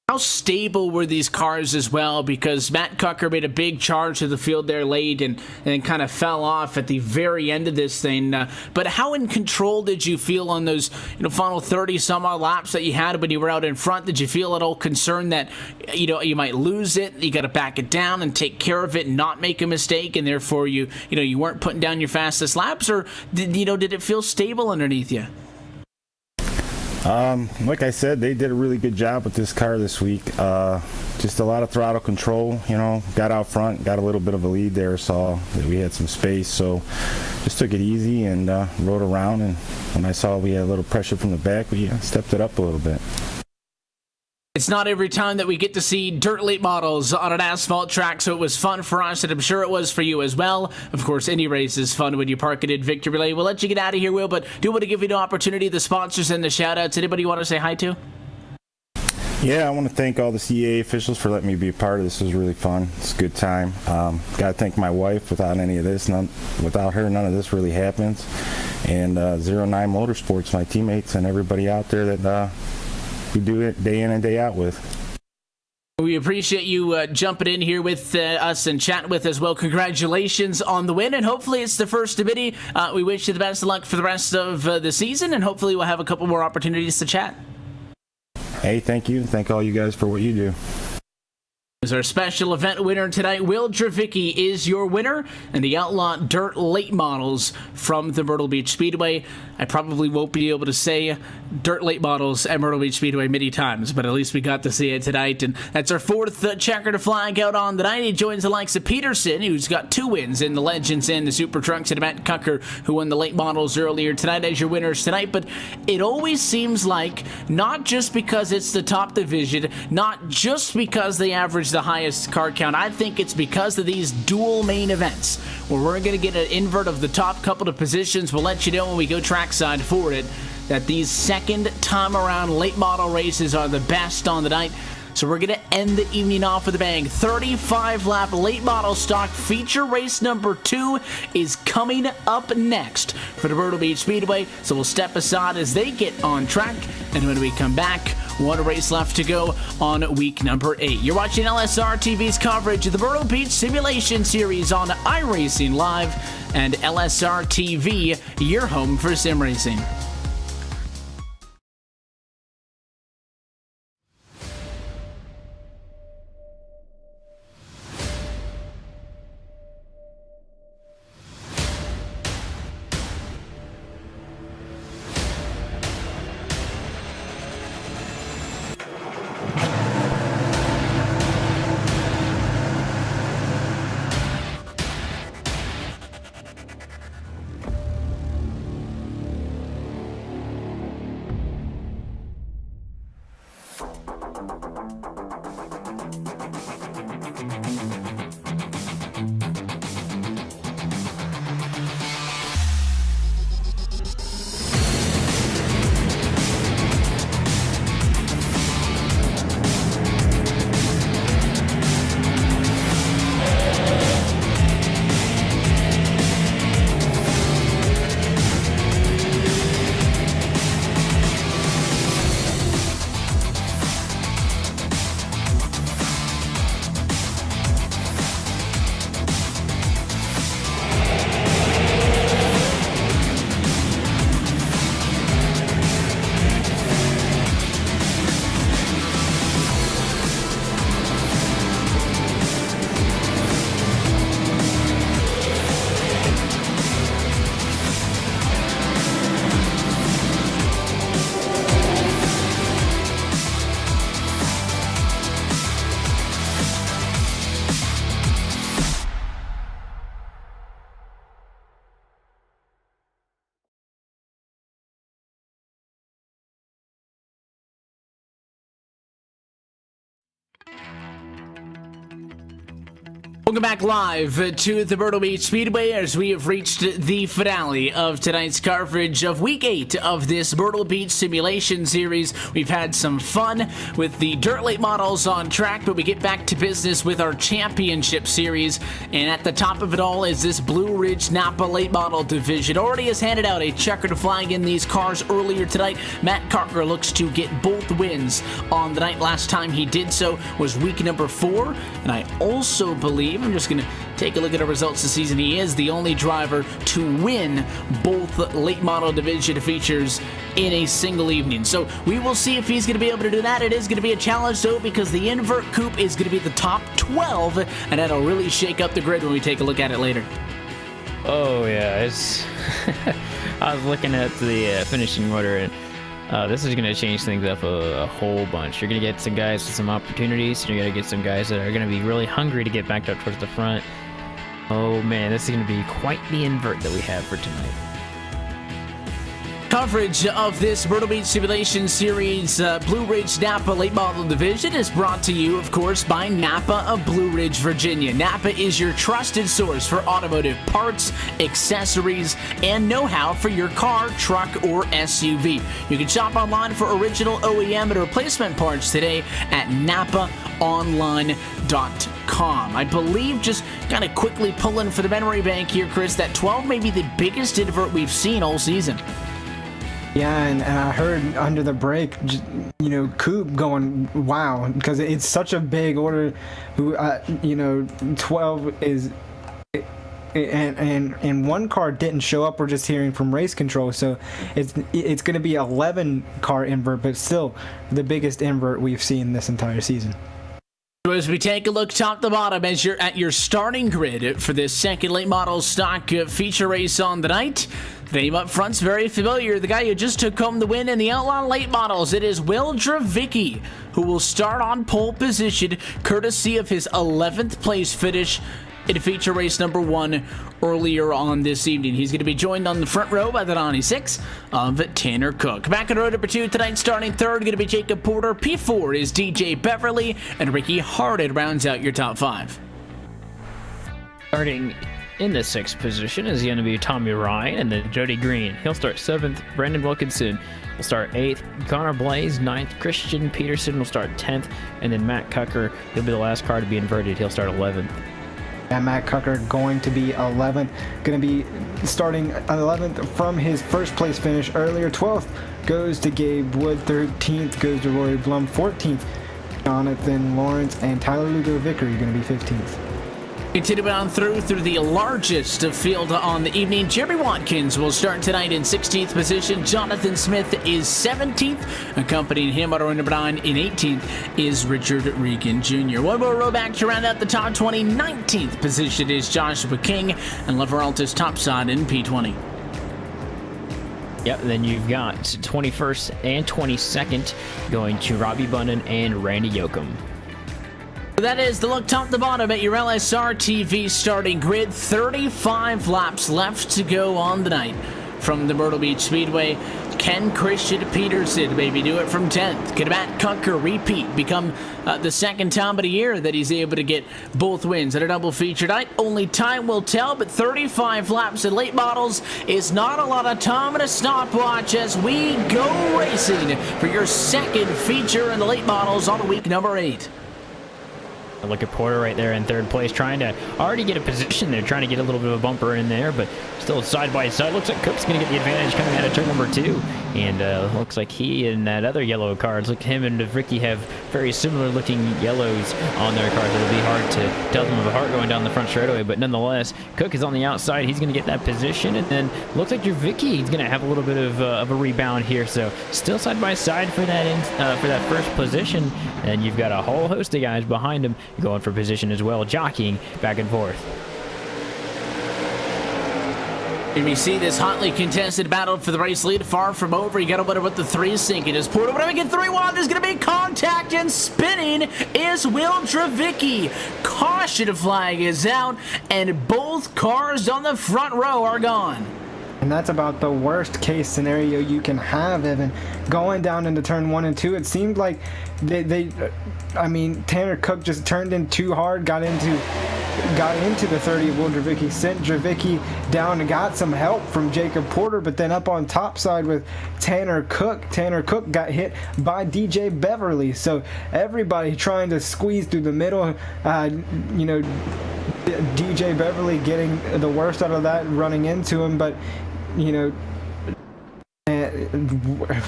How stable were these cars as well? Because Matt Cucker made a big charge to the field there late and then kind of fell off at the very end of this thing. But how in control did you feel on those final 30 some odd laps that you had when you were out in front? Did you feel at all concerned that you might lose it? You got to back it down and take care of it and not make a mistake, and therefore you weren't putting down your fastest laps, or did it feel stable underneath you? Like I said, they did a really good job with this car this week. Just a lot of throttle control, got out front, got a little bit of a lead there, saw that we had some space, so just took it easy and rode around, and when I saw we had a little pressure from the back, we stepped it up a little bit. It's not every time that we get to see dirt late models on an asphalt track, so it was fun for us, and I'm sure it was for you as well. Of course, any race is fun when you park it in victory lane. We'll let you get out of here, Will, but do want to give you the opportunity, the sponsors and the shout-outs. Anybody you want to say hi to? Yeah, I want to thank all the CEA officials for letting me be a part of this. It was really fun. It's a good time. Got to thank my wife. Without any of this, without her, none of this really happens. And 09 Motorsports, my teammates, and everybody out there that we do it day in and day out with. We appreciate you jumping in here with us and chatting with us as well. Congratulations on the win, and hopefully it's the first of many. We wish you the best of luck for the rest of the season, and hopefully we'll have a couple more opportunities to chat. Hey, thank you. Thank all you guys for what you do. As our special event winner tonight, Will Dravicki is your winner, and the Outlaw Dirt Late Models from the Myrtle Beach Speedway. I probably won't be able to say Dirt Late Models at Myrtle Beach Speedway many times, but at least we got to see it tonight, and that's our fourth checkered flag out on the night. He joins the likes of Peterson, who's got 2 wins in the Legends and the Super Trucks, and Matt Cucker, who won the Late Models earlier tonight, as your winners tonight. But it always seems like, not just because it's the top division, not just because they average the highest car count, I think it's because of these dual main events where we're going to get an invert of the top couple of positions. We'll let you know when we go trackside for it that these second time around late model races are the best on the night. So we're going to end the evening off with a bang. 35-lap late model stock feature race number 2 is coming up next for the Myrtle Beach Speedway. So we'll step aside as they get on track. And when we come back, 1 race left to go on week number 8. You're watching LSRTV's coverage of the Myrtle Beach Simulation Series on iRacing Live and LSRTV, your home for sim racing. Welcome back live to the Myrtle Beach Speedway as we have reached the finale of tonight's coverage of Week 8 of this Myrtle Beach Simulation Series. We've had some fun with the dirt late models on track, but we get back to business with our championship series. And at the top of it all is this Blue Ridge Napa late model division. Already has handed out a checkered flag in these cars earlier tonight. Matt Carker looks to get both wins on the night. Last time he did so was week number 4. And I also believe, I'm just going to take a look at our results this season, he is the only driver to win both late model division features in a single evening. So we will see if he's going to be able to do that. It is going to be a challenge, though, because the invert coupe is going to be the top 12, and that'll really shake up the grid when we take a look at it later. Oh, yeah. It's I was looking at the finishing order, and this is going to change things up a whole bunch. You're going to get some guys with some opportunities, and you're going to get some guys that are going to be really hungry to get back up towards the front. Oh, man, this is going to be quite the invert that we have for tonight. Coverage of this Myrtle Beach Simulation Series Blue Ridge Napa Late Model Division is brought to you, of course, by Napa of Blue Ridge, Virginia. Napa is your trusted source for automotive parts, accessories, and know-how for your car, truck, or SUV. You can shop online for original OEM and replacement parts today at napaonline.com. I believe, just kind of quickly pulling for the memory bank here, Chris, that 12 may be the biggest invert we've seen all season. Yeah, and I heard under the break, Coop going, wow, because it's such a big order. 12 is, and one car didn't show up. We're just hearing from race control, so it's going to be 11 car invert, but still the biggest invert we've seen this entire season. As we take a look top to bottom as you're at your starting grid for this second late model stock feature race on the night. The name up front's very familiar. The guy who just took home the win in the Outlaw late models. It is Will Dravicki, who will start on pole position courtesy of his 11th place finish in feature race number 1 earlier on this evening. He's going to be joined on the front row by the 96 of Tanner Cook. Back in row number 2 tonight, starting third, going to be Jacob Porter. P4 is DJ Beverly, and Ricky Hardin rounds out your top 5. Starting in the 6th position is going to be Tommy Ryan, and then Jody Green. He'll start 7th. Brandon Wilkinson will start 8th. Connor Blaze, 9th. Christian Peterson will start 10th. And then Matt Cucker, he'll be the last car to be inverted. He'll start 11th. Yeah, Matt Cucker going to be 11th. Going to be starting 11th from his first place finish earlier. 12th goes to Gabe Wood. 13th goes to Rory Blum. 14th, Jonathan Lawrence. And Tyler Lugo Vickery going to be 15th. Continuing on through the largest field on the evening, Jeremy Watkins will start tonight in 16th position. Jonathan Smith is 17th. Accompanying him on row number 9 in 18th is Richard Regan Jr. One more row back to round out the top 20. 19th position is Joshua King, and Laveralta's topside in P20. Yep, then you've got 21st and 22nd going to Robbie Bunnan and Randy Yoakum. That is the look top to bottom at your LSRTV starting grid. 35 laps left to go on the night. From the Myrtle Beach Speedway, can Christian Peterson maybe do it from 10th? Could Matt Cucker repeat, become the second time of the year that he's able to get both wins at a double feature night? Only time will tell, but 35 laps in late models is not a lot of time and a stopwatch as we go racing for your second feature in the late models on week number 8. Look at Porter right there in 3rd place, trying to already get a position there, trying to get a little bit of a bumper in there, but still side by side. Looks like Cook's going to get the advantage coming out of turn number 2. And looks like he and that other yellow cars, look, him and Ricky have very similar looking yellows on their cars. It'll be hard to tell them apart going down the front straightaway, but nonetheless, Cook is on the outside. He's going to get that position, and then looks like your Vicky is going to have a little bit of a rebound here. So still side by side for that first position, and you've got a whole host of guys behind him going for position as well, jockeying back and forth. And we see this hotly contested battle for the race lead far from over. You got to wonder what the 3 is sinking. Is Porter going to get 3 wide? There's going to be contact, and spinning is Will Dravicki. Caution flag is out, and both cars on the front row are gone. And that's about the worst case scenario you can have, Evan. Going down into turn 1 and 2, it seemed like Tanner Cook just turned in too hard, got into the 30 of Will Dravicki, sent Dravicki down and got some help from Jacob Porter, but then up on top side with Tanner Cook got hit by DJ Beverly. So everybody trying to squeeze through the middle, DJ Beverly getting the worst out of that, running into him, but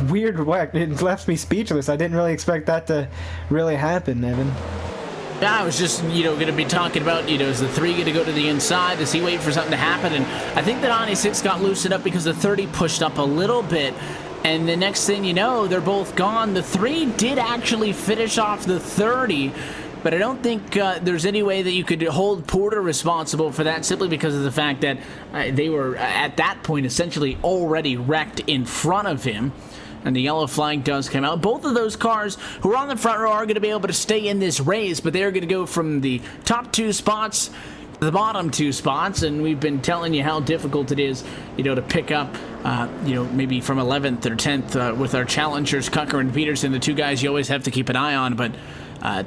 weird whack. It left me speechless. I didn't really expect that to really happen, Evan. I was just, going to be talking about, is the 3 going to go to the inside? Does he wait for something to happen? And I think the 96 got loosened up because the 30 pushed up a little bit. And the next thing you know, they're both gone. The 3 did actually finish off the 30. But I don't think there's any way that you could hold Porter responsible for that, simply because of the fact that they were, at that point, essentially already wrecked in front of him. And the yellow flag does come out. Both of those cars who are on the front row are going to be able to stay in this race, but they're going to go from the top 2 spots to the bottom 2 spots. And we've been telling you how difficult it is, to pick up, maybe from 11th or 10th with our challengers, Cucker and Peterson, the 2 guys you always have to keep an eye on. But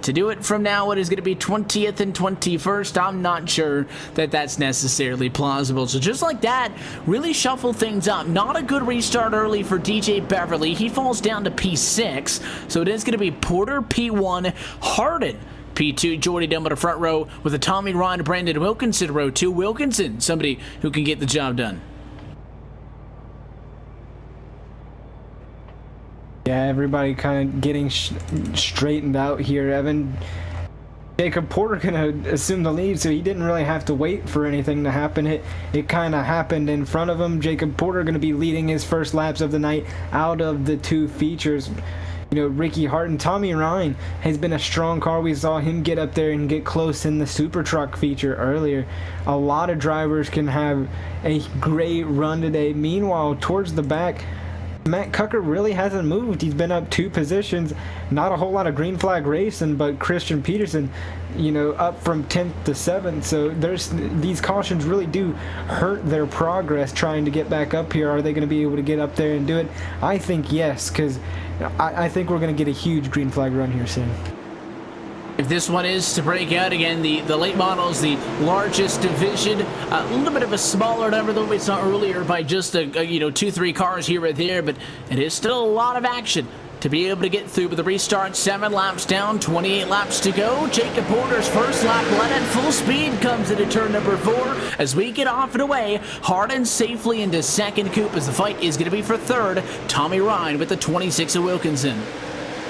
to do it from now, what is going to be 20th and 21st, I'm not sure that that's necessarily plausible. So just like that, really shuffle things up. Not a good restart early for DJ Beverly. He falls down to P6. So it is going to be Porter P1, Hardin P2, Jordy down by the front row with a Tommy Ryan, Brandon Wilkinson row 2. Wilkinson, somebody who can get the job done. Yeah, everybody kind of getting straightened out here, Evan. Jacob Porter gonna assume the lead, so he didn't really have to wait for anything to happen. It kind of happened in front of him. Jacob Porter gonna be leading his first laps of the night out of the 2 features. Ricky Hart and Tommy Ryan has been a strong car. We saw him get up there and get close in the Super Truck feature earlier. A lot of drivers can have a great run today. Meanwhile, towards the back, Matt Cucker really hasn't moved. He's been up 2 positions. Not a whole lot of green flag racing, but Christian Peterson, up from 10th to 7th. So these cautions really do hurt their progress trying to get back up here. Are they going to be able to get up there and do it? I think yes, because I think we're going to get a huge green flag run here soon. If this one is to break out again, the late models, the largest division, a little bit of a smaller number than we saw earlier by just 2-3 cars here or there, but it is still a lot of action to be able to get through with the restart. 7 laps down, 28 laps to go. Jacob Porter's first lap led at full speed comes into turn number 4 as we get off and away. Harden safely into second coupe as the fight is going to be for third. Tommy Ryan with the 26 of Wilkinson.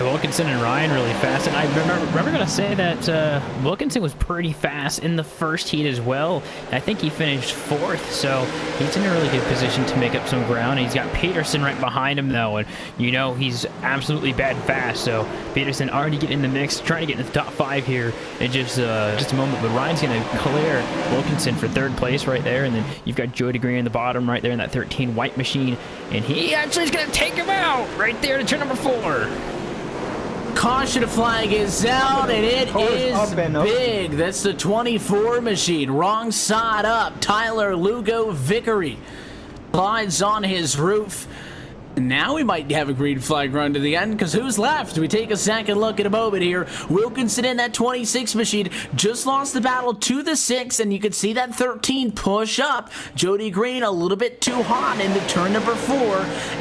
Wilkinson and Ryan really fast, and I remember going to say that Wilkinson was pretty fast in the first heat as well. I think he finished 4th, so he's in a really good position to make up some ground. And he's got Peterson right behind him, though, and he's absolutely bad fast, so Peterson already getting in the mix, trying to get in the top 5 here in just a moment, but Ryan's going to clear Wilkinson for 3rd place right there, and then you've got Jody Green in the bottom right there in that 13 white machine, and he actually is going to take him out right there to turn number 4. Caution flag is out, and it is big. That's the 24 machine. Wrong side up. Tyler Lugo Vickery slides on his roof. Now we might have a green flag run to the end, because who's left? We take a second look at a moment here. Wilkinson in that 26 machine just lost the battle to the 6, and you can see that 13 push up. Jody Green a little bit too hot into turn number 4,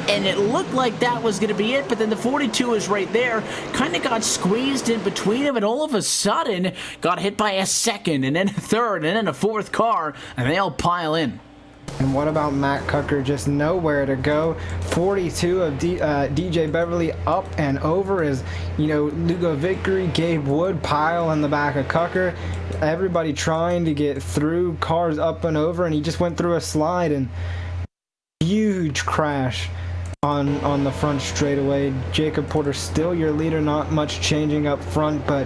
and it looked like that was going to be it, but then the 42 is right there. Kind of got squeezed in between them, and all of a sudden got hit by a 2nd, and then a 3rd, and then a 4th car, and they all pile in. And what about Matt Cucker? Just nowhere to go. 42 of DJ Beverly up and over as, Lugo Vickery, Gabe Wood pile in the back of Cucker. Everybody trying to get through, cars up and over, and he just went through a slide and huge crash on the front straightaway. Jacob Porter still your leader, not much changing up front, but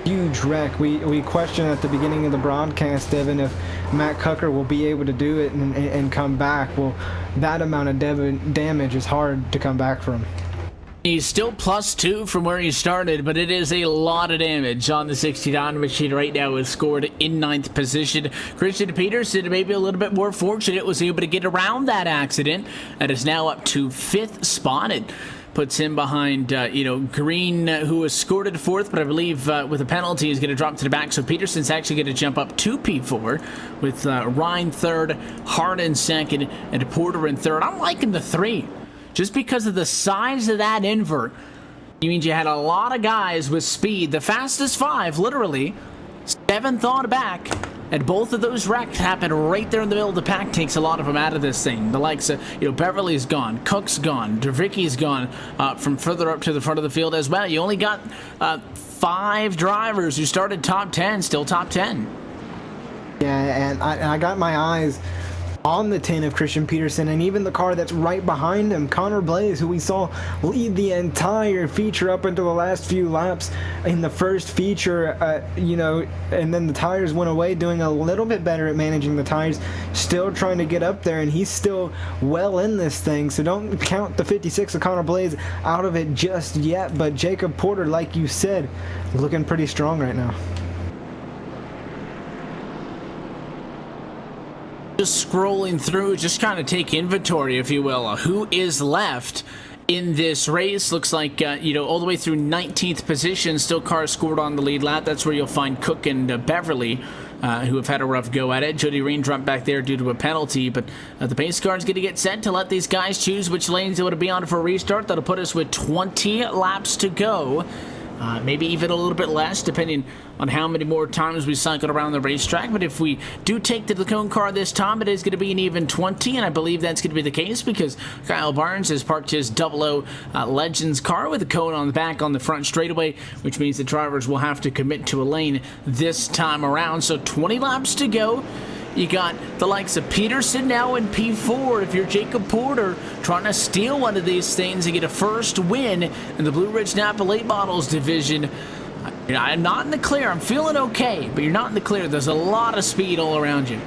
huge wreck. We questioned at the beginning of the broadcast, Devin, if Matt Cucker will be able to do it and come back. Well, that amount of damage is hard to come back from. He's still +2 from where he started, but it is a lot of damage on the 69 machine right now. Is scored in 9th position. Christian Peterson, maybe a little bit more fortunate, was able to get around that accident and is now up to 5th spot. It puts him behind, Green, who was scored at 4th, but I believe with a penalty is going to drop to the back. So Peterson's actually going to jump up to P4 with Ryan 3rd, Harden 2nd, and Porter in 3rd. I'm liking the 3 just because of the size of that invert. It means you had a lot of guys with speed. The fastest 5, literally, 7th on back. And both of those wrecks happen right there in the middle of the pack. Takes a lot of them out of this thing. The likes of, Beverly's gone, Cook's gone, DeVicky's gone from further up to the front of the field as well. You only got 5 drivers who started top 10, still top 10. Yeah, and I got my eyes on the 10 of Christian Peterson, and even the car that's right behind him, Connor Blaze, who we saw lead the entire feature up until the last few laps in the first feature, and then the tires went away, doing a little bit better at managing the tires, still trying to get up there, and he's still well in this thing, so don't count the 56 of Connor Blaze out of it just yet. But Jacob Porter, like you said, looking pretty strong right now. Just scrolling through, just trying to take inventory, if you will, who is left in this race. Looks like, all the way through 19th position, still cars scored on the lead lap. That's where you'll find Cook and Beverly, who have had a rough go at it. Jody Green dropped back there due to a penalty, but the pace car is going to get set to let these guys choose which lanes they want to be on for a restart. That'll put us with 20 laps to go. Maybe even a little bit less, depending on how many more times we cycle around the racetrack. But if we do take the Lacone car this time, it is going to be an even 20, and I believe that's going to be the case because Kyle Barnes has parked his 00 Legends car with a cone on the back on the front straightaway, which means the drivers will have to commit to a lane this time around. So 20 laps to go You got the likes of Peterson now in P4. If you're Jacob Porter trying to steal one of these things and get a first win in the Blue Ridge Napa Late Models division, I'm not in the clear. I'm feeling okay, but you're not in the clear. There's a lot of speed all around you.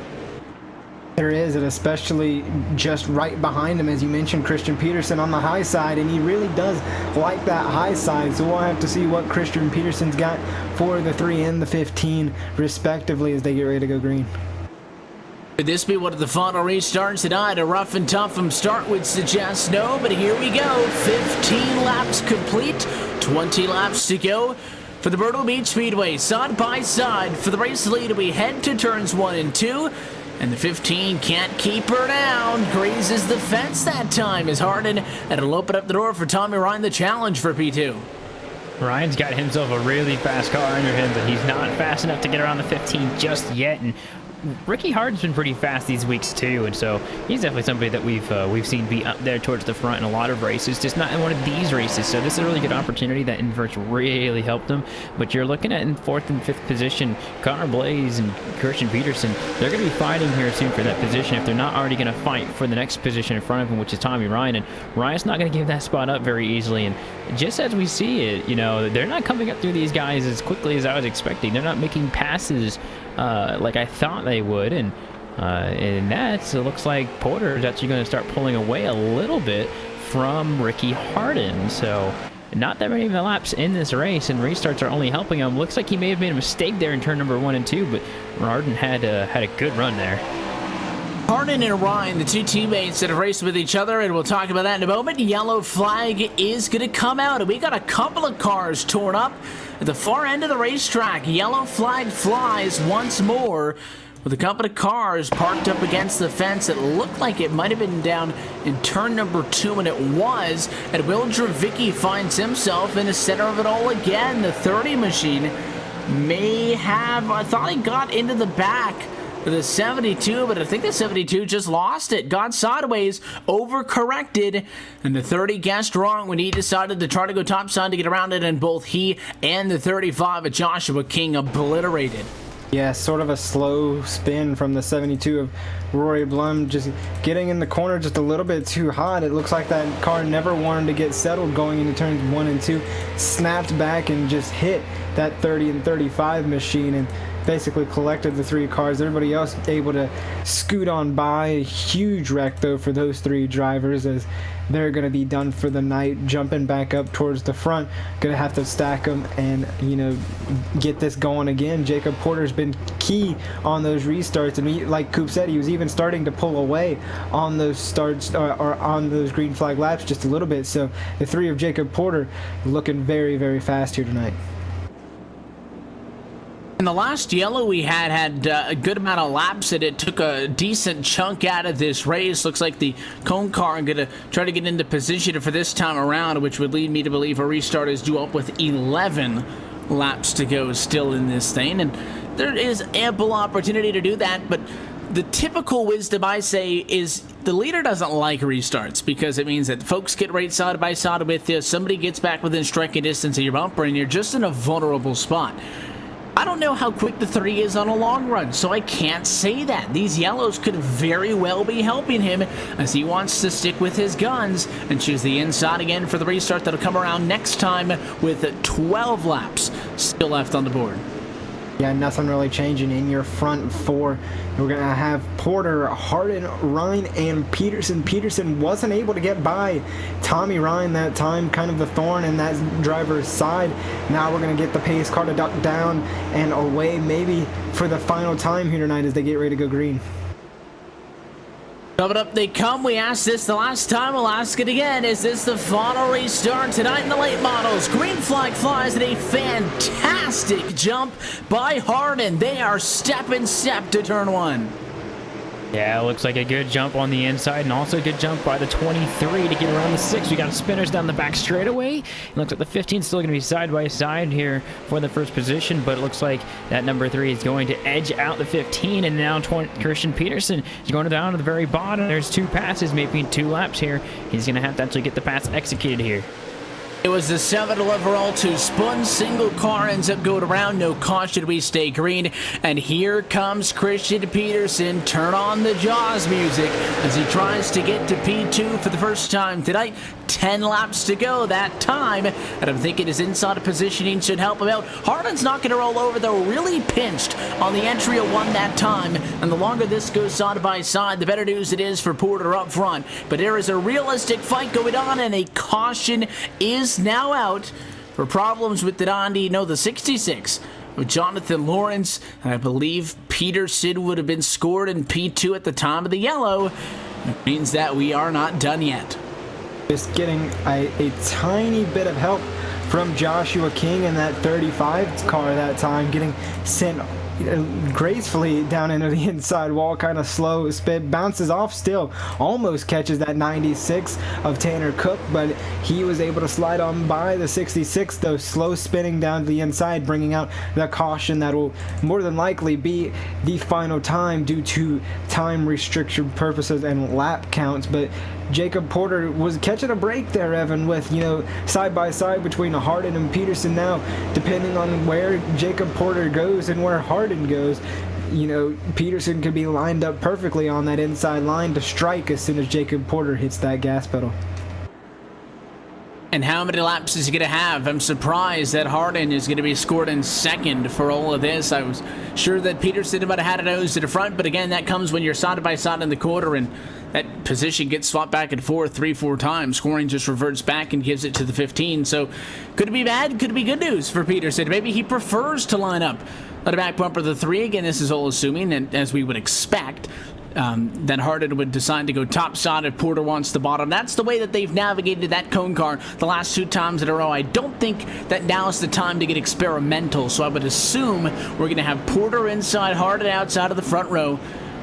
There is, and especially just right behind him, as you mentioned, Christian Peterson on the high side, and he really does like that high side, so we'll have to see what Christian Peterson's got for the 3 and the 15, respectively, as they get ready to go green. Could this be one of the final restarts tonight? A rough and tough start would suggest no, but here we go. 15 laps complete, 20 laps to go for the Myrtle Beach Speedway. Side by side for the race lead, we head to turns 1 and 2. And the 15 can't keep her down. Grazes the fence that time as Harden, and it'll open up the door for Tommy Ryan, the challenge for P2. Ryan's got himself a really fast car under him, but he's not fast enough to get around the 15 just yet. And Ricky Harden's been pretty fast these weeks too, and so he's definitely somebody that we've seen be up there towards the front in a lot of races, just not in one of these races. So this is a really good opportunity. That inverts really helped him. But you're looking at in 4th and 5th position, Connor Blaze and Christian Peterson. They're going to be fighting here soon for that position if they're not already going to fight for the next position in front of him, which is Tommy Ryan. And Ryan's not going to give that spot up very easily. And just as we see it, you know, they're not coming up through these guys as quickly as I was expecting. They're not making passes like I thought they would, and in that, it looks like Porter is actually going to start pulling away a little bit from Ricky Harden. So not that many laps in this race, and restarts are only helping him. Looks like he may have made a mistake there in turn number 1 and 2, but Harden had a good run there. Harden and Ryan, the two teammates that have raced with each other, and we'll talk about that in a moment. Yellow flag is going to come out, and we got a couple of cars torn up at the far end of the racetrack. Yellow flag flies once more with a couple of cars parked up against the fence. It looked like it might have been down in turn number 2, and it was. And Will Dravicki finds himself in the center of it all again. The 30 machine may have, I thought he got into the back of the 72, but I think the 72 just lost it, got sideways, overcorrected, and the 30 guessed wrong when he decided to try to go topside to get around it, and both he and the 35 of Joshua King obliterated. Yeah, sort of a slow spin from the 72 of Rory Blum, just getting in the corner just a little bit too hot. It looks like that car never wanted to get settled going into turns 1 and 2, snapped back and just hit that 30 and 35 machine and basically collected the 3 cars. Everybody else able to scoot on by. Huge wreck though for those 3 drivers, as they're going to be done for the night, jumping back up towards the front. Going to have to stack them and, you know, get this going again. Jacob Porter's been key on those restarts, and like Coop said, he was even starting to pull away on those starts or on those green flag laps just a little bit. So the 3 of Jacob Porter looking very, very fast here tonight. In the last yellow we had a good amount of laps, and it took a decent chunk out of this race. Looks like the cone car going to try to get into position for this time around, which would lead me to believe a restart is due up with 11 laps to go still in this thing. And there is ample opportunity to do that, but the typical wisdom, I say, is the leader doesn't like restarts because it means that folks get right side by side with you, somebody gets back within striking distance of your bumper, and you're just in a vulnerable spot. I don't know how quick the 3 is on a long run, so I can't say that. These yellows could very well be helping him as he wants to stick with his guns and choose the inside again for the restart that'll come around next time with 12 laps still left on the board. Yeah, nothing really changing in your front 4. We're going to have Porter, Harden, Ryan, and Peterson. Peterson wasn't able to get by Tommy Ryan that time, kind of the thorn in that driver's side. Now we're going to get the pace car to duck down and away, maybe for the final time here tonight as they get ready to go green. Coming up, they come. We asked this the last time. We'll ask it again. Is this the final restart tonight in the late models? Green flag flies at a fantastic jump by Harden. They are step to turn 1. Yeah, it looks like a good jump on the inside, and also a good jump by the 23 to get around the 6. We got spinners down the back straightaway. It looks like the 15 is still going to be side by side here for the first position, but it looks like that number 3 is going to edge out the 15, and now Christian Peterson is going down to the very bottom. There's 2 passes, maybe 2 laps here. He's going to have to actually get the pass executed here. It was the 7th overall to spun. Single car ends up going around. No caution. We stay green. And here comes Christian Peterson. Turn on the Jaws music as he tries to get to P2 for the first time tonight. 10 laps to go that time. And I'm thinking his inside positioning should help him out. Harden's not going to roll over, though. Really pinched on the entry of 1 that time. And the longer this goes side by side, the better news it is for Porter up front. But there is a realistic fight going on, and a caution is now out for problems with the 66 with Jonathan Lawrence. And I believe Peterson would have been scored in P2 at the time of the yellow. It means that we are not done yet. Just getting a tiny bit of help from Joshua King in that 35 car that time, getting sent gracefully down into the inside wall, kind of slow spin, bounces off still, almost catches that 96 of Tanner Cook, but he was able to slide on by the 66, though slow spinning down to the inside, bringing out the caution that will more than likely be the final time due to time restriction purposes and lap counts. But Jacob Porter was catching a break there, Evan, with, side by side between Harden and Peterson. Now, depending on where Jacob Porter goes and where Harden goes, Peterson could be lined up perfectly on that inside line to strike as soon as Jacob Porter hits that gas pedal. And how many laps is he going to have? I'm surprised that Harden is going to be scored in second for all of this. I was sure that Peterson might have had a nose to the front, but again, that comes when you're side by side in the quarter, and that position gets swapped back and forth 3-4 times. Scoring just reverts back and gives it to the 15. So could it be bad? Could it be good news for Peterson? Maybe he prefers to line up at a back bumper the 3. Again, this is all assuming, and as we would expect, then Harden would decide to go top side if Porter wants the bottom. That's the way that they've navigated that cone car the last 2 times in a row. I don't think that now is the time to get experimental, so I would assume we're going to have Porter inside, Harden outside of the front row,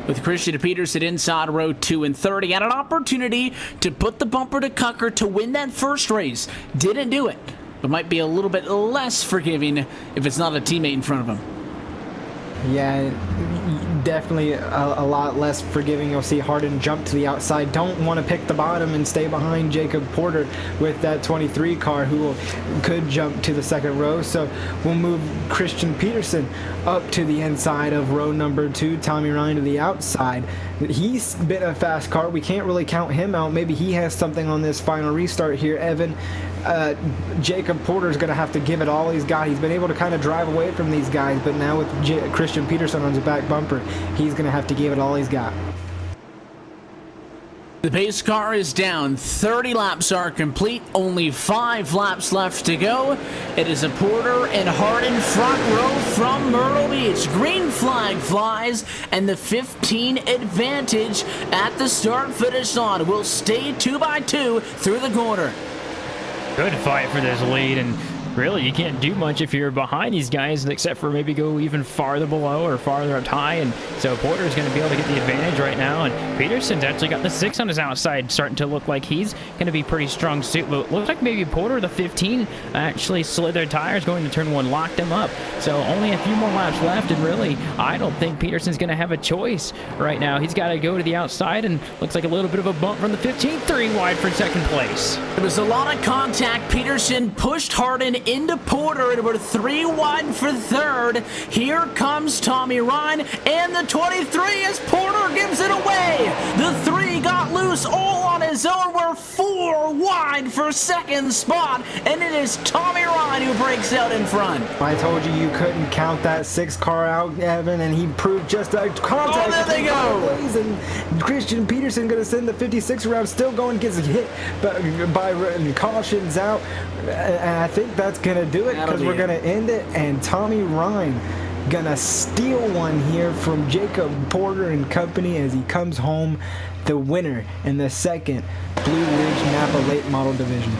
with Christian Peterson inside row 2 and 30. Had an opportunity to put the bumper to Cucker to win that first race. Didn't do it, but might be a little bit less forgiving if it's not a teammate in front of him. Yeah, definitely a lot less forgiving. You'll see Harden jump to the outside. Don't want to pick the bottom and stay behind Jacob Porter with that 23 car who could jump to the second row. So we'll move Christian Peterson up to the inside of row number 2. Tommy Ryan to the outside. He's been a fast car. We can't really count him out. Maybe he has something on this final restart here, Evan. Jacob Porter's going to have to give it all he's got. He's been able to kind of drive away from these guys, but now with Christian Peterson on his back bumper, he's going to have to give it all he's got. The pace car is down. 30 laps are complete. Only 5 laps left to go. It is a Porter and Harden front row from Myrtle Beach. Green flag flies, and the 15 advantage at the start-finish line will stay 2x2 through the corner. Good fight for this lead, and really you can't do much if you're behind these guys except for maybe go even farther below or farther up high, and so Porter's going to be able to get the advantage right now, and Peterson's actually got the 6 on his outside, starting to look like he's going to be pretty strong suit, but it looks like maybe Porter, the 15, actually slid their tires going to turn 1, locked them up, so only a few more laps left, and really I don't think Peterson's going to have a choice right now. He's got to go to the outside, and looks like a little bit of a bump from the 15, 3 wide for second place. There was a lot of contact. Peterson pushed Harden into Porter, and we're 3 wide for third. Here comes Tommy Ryan and the 23 as Porter gives it away. The 3 got loose all on his own. We're 4 wide for second spot, and it is Tommy Ryan who breaks out in front. I told you couldn't count that 6 car out, Evan, and he proved just a contact. Oh, there they go. And Christian Peterson going to send the 56 around, still going, gets hit by cautions out. And I think that's going to do it, because we're going to end it. And Tommy Ryan going to steal one here from Jacob Porter and company as he comes home the winner in the second Blue Ridge Napa Late Model Division.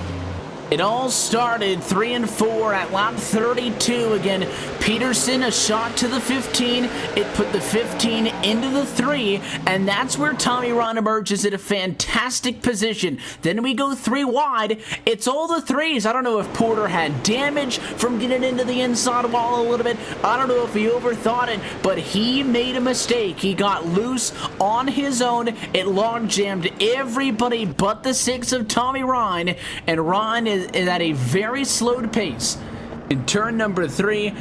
It all started 3 and 4 at lap 32. Again, Peterson, a shot to the 15. It put the 15 into the 3, and that's where Tommy Ryan emerges in a fantastic position. Then we go 3 wide. It's all the 3s. I don't know if Porter had damage from getting into the inside wall a little bit. I don't know if he overthought it, but he made a mistake. He got loose on his own. It log jammed everybody but the 6 of Tommy Ryan, and Ryan is is at a very slowed pace in turn number 3.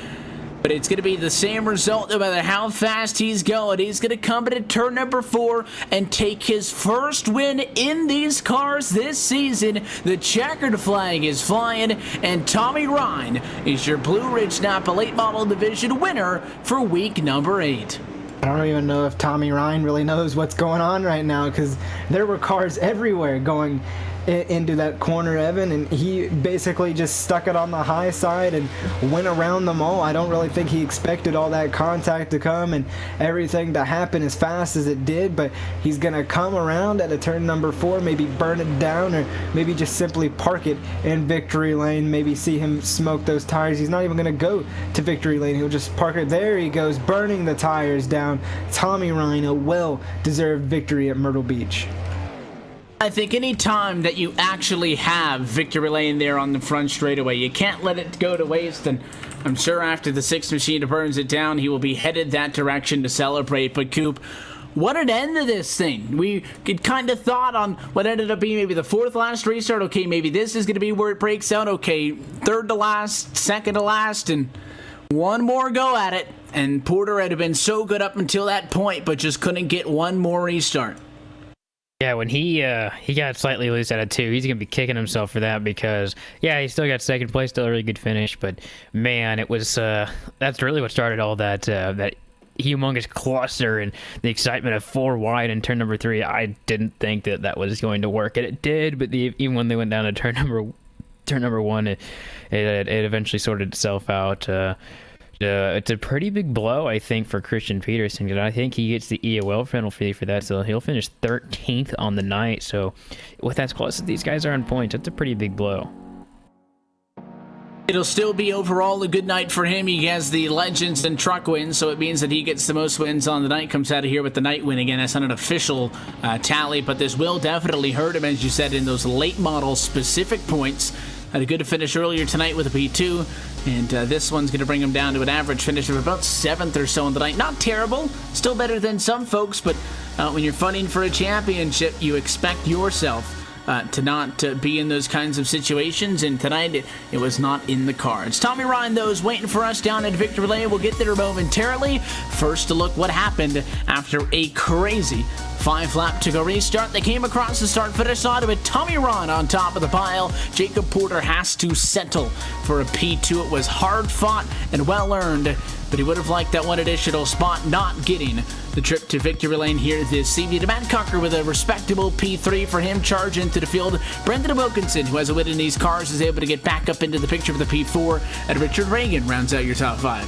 But it's going to be the same result no matter how fast he's going. He's going to come into turn number 4 and take his first win in these cars this season. The checkered flag is flying, and Tommy Ryan is your Blue Ridge Napa Late Model Division winner for week number 8. I don't even know if Tommy Ryan really knows what's going on right now, because there were cars everywhere going into that corner, Evan, and he basically just stuck it on the high side and went around them all. I don't really think he expected all that contact to come and everything to happen as fast as it did, but he's going to come around at a turn number 4, maybe burn it down, or maybe just simply park it in victory lane, maybe see him smoke those tires. He's not even going to go to victory lane. He'll just park it. There he goes, burning the tires down. Tommy Ryan, a well-deserved victory at Myrtle Beach. I think any time that you actually have victory lane there on the front straightaway, you can't let it go to waste, and I'm sure after the 6th machine burns it down, he will be headed that direction to celebrate. But Coop, what an end to this thing. We could kind of thought on what ended up being maybe the 4th last restart. Okay, maybe this is going to be where it breaks out. Okay, 3rd to last, 2nd to last, and one more go at it. And Porter had been so good up until that point, but just couldn't get one more restart. Yeah, when he got slightly loose out of 2, he's going to be kicking himself for that because, yeah, he still got 2nd place, still a really good finish, but, man, it was, that's really what started all that, that humongous cluster and the excitement of 4 wide in turn number 3. I didn't think that was going to work, and it did, but even when they went down to turn number 1, it eventually sorted itself out. It's a pretty big blow, I think, for Christian Peterson, because I think he gets the EOL penalty for that, so he'll finish 13th on the night. So with as close as these guys are on points, that's a pretty big blow. It'll still be overall a good night for him. He has the Legends and Truck wins, so it means that he gets the most wins on the night. Comes out of here with the night win. Again, that's not an official tally, but this will definitely hurt him, as you said, in those late model specific points. Had a good finish earlier tonight with a P2, and this one's going to bring him down to an average finish of about 7th or so on the night. Not terrible, still better than some folks, but when you're fighting for a championship, you expect yourself to not be in those kinds of situations, and tonight it was not in the cards. Tommy Ryan, though, is waiting for us down at victory lane. We'll get there momentarily. First, to look what happened after a crazy 5-lap to go restart. They came across the start-finish line with Tommy Ryan on top of the pile. Jacob Porter has to settle for a P2. It was hard-fought and well-earned, but he would have liked that one additional spot, not getting the trip to victory lane here this evening. Matt Cocker with a respectable P3 for him, charge into the field. Brendan Wilkinson, who has a win in these cars, is able to get back up into the picture with the P4, and Richard Reagan rounds out your top 5.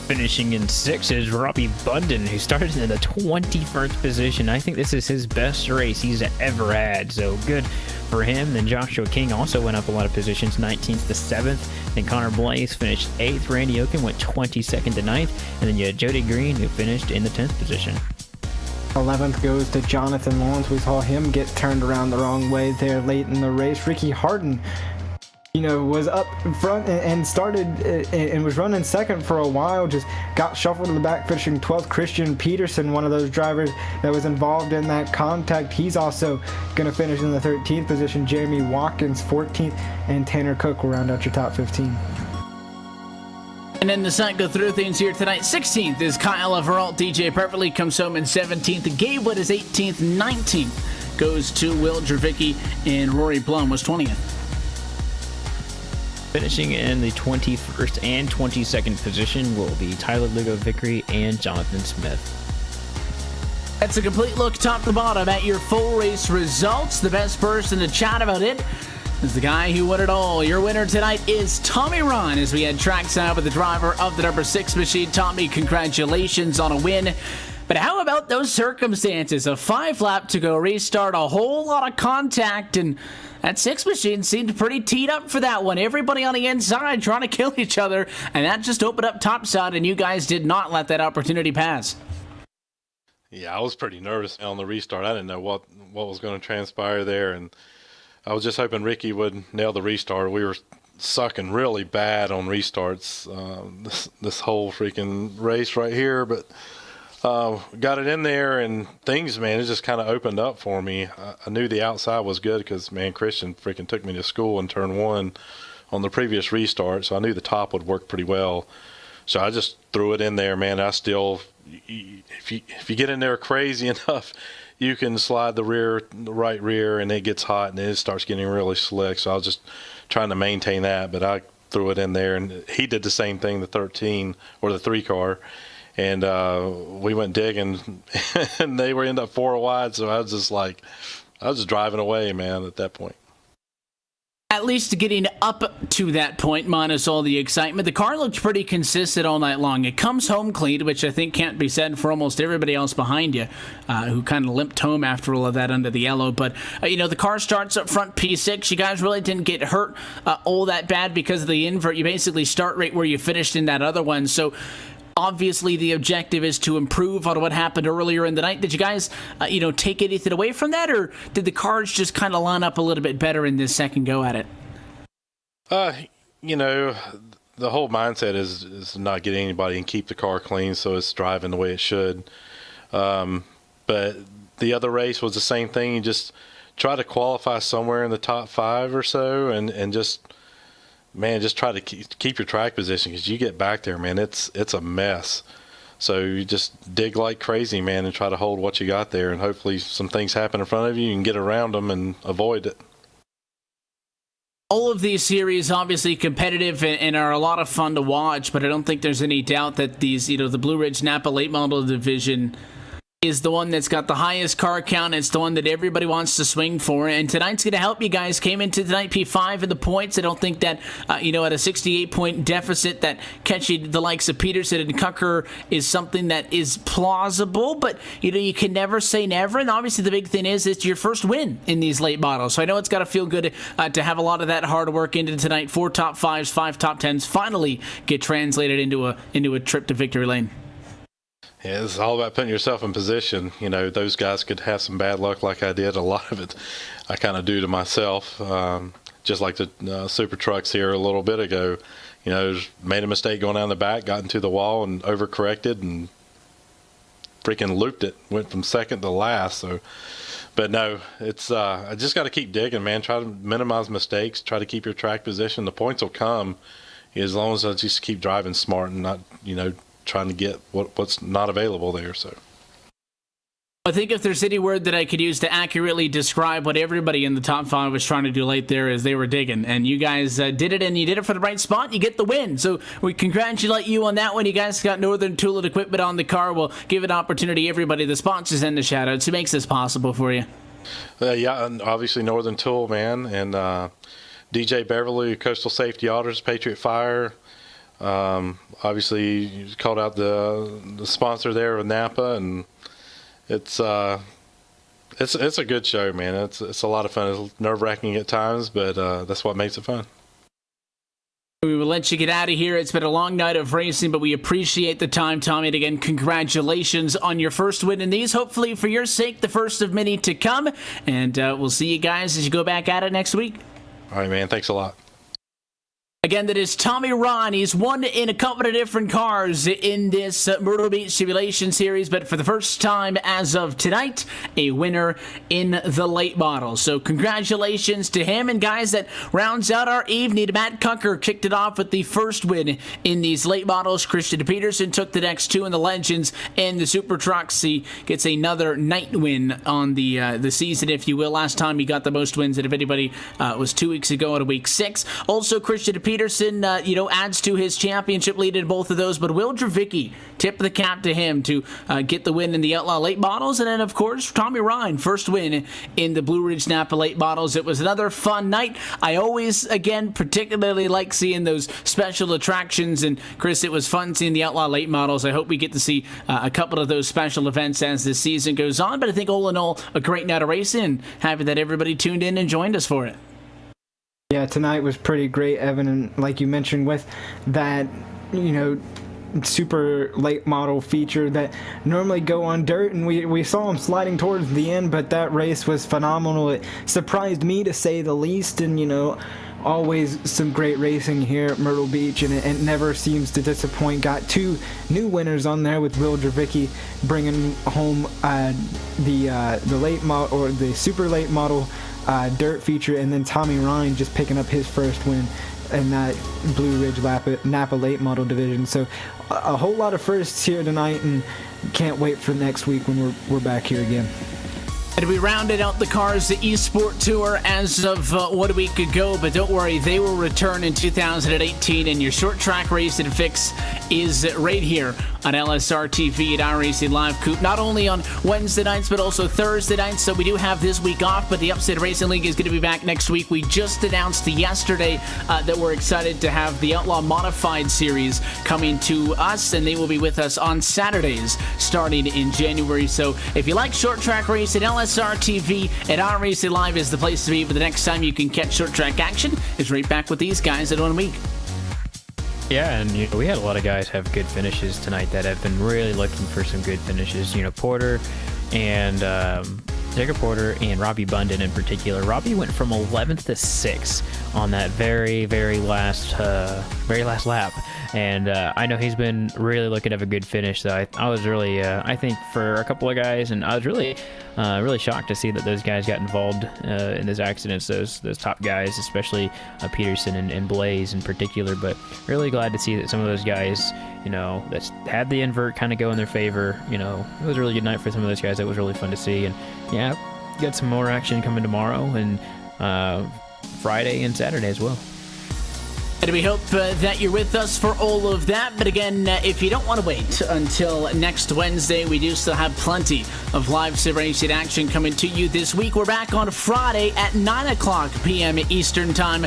Finishing in 6th is Robbie Bunden, who started in the 21st position. I think this is his best race he's ever had, so good for him. Then Joshua King also went up a lot of positions, 19th to 7th. Then Connor Blaze finished 8th. Randy Oken went 22nd to 9th. And then you had Jody Green, who finished in the 10th position. 11th goes to Jonathan Lawrence. We saw him get turned around the wrong way there late in the race. Ricky Harden, was up front and started and was running 2nd for a while, just got shuffled to the back, finishing 12th. Christian Peterson, one of those drivers that was involved in that contact, he's also going to finish in the 13th position. Jeremy Watkins, 14th, and Tanner Cook will round out your top 15. And then the set go through things here tonight. 16th is Kyle Everalt. DJ Perfectly comes home in 17th. Gabe Wood is 18th. 19th goes to Will Dravicki, and Rory Blum was 20th. Finishing in the 21st and 22nd position will be Tyler Lugo Vickery and Jonathan Smith. That's a complete look top to bottom at your full race results. The best person to chat about it is the guy who won it all. Your winner tonight is Tommy Ryan, as we head trackside with the driver of the number 6 machine. Tommy, congratulations on a win. But how about those circumstances? A 5-lap to go restart, a whole lot of contact, and that 6 machine seemed pretty teed up for that one. Everybody on the inside trying to kill each other, and that just opened up topside, and you guys did not let that opportunity pass. Yeah, I was pretty nervous on the restart. I didn't know what was going to transpire there, and I was just hoping Ricky would nail the restart. We were sucking really bad on restarts this whole freaking race right here, but got it in there, and things, man, it just kind of opened up for me. I knew the outside was good because, man, Christian freaking took me to school in turn 1 on the previous restart, so I knew the top would work pretty well. So I just threw it in there, man. I still, if you get in there crazy enough, you can slide the right rear, and it gets hot, and it starts getting really slick. So I was just trying to maintain that, but I threw it in there, and he did the same thing, the 13 or the 3 car, and we went digging, and they were end up 4 wide. So I was just driving away, man, at that point. At least getting up to that point, minus all the excitement, the car looked pretty consistent all night long. It comes home clean, which I think can't be said for almost everybody else behind you, who kind of limped home after all of that under the yellow. But, the car starts up front P6. You guys really didn't get hurt all that bad because of the invert. You basically start right where you finished in that other one. So, obviously, the objective is to improve on what happened earlier in the night. Did you guys, take anything away from that, or did the cars just kind of line up a little bit better in this second go at it? The whole mindset is not get anybody and keep the car clean, so it's driving the way it should. But the other race was the same thing. You just try to qualify somewhere in the top 5 or so, and just try to keep your track position, because you get back there, man, it's a mess. So you just dig like crazy, man, and try to hold what you got there, and hopefully some things happen in front of you, you can get around them and avoid it. All of these series obviously competitive and are a lot of fun to watch, but I don't think there's any doubt that these, the Blue Ridge Napa late model division is the one that's got the highest car count. It's the one that everybody wants to swing for, and tonight's going to help you guys. Came into tonight P5 in the points. I don't think that, at a 68-point deficit that catching the likes of Peterson and Cucker is something that is plausible, but, you can never say never, and obviously the big thing is it's your first win in these late models, so I know it's got to feel good to have a lot of that hard work into tonight. 4 top 5s, 5 top 10s finally get translated into a trip to victory lane. Yeah, it's all about putting yourself in position. Those guys could have some bad luck like I did. A lot of it I kind of do to myself, just like the Super Trucks here a little bit ago. Made a mistake going down the back, got into the wall and overcorrected and freaking looped it. Went from second to last. So, but no, it's I just got to keep digging, man. Try to minimize mistakes. Try to keep your track position. The points will come as long as I just keep driving smart and not, trying to get what's not available there. So I think if there's any word that I could use to accurately describe what everybody in the top 5 was trying to do late there is they were digging, and you guys did it, and you did it for the right spot. You get the win, so we congratulate you on that one. You guys got Northern Tool and Equipment on the car. We'll give an opportunity everybody, the sponsors and the shout-outs, who makes this possible for you. Yeah, and obviously Northern Tool, man, and DJ Beverly, Coastal Safety Auditors, Patriot Fire. Obviously you called out the sponsor there with Napa, and it's a good show, man. It's a lot of fun. It's nerve-wracking at times, but that's what makes it fun. We will let you get out of here. It's been a long night of racing, but we appreciate the time, Tommy. And again, congratulations on your first win in these. Hopefully, for your sake, the first of many to come. And we'll see you guys as you go back at it next week. All right, man. Thanks a lot. Again, that is Tommy Ron. He's won in a couple of different cars in this Myrtle Beach Simulation Series, but for the first time as of tonight, a winner in the late model. So congratulations to him. And guys, that rounds out our evening. Matt Cucker kicked it off with the first win in these late models. Christian Peterson took the next 2 in the Legends, and the Super Trucks. He gets another night win on the season, if you will. Last time he got the most wins, and if anybody was 2 weeks ago at week 6. Also, Christian Peterson, adds to his championship lead in both of those, but Will Dravicki, tip the cap to him to get the win in the Outlaw late models. And then, of course, Tommy Ryan, first win in the Blue Ridge Napa late models. It was another fun night. I always, again, particularly like seeing those special attractions. And, Chris, it was fun seeing the Outlaw late models. I hope we get to see a couple of those special events as the season goes on. But I think, all in all, a great night of racing, and happy that everybody tuned in and joined us for it. Yeah, tonight was pretty great, Evan, and like you mentioned with that, super late model feature that normally go on dirt, and we saw them sliding towards the end, but that race was phenomenal. It surprised me, to say the least, and always some great racing here at Myrtle Beach, and it never seems to disappoint. Got 2 new winners on there with Will Dravicki bringing home the late model, or the super late model dirt feature, and then Tommy Ryan just picking up his first win in that Blue Ridge Napa late model division. So a whole lot of firsts here tonight, and can't wait for next week when we're back here again. And we rounded out the Cars the Esport Tour as of a week ago, but don't worry, they will return in 2018, and your short track race and fix is right here on LSRTV at iRacing Live Coop, not only on Wednesday nights but also Thursday nights. So we do have this week off, but the Upstate Racing League is going to be back next week. We just announced yesterday that we're excited to have the Outlaw Modified Series coming to us, and they will be with us on Saturdays starting in January. So if you like short track racing, LSRTV at iRacing Live is the place to be. But the next time you can catch short track action is right back with these guys at 1 week. Yeah, and we had a lot of guys have good finishes tonight that have been really looking for some good finishes. Porter and Jacob Porter and Robbie Bundon in particular. Robbie went from 11th to 6th on that very last lap, and I know he's been really looking to have a good finish. So I was really, I think for a couple of guys, and I was really shocked to see that those guys got involved in those accidents. Those top guys, especially Peterson and Blaze in particular. But really glad to see that some of those guys, that's had the invert kind of go in their favor. It was a really good night for some of those guys. That was really fun to see. And yeah, got some more action coming tomorrow and Friday and Saturday as well. And we hope that you're with us for all of that. But again, if you don't want to wait until next Wednesday, we do still have plenty of live sim racing action coming to you this week. We're back on Friday at 9 o'clock p.m. Eastern Time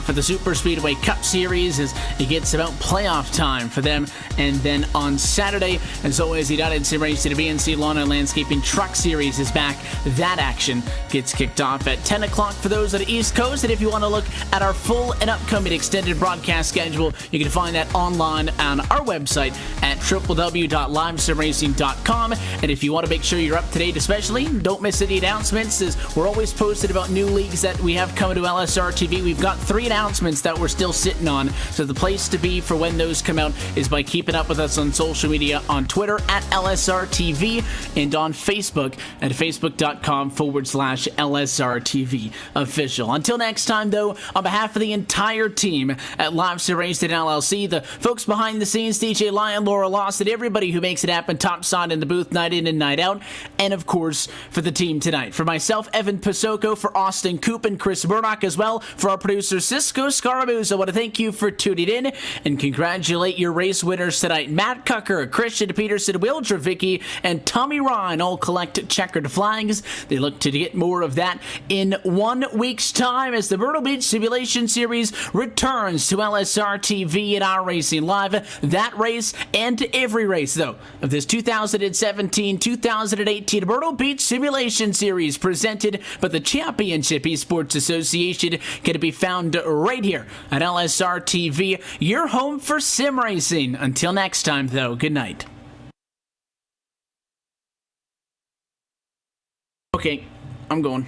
for the Super Speedway Cup Series, as it gets about playoff time for them. And then on Saturday, as always, the United Sim Racing BNC Lawn and Landscaping Truck Series is back. That action gets kicked off at 10 o'clock for those on the East Coast. And if you want to look at our full and upcoming extended broadcast schedule, you can find that online on our website at www.livesimracing.com. And if you want to make sure you're up to date, especially don't miss any announcements, as we're always posted about new leagues that we have coming to LSRTV. We've got 3 announcements that we're still sitting on, so the place to be for when those come out is by keeping up with us on social media, on Twitter at LSRTV and on Facebook at facebook.com/LSRTV official. Until next time, though, on behalf of the entire team at Live Sim Racing LLC, the folks behind the scenes, DJ Lyon, Laura Lawson, everybody who makes it happen topside in the booth night in and night out, and of course for the team tonight. For myself, Evan Pasoko, for Austin Coop and Chris Murdoch as well, for our producer Cisco Scarabuz, I want to thank you for tuning in and congratulate your race winners tonight. Matt Cucker, Christian Peterson, Will Dravicki, and Tommy Ryan all collect checkered flags. They look to get more of that in 1 week's time as the Myrtle Beach Simulation Series returns to LSRTV and iRacing Live. That race and every race, though, of this 2017-2018 Myrtle Beach Simulation Series presented by the Championship Esports Association can be found right here at LSRTV, your home for sim racing. Until next time, though, good night. Okay, I'm going.